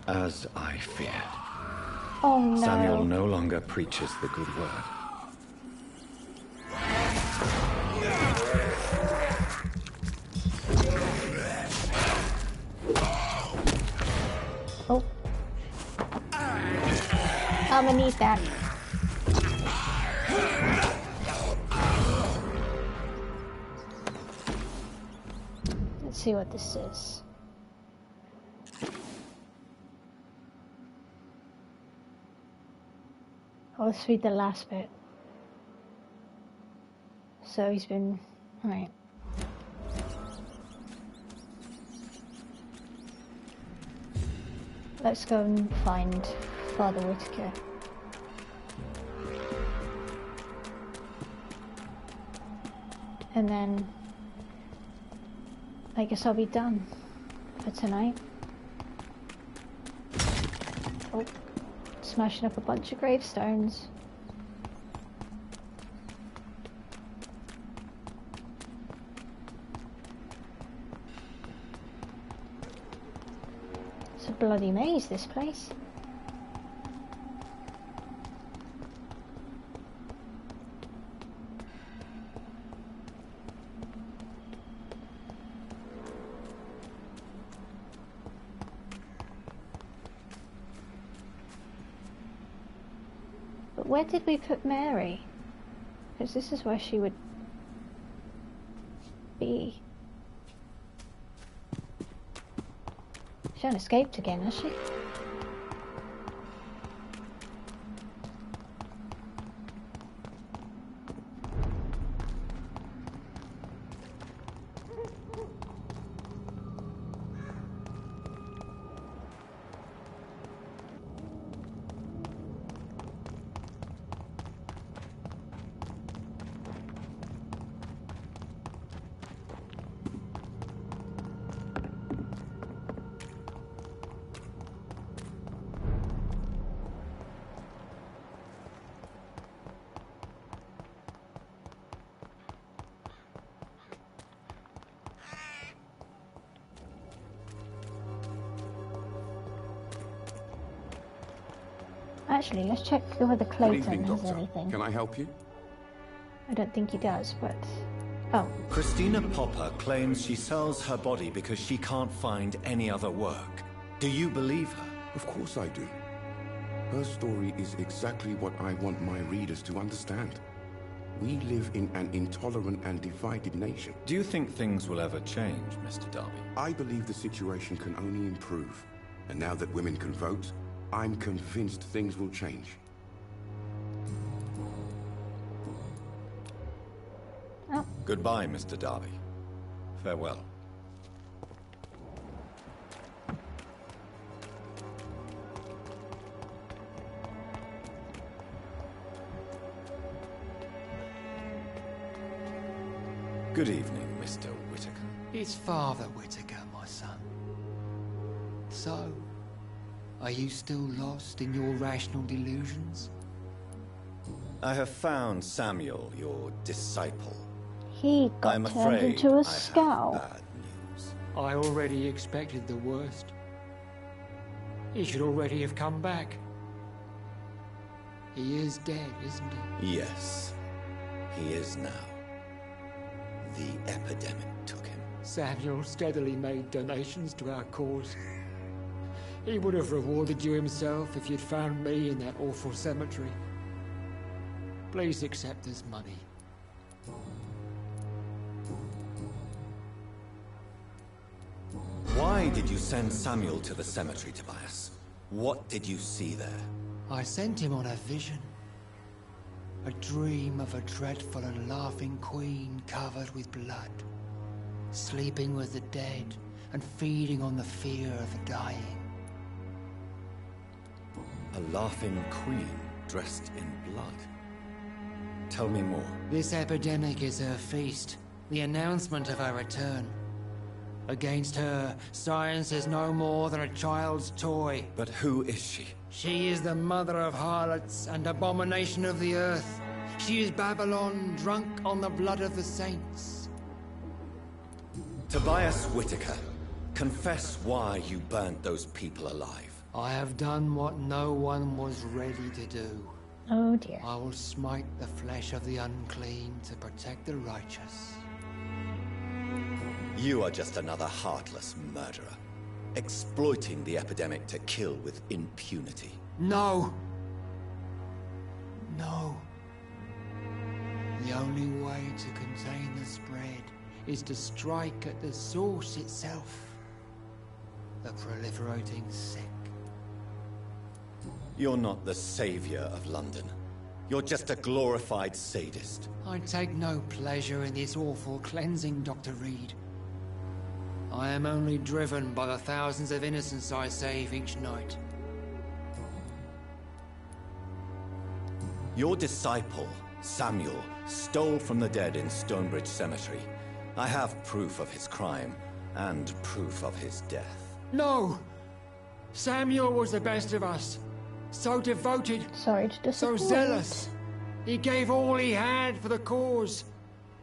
As I feared. Oh no. Samuel no longer preaches the good word. Oh. I'm gonna need that. Let's see what this is. Oh, let's read the last bit. So he's been... Right. Let's go and find Father Whitaker. And then I guess I'll be done for tonight. Oh, smashing up a bunch of gravestones. It's a bloody maze, this place. Where did we put Mary? Because this is where she would be. She hasn't escaped again, has she? Actually, let's check whether Clayton has anything. Can I help you? I don't think he does, but... Oh. Christina Popper claims she sells her body because she can't find any other work. Do you believe her? Of course I do. Her story is exactly what I want my readers to understand. We live in an intolerant and divided nation. Do you think things will ever change, Mr. Darby? I believe the situation can only improve. And now that women can vote, I'm convinced things will change. Oh. Goodbye, Mr. Darby. Farewell. Good evening, Mr. Whitaker. It's Father Whitaker, my son. So, are you still lost in your rational delusions? I have found Samuel, your disciple. He got I'm turned afraid into I a have skull. bad news. I already expected the worst. He should already have come back. He is dead, isn't he? Yes, he is now. The epidemic took him. Samuel steadily made donations to our cause. He would have rewarded you himself if you'd found me in that awful cemetery. Please accept this money. Why did you send Samuel to the cemetery, Tobias? What did you see there? I sent him on a vision. A dream of a dreadful and laughing queen covered with blood, sleeping with the dead and feeding on the fear of the dying. A laughing queen dressed in blood. Tell me more. This epidemic is her feast, the announcement of her return. Against her, science is no more than a child's toy. But who is she? She is the mother of harlots and abomination of the earth. She is Babylon, drunk on the blood of the saints. Tobias Whitaker, confess why you burnt those people alive. I have done what no one was ready to do. Oh dear. I will smite the flesh of the unclean to protect the righteous. You are just another heartless murderer, exploiting the epidemic to kill with impunity. No! No. The only way to contain the spread is to strike at the source itself. The proliferating sick. You're not the savior of London. You're just a glorified sadist. I take no pleasure in this awful cleansing, Dr. Reed. I am only driven by the thousands of innocents I save each night. Your disciple, Samuel, stole from the dead in Stonebridge Cemetery. I have proof of his crime, and proof of his death. No! Samuel was the best of us. So devoted. Sorry to disappoint. So zealous. He gave all he had for the cause.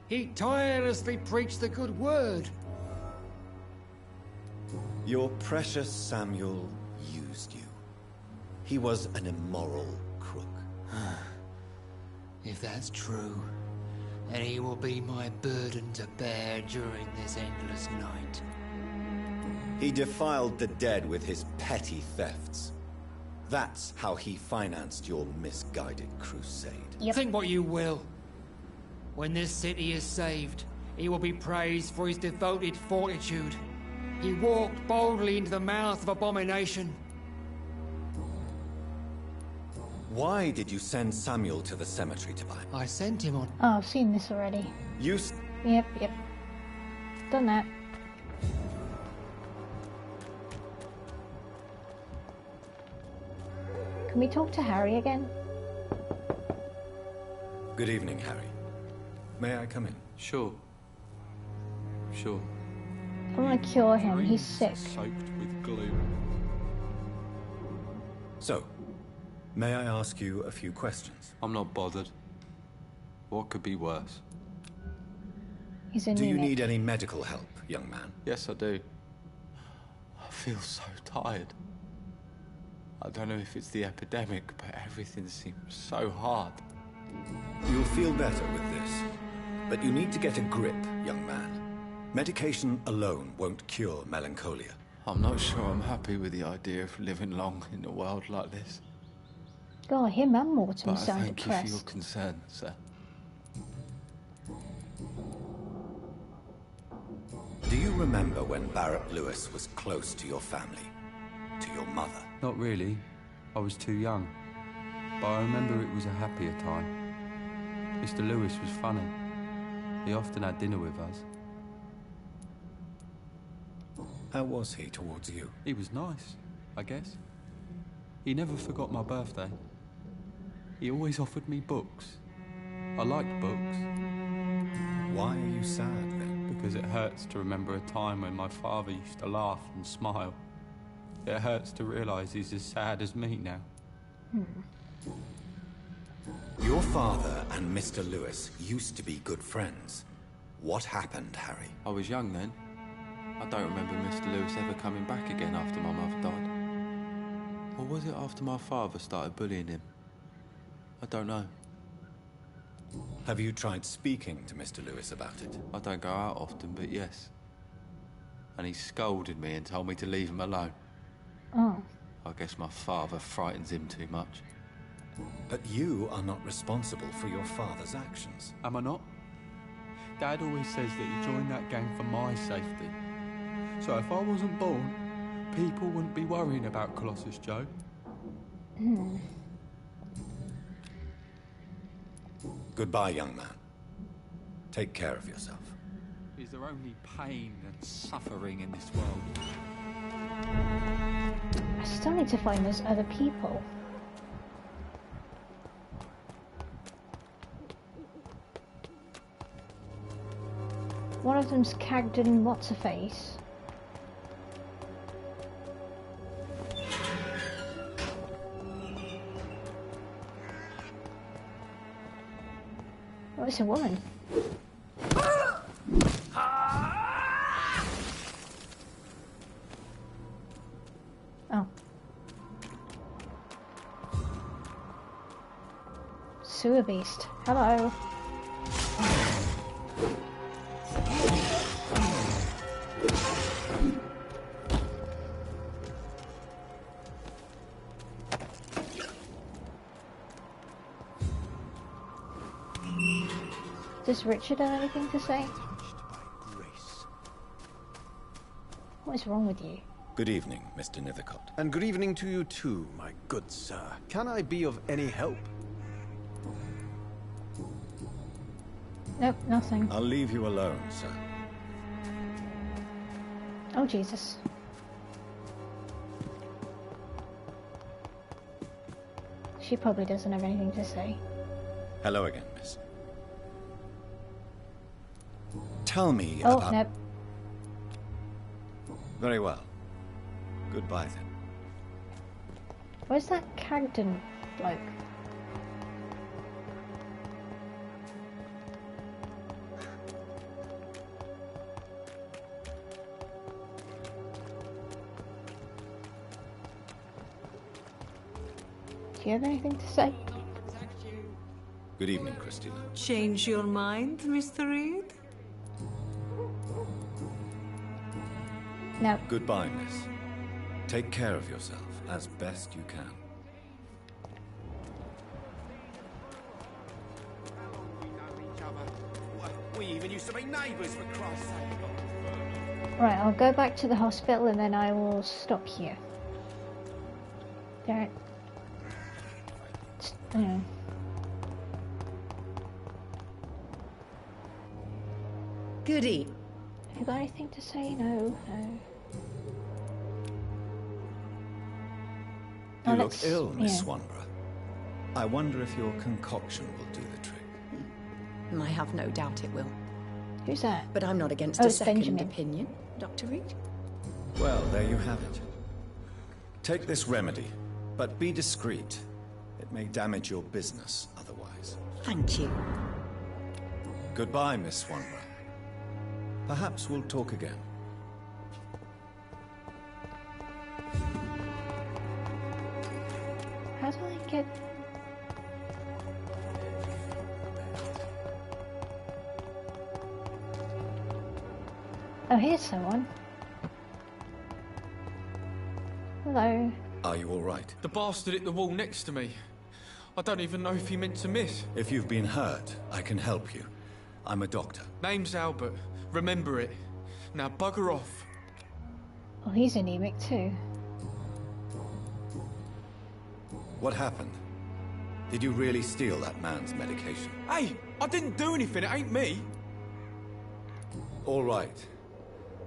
He tirelessly preached the good word. Your precious Samuel used you. He was an immoral crook. If that's true, then he will be my burden to bear during this endless night. He defiled the dead with his petty thefts. That's how he financed your misguided crusade. Think what you will. When this city is saved, he will be praised for his devoted fortitude. He walked boldly into the mouth of abomination. Why did you send Samuel to the cemetery to buy? I sent him on... Oh, I've seen this already. Yep. Done that. Can we talk to Harry again? Good evening, Harry. May I come in? Sure. I want to cure him. He's sick. Soaked with glue. So, may I ask you a few questions? I'm not bothered. What could be worse? He's a Do you need any medical help, young man? Yes, I do. I feel so tired. I don't know if it's the epidemic, but everything seems so hard. You'll feel better with this. But you need to get a grip, young man. Medication alone won't cure melancholia. I'm not sure I'm happy with the idea of living long in a world like this. God, him and Mortimer But I sound thank depressed. you for your concern, sir. Do you remember when Barrett Lewis was close to your family? To your mother? Not really. I was too young. But I remember it was a happier time. Mr. Lewis was funny. He often had dinner with us. How was he towards you? He was nice, I guess. He never forgot my birthday. He always offered me books. I liked books. Why are you sad then? Because it hurts to remember a time when my father used to laugh and smile. It hurts to realise he's as sad as me now. Your father and Mr. Lewis used to be good friends. What happened, Harry? I was young then. I don't remember Mr. Lewis ever coming back again after my mother died. Or was it after my father started bullying him? I don't know. Have you tried speaking to Mr. Lewis about it? I don't go out often, but yes. And he scolded me and told me to leave him alone. Oh. I guess my father frightens him too much. But you are not responsible for your father's actions. Am I not? Dad always says that he joined that gang for my safety. So if I wasn't born, people wouldn't be worrying about Colossus Joe. Goodbye, young man. Take care of yourself. Is there only pain and suffering in this world? I still need to find those other people. One of them's Cagden What's-a-Face. Oh, it's a woman. Oh. Sewer Beast. Hello. Does Richard have anything to say? What is wrong with you? Good evening, Mr. Nethercott. And good evening to you too, my good sir. Can I be of any help? Nope, nothing. I'll leave you alone, sir. Oh, Jesus. She probably doesn't have anything to say. Hello again, miss. Tell me Oh, about... nope. Very well. Goodbye, then. Where's that Cagden bloke? Do you have anything to say? Good evening, Christina. Change your mind, Mr. Reed? No. Goodbye, miss. Take care of yourself as best you can. We even used to be neighbours, for Christ's sake. Right, I'll go back to the hospital and then I will stop here. There. Goody. Have you got anything to say? No, no. You look ill, Miss Swanborough. I wonder if your concoction will do the trick. I have no doubt it will. Who's that? But I'm not against Oh, a it's second Benjamin. opinion, Dr. Reed. Well, there you have it. Take this remedy, but be discreet. It may damage your business otherwise. Thank you. Goodbye, Miss Swanborough. Perhaps we'll talk again. How do I get... Oh, here's someone. Hello. Are you all right? The bastard hit the wall next to me. I don't even know if he meant to miss. If you've been hurt, I can help you. I'm a doctor. Name's Albert. Remember it. Now bugger off. Oh, he's anemic too. What happened? Did you really steal that man's medication? Hey, I didn't do anything. It ain't me. All right.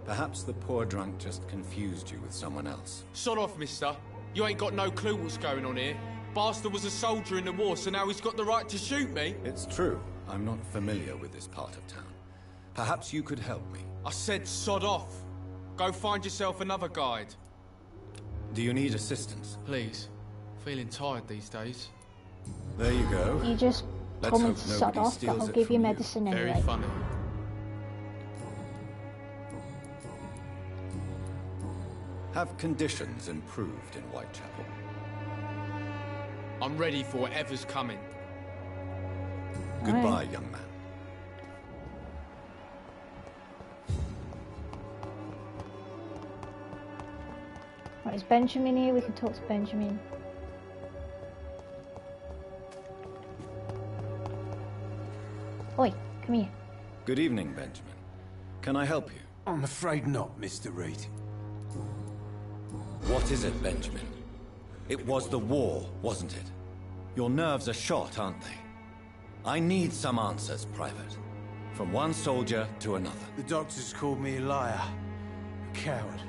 Perhaps the poor drunk just confused you with someone else. Sod off, mister. You ain't got no clue what's going on here. Bastard was a soldier in the war, so now he's got the right to shoot me. It's true. I'm not familiar with this part of town. Perhaps you could help me. I said sod off. Go find yourself another guide. Do you need assistance? Please. Feeling tired these days. There you go. You just Let's told me hope to sod nobody off, but steals I'll it give you from medicine anyway. Very funny. Have conditions improved in Whitechapel? I'm ready for whatever's coming. Goodbye, young man. Right, is Benjamin here? We can talk to Benjamin. Oi, come here. Good evening, Benjamin. Can I help you? I'm afraid not, Mr. Reed. What is it, Benjamin? It was the war, wasn't it? Your nerves are shot, aren't they? I need some answers, Private. From one soldier to another. The doctors called me a liar. A coward.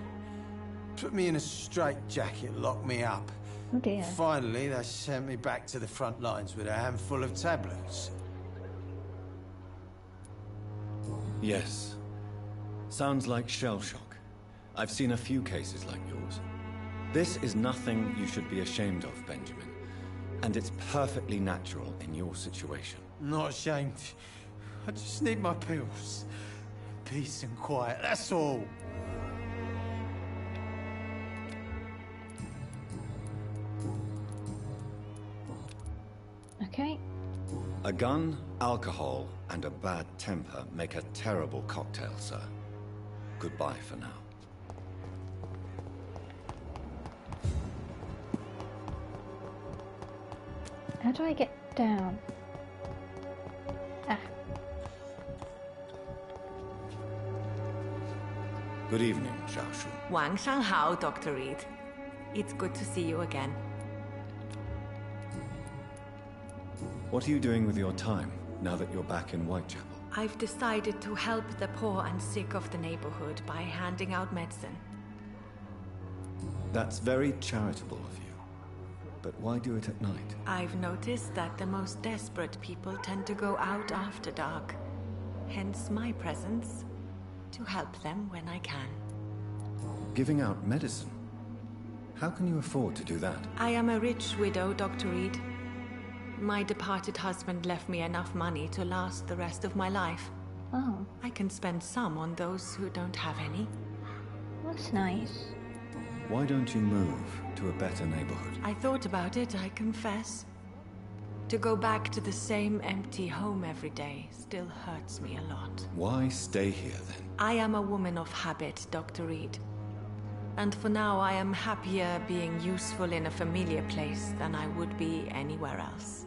Put me in a straitjacket, locked me up. Oh dear. Finally, they sent me back to the front lines with a handful of tablets. Yes. Sounds like shell shock. I've seen a few cases like yours. This is nothing you should be ashamed of, Benjamin. And it's perfectly natural in your situation. Not ashamed. I just need my pills. Peace and quiet, that's all. Okay. A gun, alcohol, and a bad temper make a terrible cocktail, sir. Goodbye for now. How do I get down? Ah. Good evening, Xiaoshu. 晚上好, Dr. Reed. It's good to see you again. What are you doing with your time, now that you're back in Whitechapel? I've decided to help the poor and sick of the neighborhood by handing out medicine. That's very charitable of you. But why do it at night? I've noticed that the most desperate people tend to go out after dark. Hence my presence, to help them when I can. Giving out medicine? How can you afford to do that? I am a rich widow, Dr. Reed. My departed husband left me enough money to last the rest of my life. Oh. I can spend some on those who don't have any. That's nice. Why don't you move to a better neighborhood? I thought about it, I confess. To go back to the same empty home every day still hurts me a lot. Why stay here then? I am a woman of habit, Dr. Reed. And for now, I am happier being useful in a familiar place than I would be anywhere else.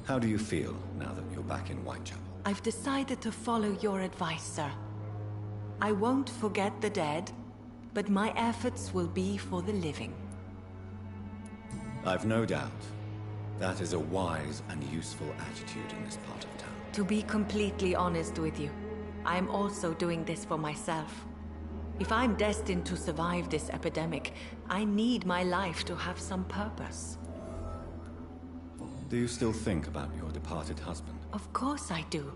How do you feel now that you're back in Whitechapel? I've decided to follow your advice, sir. I won't forget the dead, but my efforts will be for the living. I've no doubt. That is a wise and useful attitude in this part of town. To be completely honest with you, I'm also doing this for myself. If I'm destined to survive this epidemic, I need my life to have some purpose. Do you still think about your departed husband? Of course I do.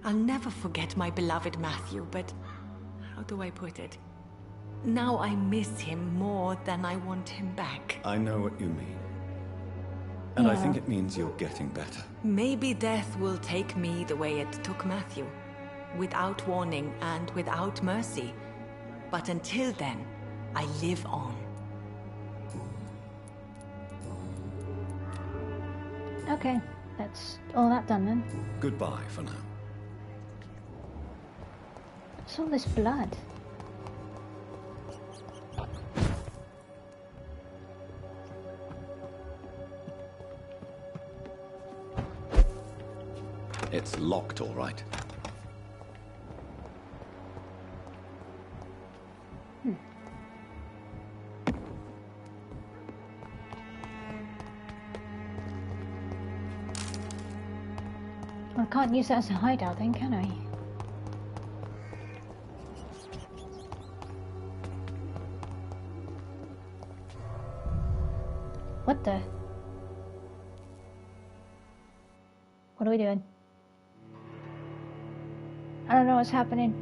I'll never forget my beloved Matthew, but how do I put it? Now I miss him more than I want him back. I know what you mean. And I think it means you're getting better. Maybe death will take me the way it took Matthew. Without warning and without mercy. But until then, I live on. Okay, that's all that done then. Goodbye for now. What's all this blood? It's locked, all right. I can't use that as a hideout then, can I? What the? What are we doing? I don't know what's happening.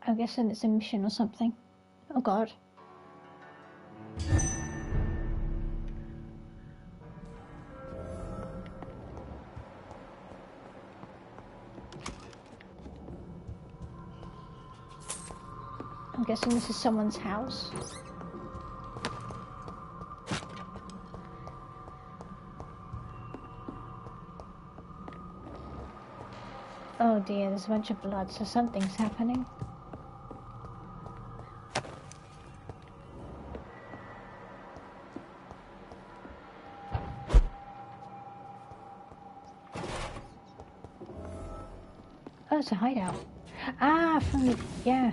I'm guessing it's a mission or something. Oh god. I'm guessing this is someone's house. Oh dear, there's a bunch of blood, so something's happening. Oh, it's a hideout. Ah, from the... yeah.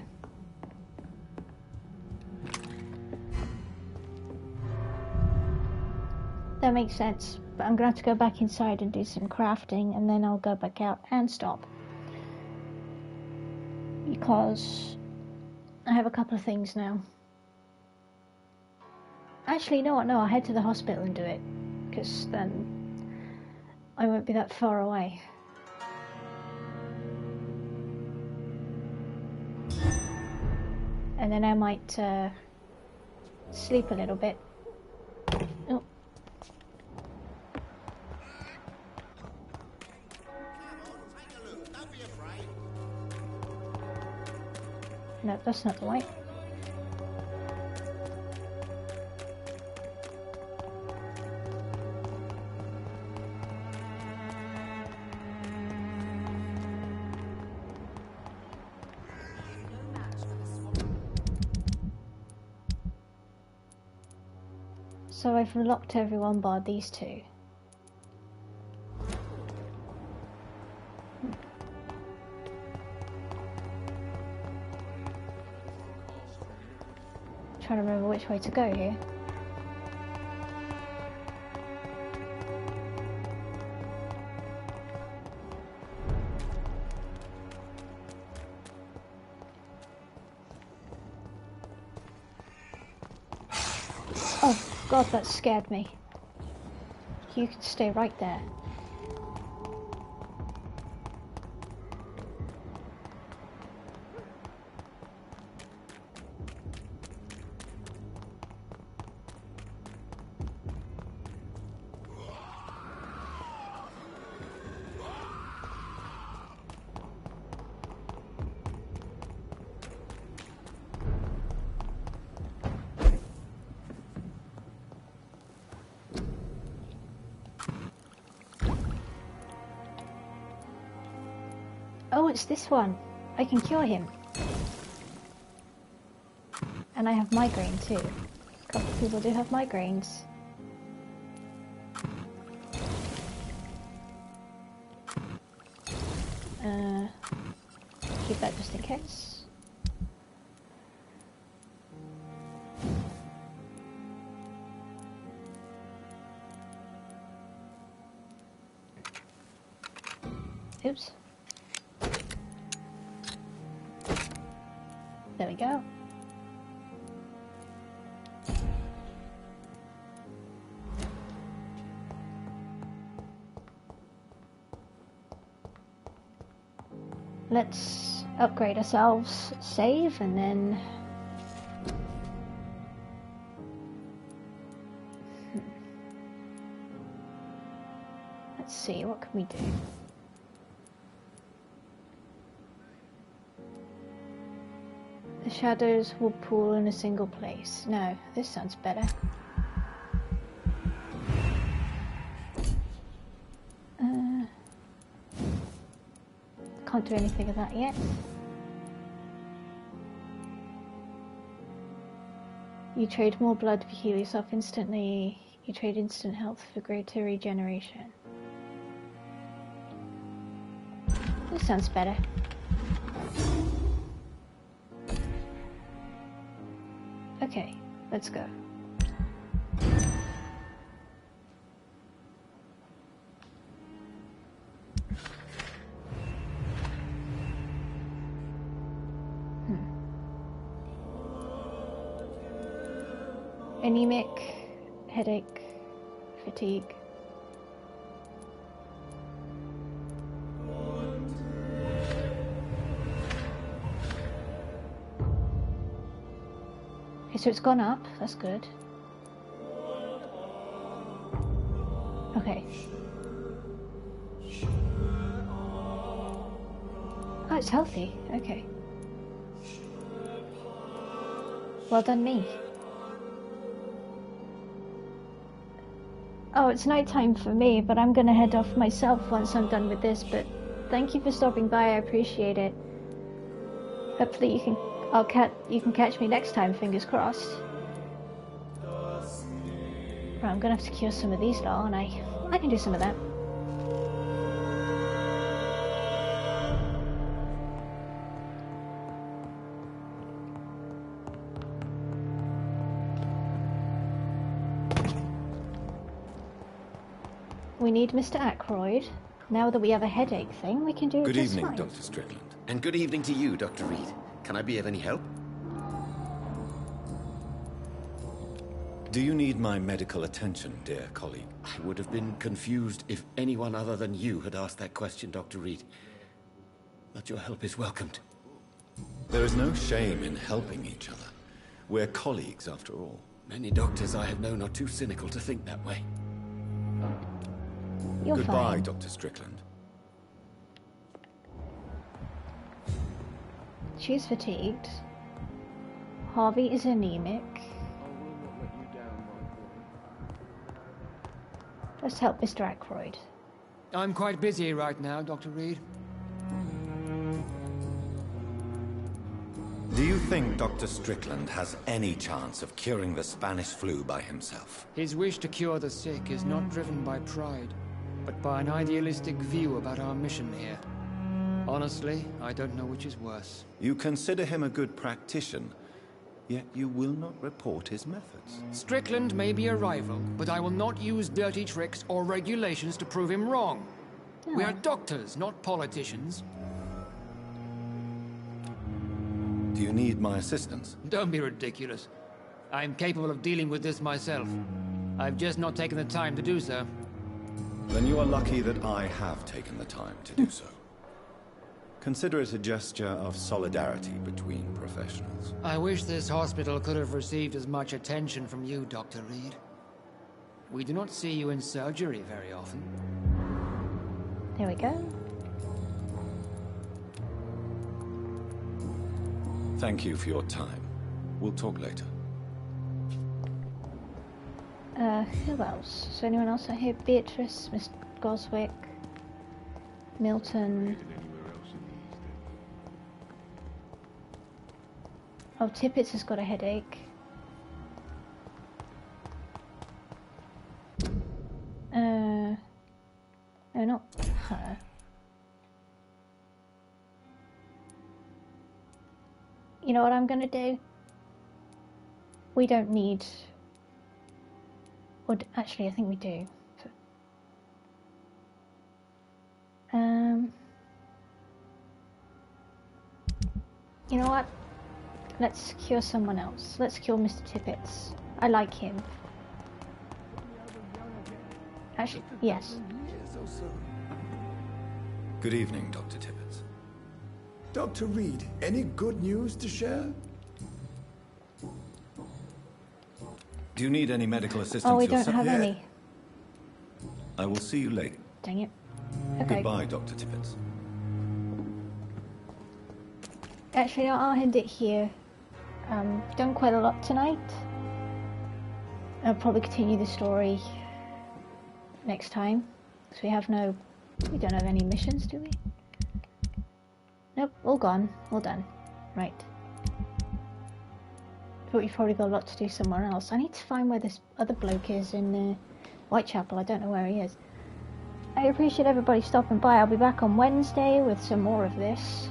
That makes sense, but I'm going to have to go back inside and do some crafting, and then I'll go back out and stop. Because I have a couple of things now. Actually, you know what? No, I'll head to the hospital and do it, because then I won't be that far away. And then I might sleep a little bit. Oh. No, that's not the way. So I've locked everyone bar these two. Trying to remember which way to go here. Oh god, that scared me. You can stay right there. Oh, it's this one. I can cure him. And I have migraine too. A couple of people do have migraines. Keep that just in case. Oops. There we go. Let's upgrade ourselves, save, and then... Let's see, what can we do? The shadows will pool in a single place. No, this sounds better. Can't do anything of that yet. You trade more blood to heal yourself instantly. You trade instant health for greater regeneration. This sounds better. Okay, let's go. Anemic, headache, fatigue. Okay, so it's gone up, that's good. Okay. Oh, it's healthy, okay. Well done me. Oh, it's night time for me, but I'm gonna head off myself once I'm done with this, but thank you for stopping by, I appreciate it. Hopefully you can catch me next time, fingers crossed. Right, I'm gonna have to cure some of these now, aren't I? I can do some of that. We need Mr. Ackroyd. Now that we have a headache thing, we can do it Good just evening, fine. Dr. Strickland. And good evening to you, Dr. Reed. Can I be of any help? Do you need my medical attention, dear colleague? I would have been confused if anyone other than you had asked that question, Dr. Reed. But your help is welcomed. There is no shame in helping each other. We're colleagues, after all. Many doctors I have known are too cynical to think that way. You're Goodbye, fine. Dr. Strickland. She's fatigued. Harvey is anemic. Let's help Mr. Ackroyd. I'm quite busy right now, Dr. Reed. Do you think Dr. Strickland has any chance of curing the Spanish flu by himself? His wish to cure the sick is not driven by pride, but by an idealistic view about our mission here. Honestly, I don't know which is worse. You consider him a good practitioner, yet you will not report his methods. Strickland may be a rival, but I will not use dirty tricks or regulations to prove him wrong. We are doctors, not politicians. Do you need my assistance? Don't be ridiculous. I'm capable of dealing with this myself. I've just not taken the time to do so. Then you are lucky that I have taken the time to do so. Consider it a gesture of solidarity between professionals. I wish this hospital could have received as much attention from you, Dr. Reed. We do not see you in surgery very often. There we go. Thank you for your time. We'll talk later. Who else? Is there anyone else out here? Beatrice, Miss Goswick, Milton. Oh, Tippets has got a headache. No, not her. You know what I'm gonna do? We don't need... Or actually, I think we do. You know what? Let's cure someone else. Let's cure Mr. Tippets. I like him. Actually, yes. Good evening, Dr. Tippets. Dr. Reed, any good news to share? Do you need any medical assistance Oh, we don't yourself? have any. I will see you later. Dang it. Okay. Goodbye, Dr. Tippets. Actually, I'll end it here. Done quite a lot tonight. I'll probably continue the story next time. So we don't have any missions, do we? Nope, all gone, all done. Right. But we've probably got a lot to do somewhere else. I need to find where this other bloke is in Whitechapel. I don't know where he is. I appreciate everybody stopping by. I'll be back on Wednesday with some more of this.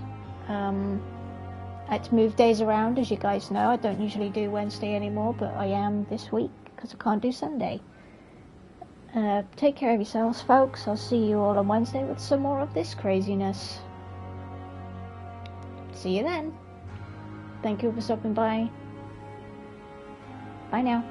I had to move days around, as you guys know. I don't usually do Wednesday anymore, but I am this week because I can't do Sunday. Take care of yourselves, folks. I'll see you all on Wednesday with some more of this craziness. See you then. Thank you for stopping by. Bye now.